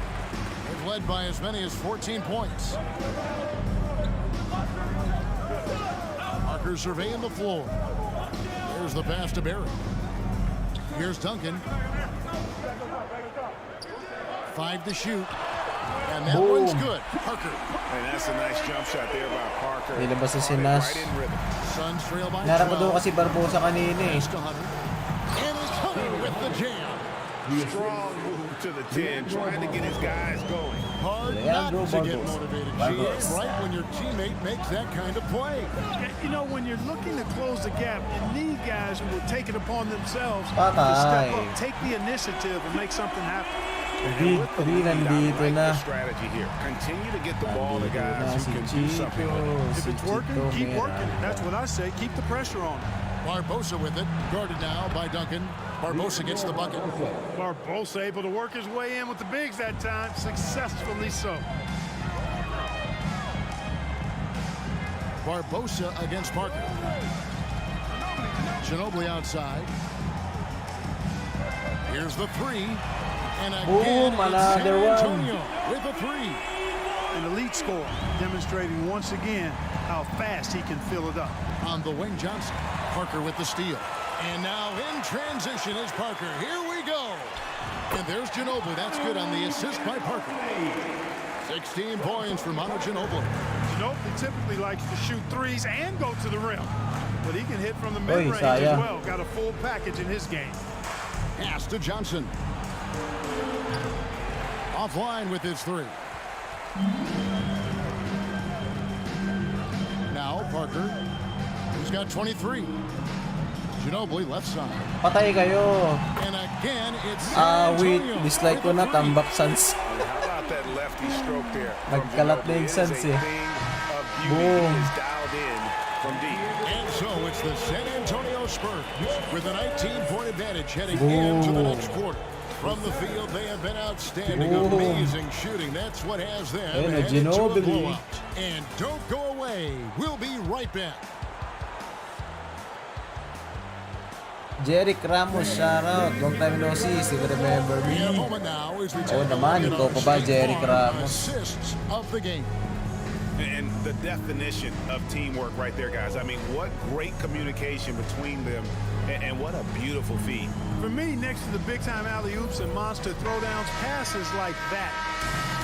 They've led by as many as 14 points. Parker surveying the floor. There's the pass to Barry. Here's Duncan. 5 to shoot. And that one's good. Parker. And that's a nice jump shot there by Parker. Nilabas na si Nash. Suns trail by Nara ko doon kasi Barbosa kanina eh. And it's Hunter with the jam. Strong move to the 10, trying to get his guys going. Hard not to get motivated, GA, right when your teammate makes that kind of play. You know, when you're looking to close the gap, you need guys who will take it upon themselves to Patay. step up, take the initiative, and make something happen. Big 3 nandito na. Strategy here. Continue to get the ball to guys who can do something with it. If it's working, keep working. That's what I say. Keep the pressure on. Barbosa with it, guarded now by Duncan. Barbosa gets the bucket. Barbosa able to work his way in with the bigs that time, successfully so. Barbosa against Parker. Ginobili outside. Here's the three. And again, Boom, it's another San one. Antonio with a three. An elite scorer, demonstrating once again how fast he can fill it up. On the wing, Johnson. Parker with the steal. And now in transition is Parker. Here we go. And there's Ginobili. That's good on the assist by Parker. 16 points for Manu Ginobili. Ginobili typically likes to shoot threes and go to the rim. But he can hit from the mid-range Saya. as well. Got a full package in his game. Pass to Johnson. Offline with his three. Now Parker, who's got 23. Ginobili left side. Patay kayo. And again, it's San Wait. Antonio Dislike ko with na a three. tambak sans. How about that lefty stroke there? from Nagkalat na Ginobili? yung It is sense a eh. thing of beauty. Boom. He is dialed in from deep. And so it's the San Antonio Spurs with a 19-point advantage heading Boom. into the next quarter. From the field, they have been outstanding, Boom. amazing shooting. That's what has them Ayun na, headed to a Ginobili. blowout. And don't go away. We'll be right back. Jerick Ramos, shout out. Long time no see. Still remember me. In a moment now as we take a naman, look ikaw at pa ba, our Jerick state-of-the-art Ramos? assists of the game. And the definition of teamwork right there, guys. I mean, what great communication between them, and what a beautiful feat. For me, next to the big-time alley-oops and monster throwdowns, passes like that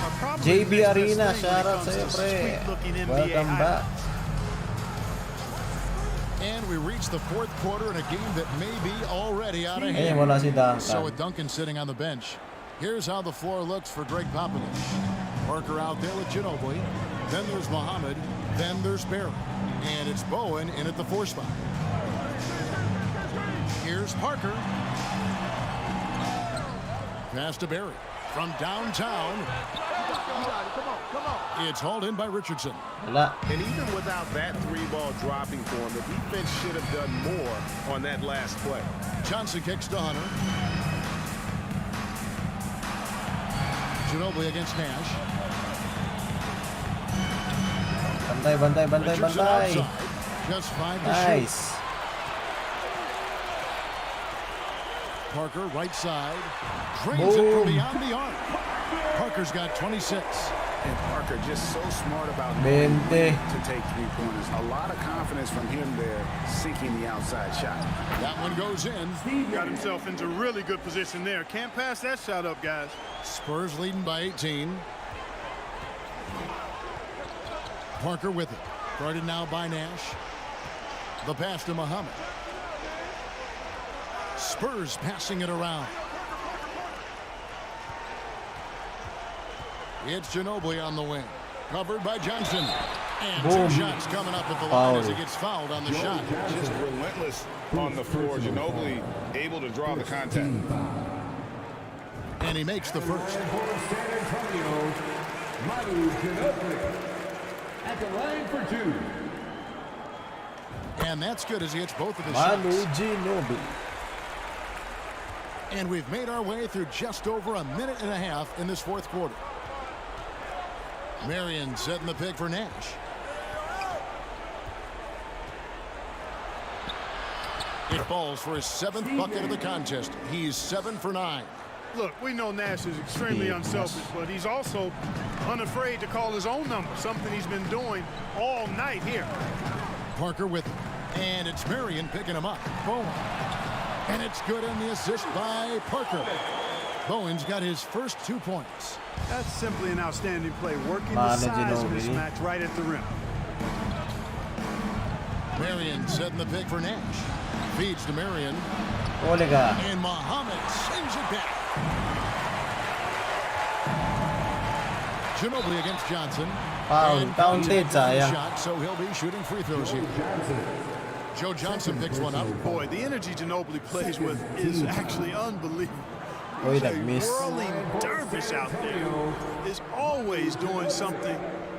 are probably JB the next best Arena, thing shout when it out comes sa'yo, to pre. sweet-looking NBA Welcome back. highlights. And we reach the fourth quarter in a game that may be already out of Eh, hand. wala si So Duncan. with Duncan sitting on the bench, here's how the floor looks for Greg Popovich. Parker out there with Ginobili. Then there's Muhammad. Then there's Barry. And it's Bowen in at the 4 spot. Here's Parker. Pass to Barry. From downtown. It's hauled in by Richardson. Wala. And even without that three-ball dropping for him, the defense should have done more on that last play. Johnson kicks to Hunter. Ginobili against Nash. Bantay, bantay, bantay, Richardson bantay. outside. Just 5 to shoot. Nice. Parker right side. Drains it from beyond the arc. Parker's got 26. And Parker just so smart about 20. to take three-pointers. A lot of confidence from him there, seeking the outside shot. That one goes in. Got himself into really good position there. Can't pass that shot up, guys. Spurs leading by 18. Parker with it. Guarded now by Nash. The pass to Muhammad. Spurs passing it around. It's Ginobili on the wing. Covered by Johnson. And Boom. 2 shots coming up at the Foul. line as he gets fouled on the shot. Just relentless on the floor. Ginobili able to draw the contact. And he makes the first. San Antonio, Manu Ginobili at the line for 2. And that's good as he hits both of his Manu shots. Ginobili. And we've made our way through just over a minute and a half in this fourth quarter. Marion setting the pick for Nash. It falls for his 7th bucket of the contest. He's 7 for 9. Look, we know Nash is extremely unselfish, but he's also unafraid to call his own number, something he's been doing all night here. Parker with it. And it's Marion picking him up. Boom. And it's good on the assist by Parker. Bowen's got his first 2 points. That's simply an outstanding play, working the Manu size Ginobili. mismatch right at the rim. Marion setting the pick for Nash. Feeds to Marion. Huli ka. And Muhammad sends it back. Ginobili against Johnson. Foul. Counted, sayang. Shot, so he'll be shooting free throws here. Joe Johnson picks one up. Boy, the energy Ginobili plays with is actually unbelievable. Uy, He's a nag-miss. whirling dervish out there. Is always doing something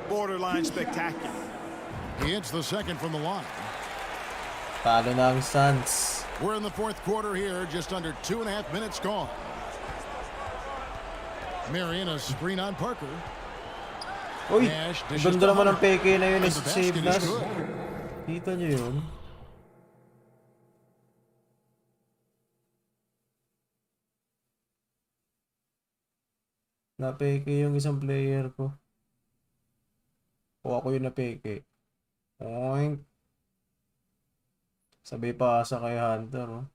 borderline spectacular. He hits the second from the line. Talo na ang Suns. We're in the fourth quarter here, just under 2.5 minutes gone. Marion, a screen on Parker. Uy, Nash ang dishes ganda to naman ng Hunter. peke na yun. And the Save basket nas. is good. Kita nyo yun? Napeke yung isang player ko. O ako yung napeke. Oink. Sabi pa sa kay Hunter. Oh.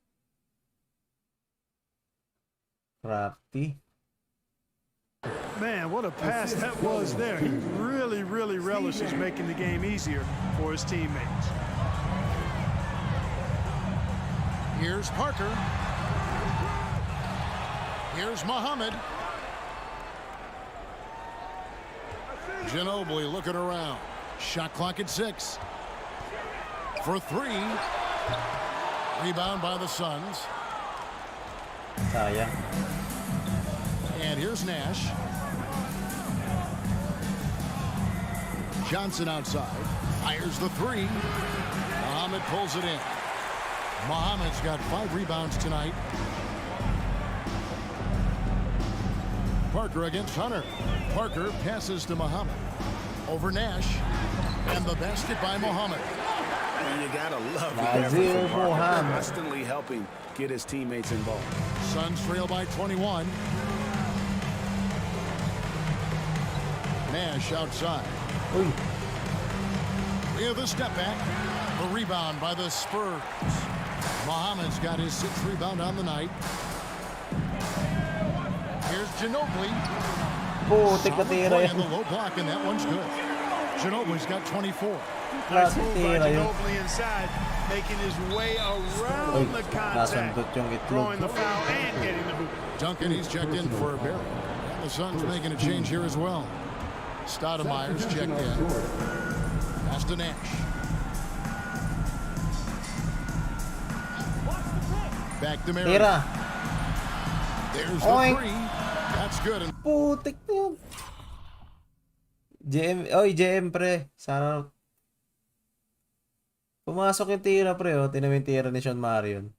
Crafty. Man, what a pass that was there. He really relishes making the game easier for his teammates. Here's Parker. Here's Muhammad. Ginobili looking around. Shot clock at 6. For 3. Rebound by the Suns. Sayang. And here's Nash. Johnson outside. Fires the 3. Muhammad pulls it in. Muhammad's got 5 rebounds tonight. Parker against Hunter. Parker passes to Muhammad. Over Nash. And the basket by Muhammad. And you gotta love the effort Nazir from Parker, Muhammad. constantly helping get his teammates involved. Suns trail by 21. Nash outside. Uy. We have the step back. The rebound by the Spurs. Muhammad's got his 6th rebound on the night. Here's Ginobili. Putik na Solid tira play yan. in the low block, and that one's good. Ginobili's got 24. Nice Classic move by tira yun. Ginobili inside, making his way Uy, around the contact, nasundot yung itlog. drawing the foul and getting the hoop. Duncan, he's checked in for a barrel. And the Suns making a change here as well. Stoudemire's checked in. Pass to Nash. Back to Mary. Tira. There's the Oink. 3. That's good. And Putik na yun. JM pre. Sana pumasok yung tira pre. Oh. Tinan mo yung tira ni Sean Marion.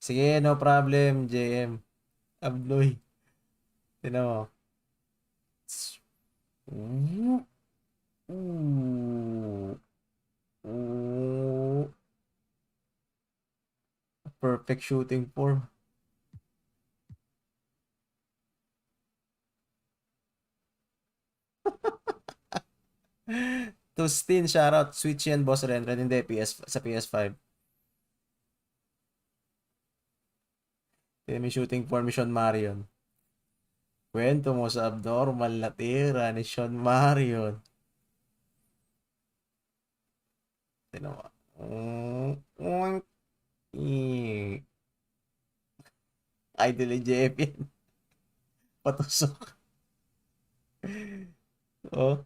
Sige, no problem, JM. Abloy. Tinan mo. Ooh. Ooh. Perfect shooting form. Tustin, shoutout. Switch yan, boss Ren. Hindi, sa PS5. Ito yung shooting form ni Sean Marion. Kwento mo sa abnormal na tira ni Sean Marion. Tignan mo. Idol ni JF yan. Patusok. Oh.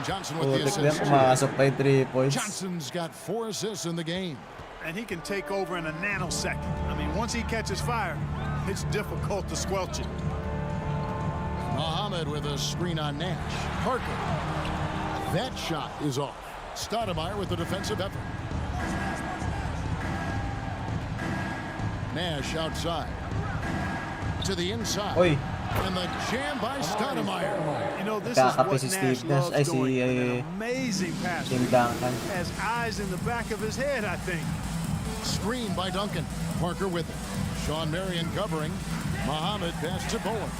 Johnson with the assist. Pumasok pa yung 3 points. Johnson's got 4 assists in the game. And he can take over in a nanosecond. I mean, once he catches fire, it's difficult to squelch it. Muhammad with a screen on Nash. Parker. That shot is off. Stoudemire with the defensive effort. Nash outside. To the inside. Oy. And the jam by Stoudemire. You know, this is Kakape what si Nash Steve Nash. loves Ay, doing. si An amazing pass. Tim Duncan. Has eyes in the back of his head, I think. Screen by Duncan. Parker with it. Sean Marion covering. Muhammad pass to Bowen.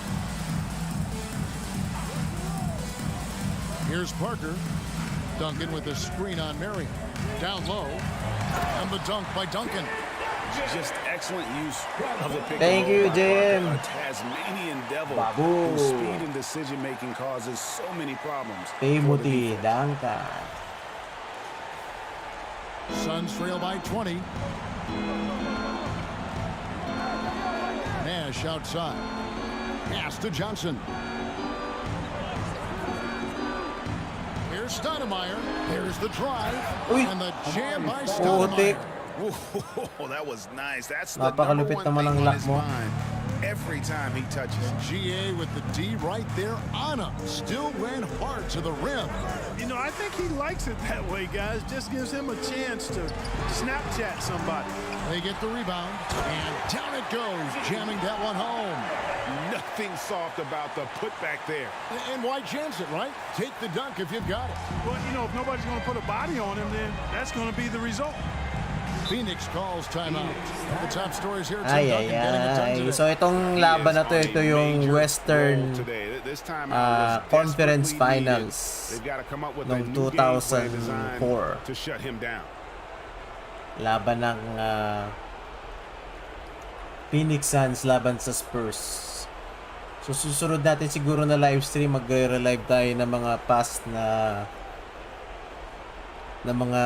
Here's Parker. Duncan with the screen on Marion. Down low. And the dunk by Duncan. Just excellent use of the pick. Thank you, Jim. A Tasmanian devil Babu. whose speed and decision-making causes so many problems. Timothy Duncan. Suns trail by 20. Nash outside. Pass to Johnson. Here's Stoudemire. Here's the drive. Uy. And the jam by Putik. Stoudemire. Oh, that was nice. That's the Napakalupit number naman ng one thing on lock his mo. mind every time he touches. GA with the D right there on him. Still ran hard to the rim. You know, I think he likes it that way, guys. Just gives him a chance to Snapchat somebody. They get the rebound. And down it goes, jamming that one home. Nothing soft about the putback there. And why chance it, right? Take the dunk if you've got it. But, you know, if nobody's going to put a body on him, then that's going to be the result. Phoenix calls timeout. The top stories here. Ay, ay, ay. So itong laban na to, ito yung Western Conference Finals noong 2004. Laban ng Phoenix Suns laban sa Spurs. So susunod natin siguro na live stream, mag-relive tayo ng mga past na mga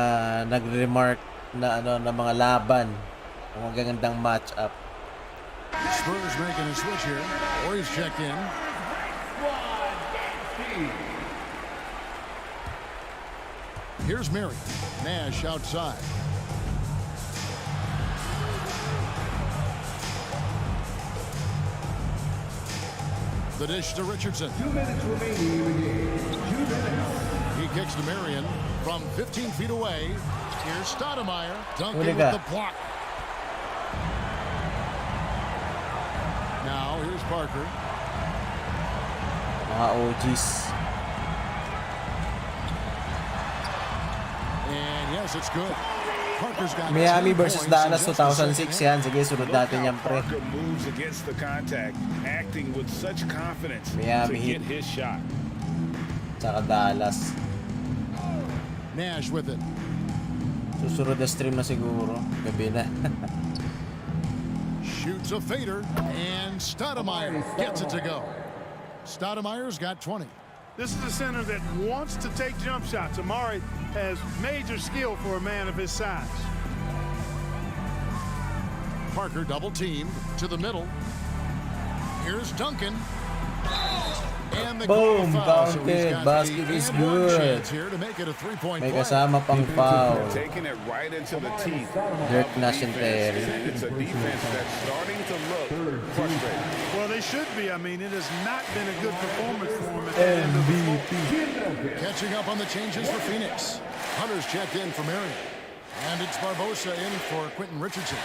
nagre-remark na na mga laban, mga magagandang match-up. Spurs making a switch here. Warriors check in. Here's Mary. Nash outside. The dish to Richardson. 2 minutes remaining in the game. 2 minutes. He kicks to Marion from 15 feet away. Here's Stoudemire. Duncan with Uliga. the block. Now here's Parker. Mga OGs. And yes, it's good. Parker's got Miami 10 versus points Dallas in just a 2006 yan. Sige, sunod natin yan, pre. Parker moves against the contact, acting with such confidence Miami to Heat. get his shot. Tsaka Dallas. Nash with it. Susunod na stream na siguro. Gabi na. Shoots a fader, and Stoudemire gets it to go. Stoudemire's got 20. This is a center that wants to take jump shots. Amari has major skill for a man of his size. Parker double teamed to the middle. Here's Duncan. And the Boom, goal foul. So he's counted. got Basket the is and one good. chance here to make it a three-point May play. kasama pang foul. Taking it right into the teeth. Dirk of the Nash and defense. Terry. It's a defense that's starting to look frustrated. Well, they should be. I mean, it has not been a good performance for him at the end of the ball. Catching up on the changes for Phoenix. Hunter's checked in for Marion. And it's Barbosa in for Quentin Richardson.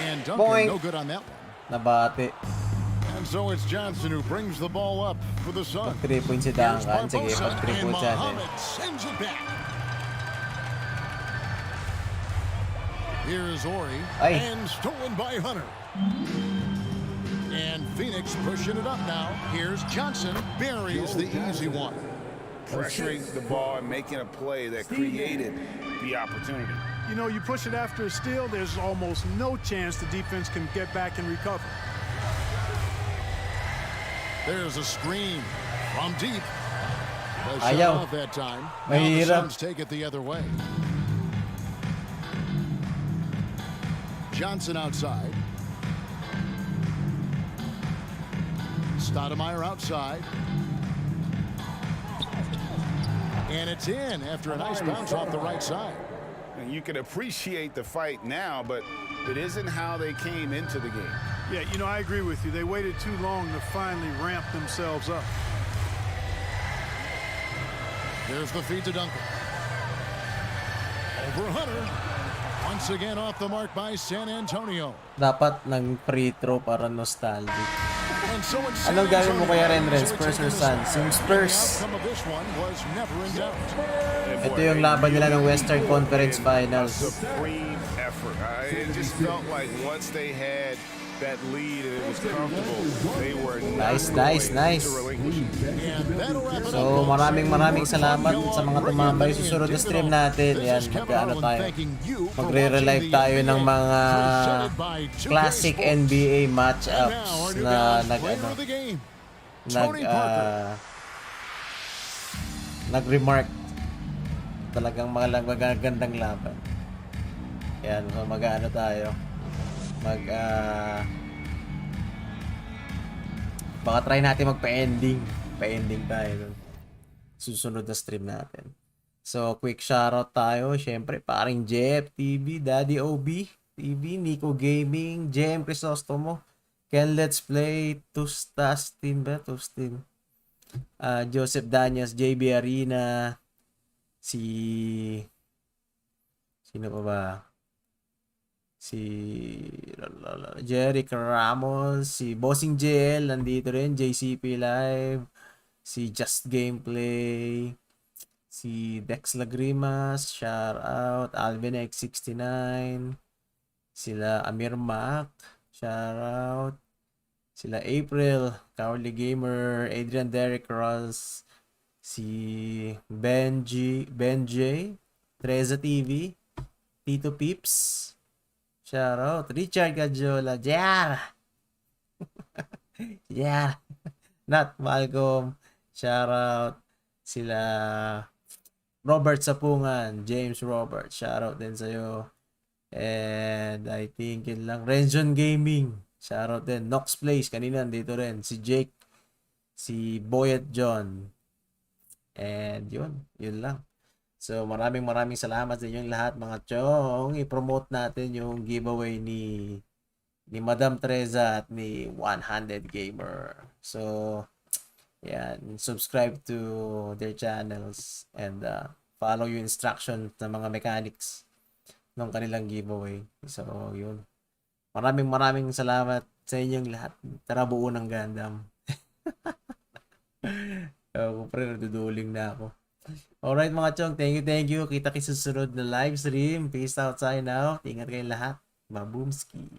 And Duncan, Boing. no good on that one. Nabati. And so it's Johnson who brings the ball up for the Suns. 3 points si Here's Duncan. Sige, Barbosa, pag 3 and points yan eh. Muhammad sends it back. Here's Ori, Ay. and stolen by Hunter. And Phoenix pushing it up now. Here's Johnson, buries the easy one. Pressuring the ball and making a play that created the opportunity. You know, you push it after a steal, there's almost no chance the defense can get back and recover. There's a screen from deep. The shot Ayaw. off that time. Now the Mahirap. Suns take it the other way. Johnson outside. Stoudemire outside. And it's in after a nice bounce off the right side. And you can appreciate the fight now, but it isn't how they came into the game. Yeah, you know, I agree with you. They waited too long to finally ramp themselves up. There's the feed to Duncan. Over Hunter. Once again off the mark by San Antonio. Dapat ng free throw para nostalgic. And so it's San Anong gagawin mo Antonio. kaya Renren? So Spurs it's or taken Suns? this Yung one. Spurs. The outcome of this one was never in doubt. Ito yung laban nila ng Western Conference Finals. Supreme effort. It just felt like once they had that lead and it was comfortable, they were not Nice. going to relinquish it. So, maraming salamat sa mga tumambay. Susunod na stream natin. Yan, magre-relive tayo ng mga classic NBA matchups na nag-remark. Talagang mga magagandang laban. Yan, so tayo. Baka try natin magpa-ending. Pa-ending tayo dun. Susunod na stream natin. So, quick shoutout tayo. Siyempre, paring Jeff TV, Daddy OB TV, Nico Gaming, JM Crisostomo, Ken Let's Play, Tustin, Joseph Daniels, JB Arena, sino pa ba? Si Jeric Ramos, si Bossing JL, nandito rin, JCP Live, si Just Gameplay, si Dex Lagrimas, shout out, Alvin X69, sila Amir Mac, shout out, sila April, Cowardly Gamer, Adrian Derek Ross, si Benj, Treza TV, Tito Pips, shout out, Richard Gajola, yeah, Nat Malcolm, shout out, sila Robert Sapungan, James Robert, shout out din sa'yo. And I think yun lang. Renjon Gaming, shout out din. Nox Place, kanina dito rin. Si Jake, si Boyet John. And yun lang. So maraming salamat sa inyong lahat mga chong. I-promote natin yung giveaway ni Madam Treza at ni 100 Gamer. So yan, subscribe to their channels and follow yung instruction ng mga mechanics ng kanilang giveaway. So yun. Maraming salamat sa inyong lahat. Tara, buo ng Gundam. Pre, naduduling na ako. Alright mga chong, thank you. Kita kayo susunod na live stream. Peace out, sign out. Ingat kayong lahat. Maboomski.